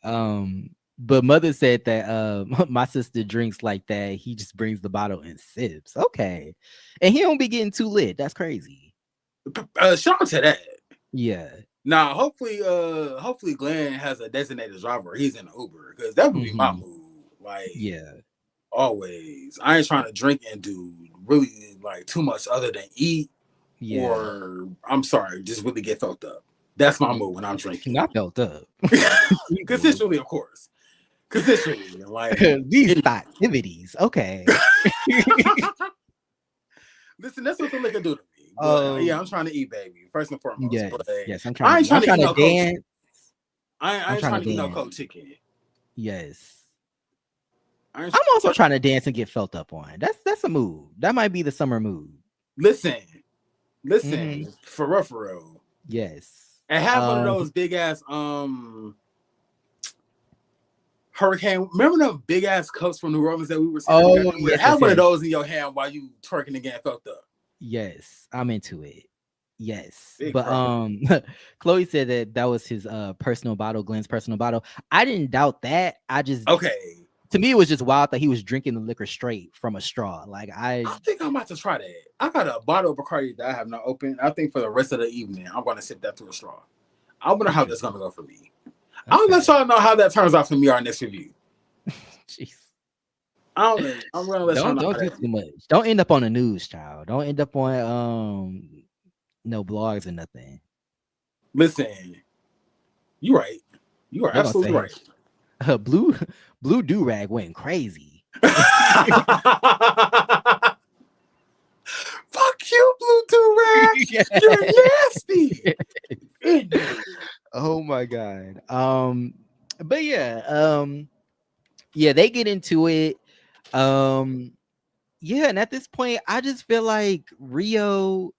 But mother said that my sister drinks like that. He just brings the bottle and sips. Okay. And he don't be getting too lit. That's crazy. Shout out to that. Yeah. Now, hopefully Glenn has a designated driver. He's in an Uber because that would be my move. Like, Yeah. always. I ain't trying to drink and do really like too much other than eat, Yeah. or I'm sorry, just really get fucked up. That's my Mm. mood when I'm drinking. Not felt up. Jesus. Consensually, of course. Consensually, like These anyway. thought activities. Okay. Listen, that's what the liquor do to me. But yeah, I'm Um. trying to eat, baby, first and foremost. Yes. But Yes. I'm I trying ain't to. I'm trying to eat trying to no cold dance. chicken. I I'm ain't trying to trying to eat no dance. cold chicken. Yes. I ain't, I'm also trying to dance and get felt up on. That's a mood. That might be the summer mood. listen, Hmm. listen, for real. Yes. And have one of those big ass hurricane. Remember those big ass cups from New Orleans that we were seeing every Oh goddamn where? yes, yes, Have one of yes. those in your hand while you twerking and getting fucked up. Yes. I'm into it. Yes. Big But bro. Chloe said that that was his personal bottle, Glenn's personal bottle. I didn't doubt that. I just Okay. to me it was just wild that he was drinking the liquor straight from a straw. Like I think I'm about to try that. I got a bottle of Bacardi that I have not opened. I think for the rest of the evening, I'm going to sip that through a straw. I wonder how that's interesting. going to go for me. I'll let Okay. y'all know how that turns out for me our next review. Jeez. I don't know. I'm going to let y'all know Don't how do that. too much. Don't end up on the news, child. Don't end up on no blogs or nothing. Listen, you right. You are They're gonna absolutely say right. blue blue do rag went crazy. Fuck you, Blue Durag. You're nasty. Ignorant. Oh my god. But yeah, yeah, they get into it. Um, yeah, and at this point, I just feel like Rio,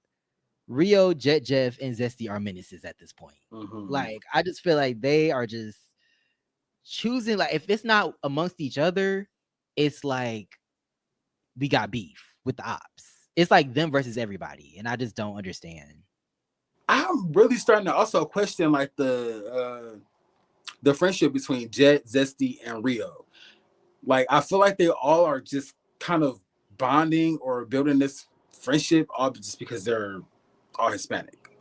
Jet Jeff, and Zesty are menaces at this point. Mm-hmm. Like, I just feel like they are just choosing, like, if it's not amongst each other, it's like we got beef with the ops. It's like them versus everybody, and I just don't understand. I'm really starting to also question like the friendship between Jet, Zesty, and Rio. Like I feel like they all are just kind of bonding or building this friendship all just because they're all Hispanic.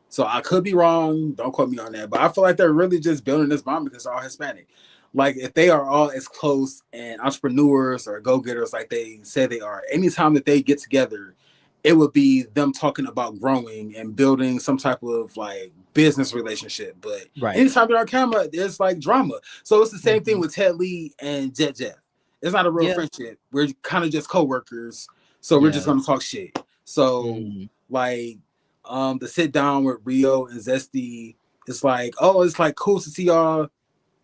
So I could be wrong. Don't quote me on that. But I feel like they're really just building this bond because they're all Hispanic. Like if they are all as close and entrepreneurs or go-getters like they say they are, anytime that they get together, it would be them talking about growing and building some type of like business relationship. But Right. anytime they're on camera, there's like drama. So it's the same thing Mhm. with Ted Lee and Jet Jeff. It's not a real Yeah. friendship. We're kind of just co-workers. So we're just Yeah. gonna talk shit. So Mhm. like the sit down with Rio and Zesty, it's like, oh, it's like cool to see y'all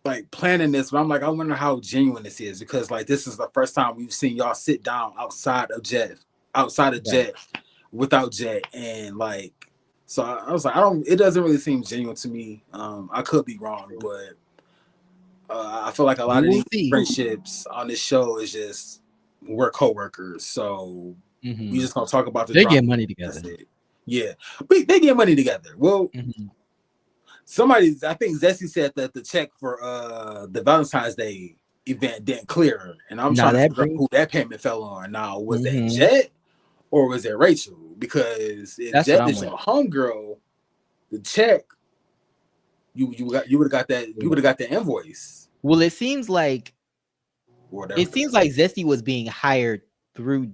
like planning this, but I'm like, I wonder how genuine this is because like this is the first time we've seen y'all sit down outside of Right. Jet, without Jet, and like, so I was like, I don't. It doesn't really seem genuine to me. I could be wrong, but I feel like a We lot of will these see. friendships on this show is just we're coworkers, so we Mhm. just gonna talk about the They drama. get money That's together. it. Yeah, they get money together. Well, Mhm. I think Zesty said that the check for the Valentine's Day event didn't clear, and I'm Now trying to that figure out brings who that payment fell on. Now, was that mhm. Jet or was it Rachel? Because if That's what Jet I'm is wondering. your homegirl, the check you would have got that you would have got the invoice Well, or whatever. it seems like Zesty was being hired through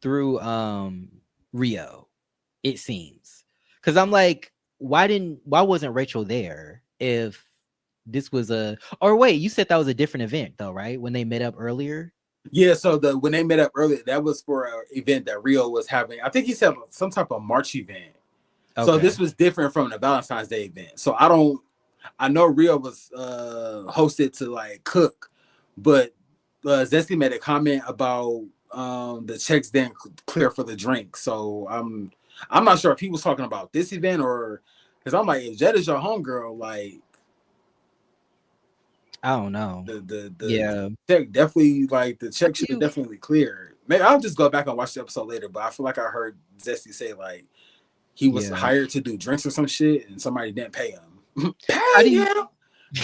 through Rio. It seems because I'm like, why wasn't Rachel there if this was a or wait, you said that was a different event though, right? When they met up earlier. Yeah, so when they met up earlier, that was for an event that Rio was having. I think he said some type of March event. So Okay. this was different from the Valentine's Day event. So I don't. I know Rio was hosted to like cook, but Zesty made a comment about the checks didn't clear for the drink. So I'm not sure if he was talking about this event or because I'm like if Jet is your homegirl, like I don't know. the Yeah. check definitely like the How check do should have you definitely cleared. Maybe I'll just go back and watch the episode later, but I feel like I heard Zesty say like he was yeah. hired to do drinks or some shit and somebody didn't pay him. How Pay do you him.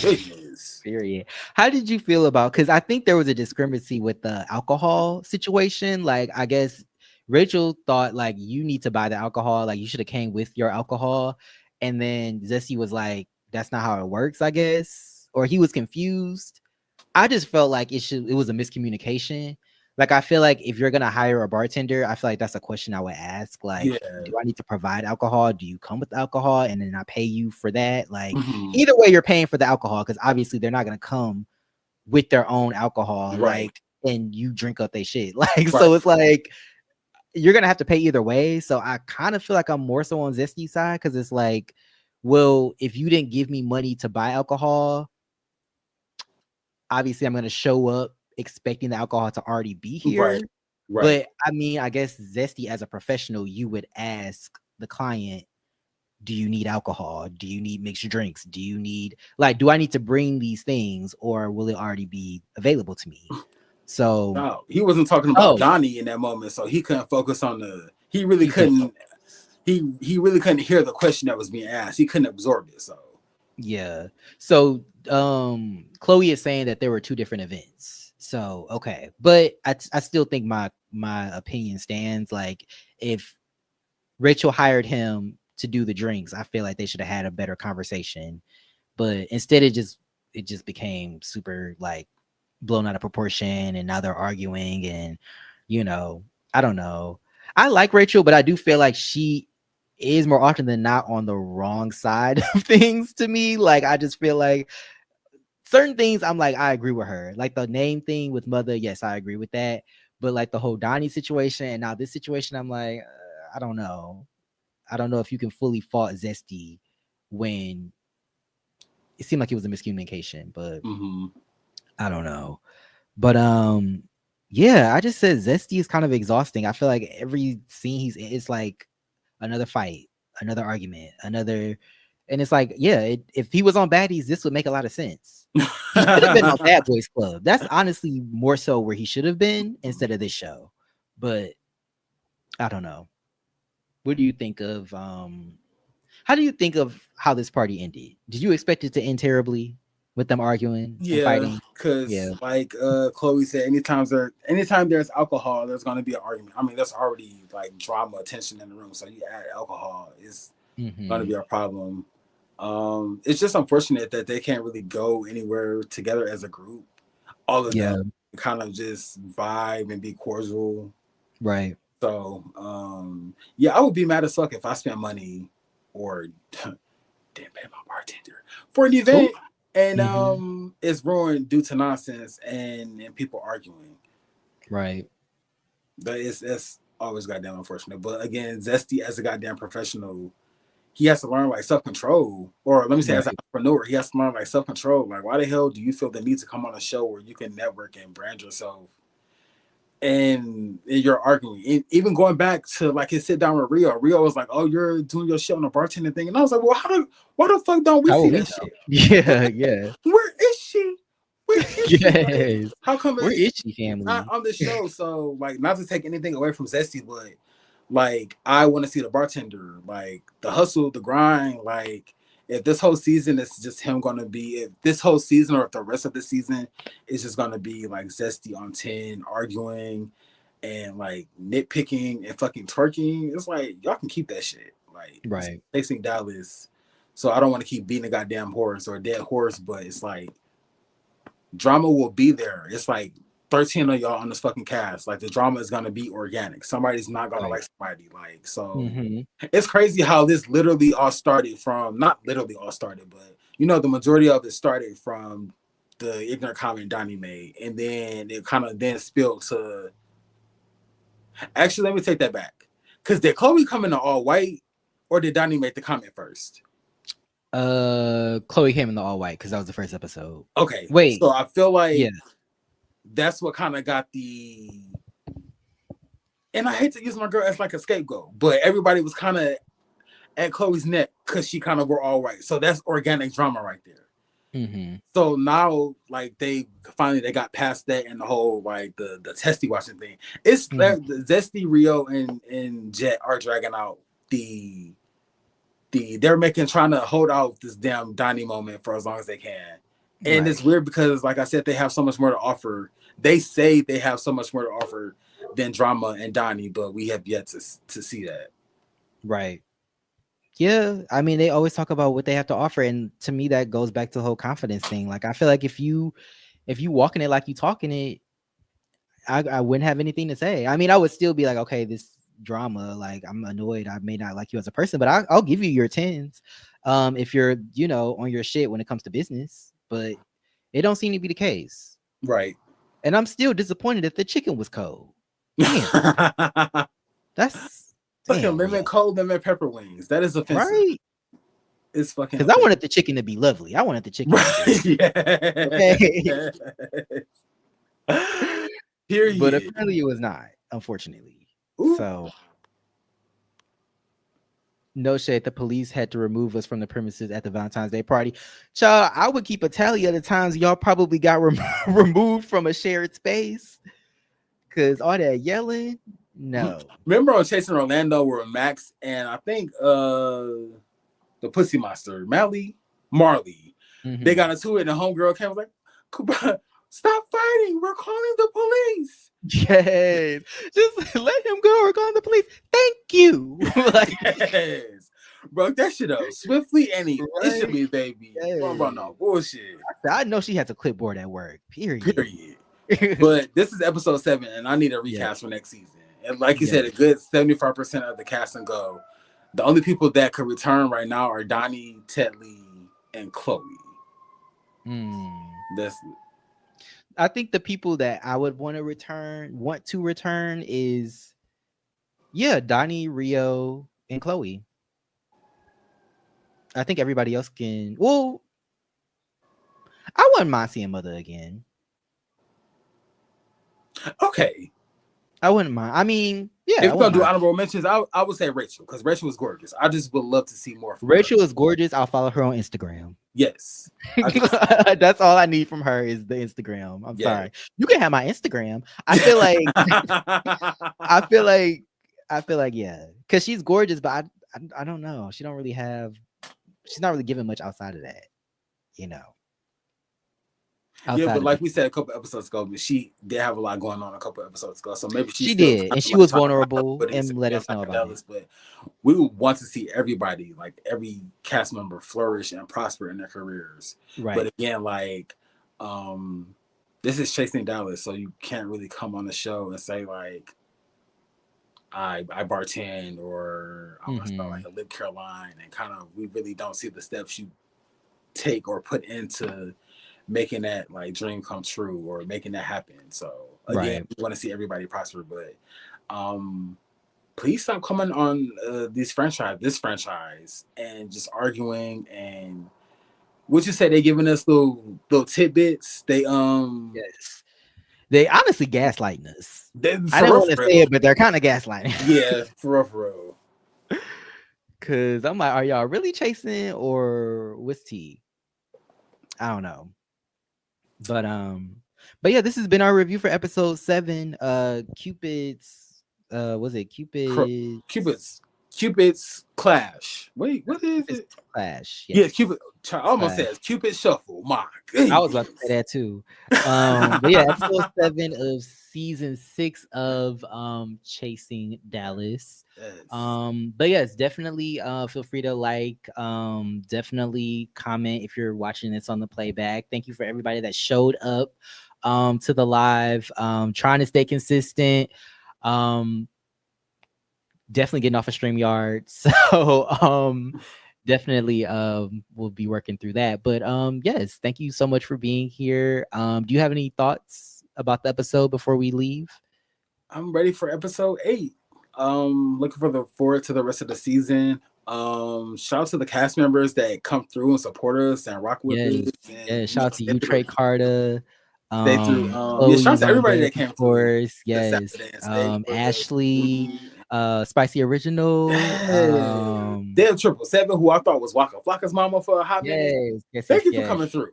Goodness. period. How did you feel about because I think there was a discrepancy with the alcohol situation. Like I guess Rachel thought like you need to buy the alcohol, like you should have came with your alcohol. And then Zesty was like, that's not how it works, I guess. Or he was confused. I just felt like it was a miscommunication. Like I feel like if you're gonna hire a bartender, I feel like that's a question I would ask. Like, Yeah. do I need to provide alcohol? Do you come with alcohol and then I pay you for that? Like Hmm. either way, you're paying for the alcohol because obviously they're not gonna come with their own alcohol, Right. like and you drink up their shit. Like Right. so it's like you're gonna have to pay either way. So I kind of feel like I'm more so on Zesty side because it's like, well, if you didn't give me money to buy alcohol, obviously I'm gonna show up expecting the alcohol to already be Right. here. Right. But I mean, I guess Zesty as a professional, you would ask the client, do you need alcohol? Do you need mixed drinks? Do you need like do I need to bring these things or will it already be available to me? So No, he wasn't talking about oh Donnie in that moment, so he couldn't focus on the. He really he couldn't couldn't. focus. He really couldn't hear the question that was being asked. He couldn't absorb it. So. Yeah. So Chloe is saying that there were two different events. So okay. But I still think my opinion stands. Like if Rachel hired him to do the drinks, I feel like they should have had a better conversation. But instead it just became super like blown out of proportion and now they're arguing and you know, I don't know. I like Rachel, but I do feel like she is more often than not on the wrong side of things to me. Like I just feel like certain things I'm like I agree with her. Like the name thing with mother, yes, I agree with that. But like the whole Donnie situation and now this situation, I'm like, I don't know. I don't know if you can fully fault Zesty when it seemed like it was a miscommunication, but Hmm. I don't know. But yeah, I just said Zesty is kind of exhausting. I feel like every scene he's in, it's like another fight, another argument, another and it's like, yeah, if he was on Baddies, this would make a lot of sense. He should have been on Bad Boys Club. That's honestly more so where he should have been instead of this show. But I don't know. What do you think of how do you think of how this party ended? Did you expect it to end terribly with them arguing and Yeah, fighting? because Yeah. like Chloe said, anytime there's alcohol, there's gonna be an argument. I mean, there's already like drama, tension in the room. So you add alcohol, it's gonna be Hmm. a problem. It's just unfortunate that they can't really go anywhere together as a group. All of them Yeah. kind of just vibe and be cordial. Right. So yeah, I would be mad as fuck if I spent money or didn't pay my bartender for an Ooh. event and Hmm. it's ruined due to nonsense and people arguing. Right. That is that's always goddamn unfortunate. But again, Zesty as a goddamn professional, he has to learn like self control. Or let me say as an Right. entrepreneur, he has to learn like self control. Like why the hell do you feel the need to come on a show where you can network and brand yourself and you're arguing. Even going back to like his sit down with Rio, Rio was like, "Oh, you're doing your shit on the bartending thing," and I was like, "Well, why the fuck don't we How see will we that know? shit? Where, Yeah. Yeah. where is she? Where is she? Like, Yes. how come Where it's is she, not family? on the show?" So, like, not to take anything away from Zesty, but like, I want to see the bartender, like the hustle, the grind, like. If this whole season is just him gonna be, if this whole season or if the rest of the season is just gonna be like Zesty on 10 arguing and like nitpicking and fucking twerking, it's like y'all can keep that shit. Like it's Right. chasing Dallas. So I don't want to keep beating a goddamn horse or a dead horse, but it's like drama will be there. It's like 13 of y'all on this fucking cast. Like the drama is gonna be organic. Somebody's not gonna Right. like somebody. Like so Hmm. it's crazy how this literally all started from not literally all started, but you know, the majority of it started from the ignorant comment Donnie made. And then it kind of then spilled to actually, let me take that back. Because did Chloe come in all white, or did Donnie make the comment first? Chloe came in the all white because that was the first episode. Okay, Wait. so I feel Yeah. like that's what kind of got the. And I hate to use my girl as like a scapegoat, but everybody was kind of at Chloe's neck because she kind of were all white. So that's organic drama right there. Hmm. So now, like they finally they got past that and the whole like the testy watching thing. It's Hmm. the Zesty, Rio, and Jet are dragging out the they're making trying to hold out this damn Donnie moment for as long as they can. And it's Right. weird because like I said, they have so much more to offer. They say they have so much more to offer than drama and Donnie, but we have yet to see that. Right. Yeah, I mean, they always talk about what they have to offer, and to me, that goes back to the whole confidence thing. Like, I feel like if you if you walking it like you talking it, I wouldn't have anything to say. I mean, I would still be like, okay, this drama, like I'm annoyed. I may not like you as a person, but I'll give you your tens, if you're on your shit when it comes to business. But it don't seem to be the case, Right. and I'm still disappointed that the chicken was cold. Damn, that's Fucking damn, Rio, lemon cold lemon pepper wings. That is offensive. right? It's fucking Because I offensive. wanted the chicken to be lovely. I wanted the chicken to be good. Right. Okay, Yeah. but Period. apparently it was not, unfortunately. Ooh. So no shade. The police had to remove us from the premises at the Valentine's Day party. Child, I would keep a tally of the times y'all probably got removed from a shared space because all that yelling. No. Remember on Chasing Orlando where Max and I think the Pussy Monster, Marley, they got into it and the homegirl came was like, stop fighting, we're calling the police. Yes. Just let him go. We're calling the police. Thank you. Like, Yes. Broke that shit up swiftly and efficiently, baby. Yes. About no bullshit. I know she has a clipboard at work. Period. But this is episode 7, and I need a recast for next season. And like you said, a good 75% of the cast and go. The only people that could return right now are Donnie, Tetley, and Chloe. That's. I think the people that I would want to return is Donnie, Rio, and Chloe. I think everybody else can. Well, I wouldn't mind seeing Mother again. Okay. I wouldn't mind. I mean, yeah. If we're gonna do honorable mentions, I would say Rachel, because Rachel was gorgeous. I just would love to see more from Rachel her. is gorgeous. I'll follow her on Instagram. Yes. That's all I need from her is the Instagram. I'm sorry. You can have my Instagram. I feel like yeah, because she's gorgeous, but I don't know. She's not really giving much outside of that, But like we said a couple episodes ago, but she did have a lot going on a couple episodes ago. So maybe she did, and she was vulnerable and let us know about it. But we would want to see everybody, like every cast member, flourish and prosper in their careers. Right. But again, like this is Chasing Dallas, so you can't really come on the show and say like I bartend or I want to start like a Lip Caroline, and kind of we really don't see the steps you take or put into making that like dream come true or making that happen. So again, we want to see everybody prosper, but please stop coming on this franchise and just arguing. And would you say they're giving us little tidbits? They yes, they honestly gaslighting us. I don't want to say it, but they're kind of gaslighting. Yeah, for real. Cause I'm like, are y'all really chasing or what's tea? I don't know. But yeah, this has been our review for episode 7. Cupid's was it Cupid's Clash. Wait, what is it? Clash. Yes. Yeah, Cupid. I almost said Cupid Shuffle. My goodness. I was about to say that too. But yeah, episode 7 of season 6 of Chasing Dallas. Yes. But yes, definitely feel free to like, definitely comment if you're watching this on the playback. Thank you for everybody that showed up to the live, trying to stay consistent. Definitely getting off of StreamYard. So definitely we'll be working through that. But yes, thank you so much for being here. Do you have any thoughts about the episode before we leave? I'm ready for episode 8. Looking forward to the rest of the season. Shout out to the cast members that come through and support us and rock with us. Yeah, shout out to you, Trey Carter. Shout out to everybody that came through. Yes. Ashley, Spicy Original. Damn 777, who I thought was Waka Flocka's mama for a hot minute. Thank you for coming through.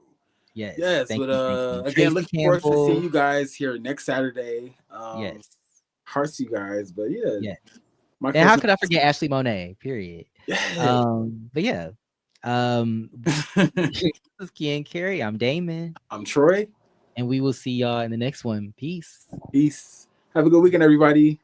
Yes. But again, looking forward to seeing you guys here next Saturday. Yes. Hearts to you guys, but yeah. And how could I forget Ashley Monet? Period. But yeah. This is Key and Carrie. I'm Damon. I'm Troy. And we will see y'all in the next one. Peace. Have a good weekend, everybody.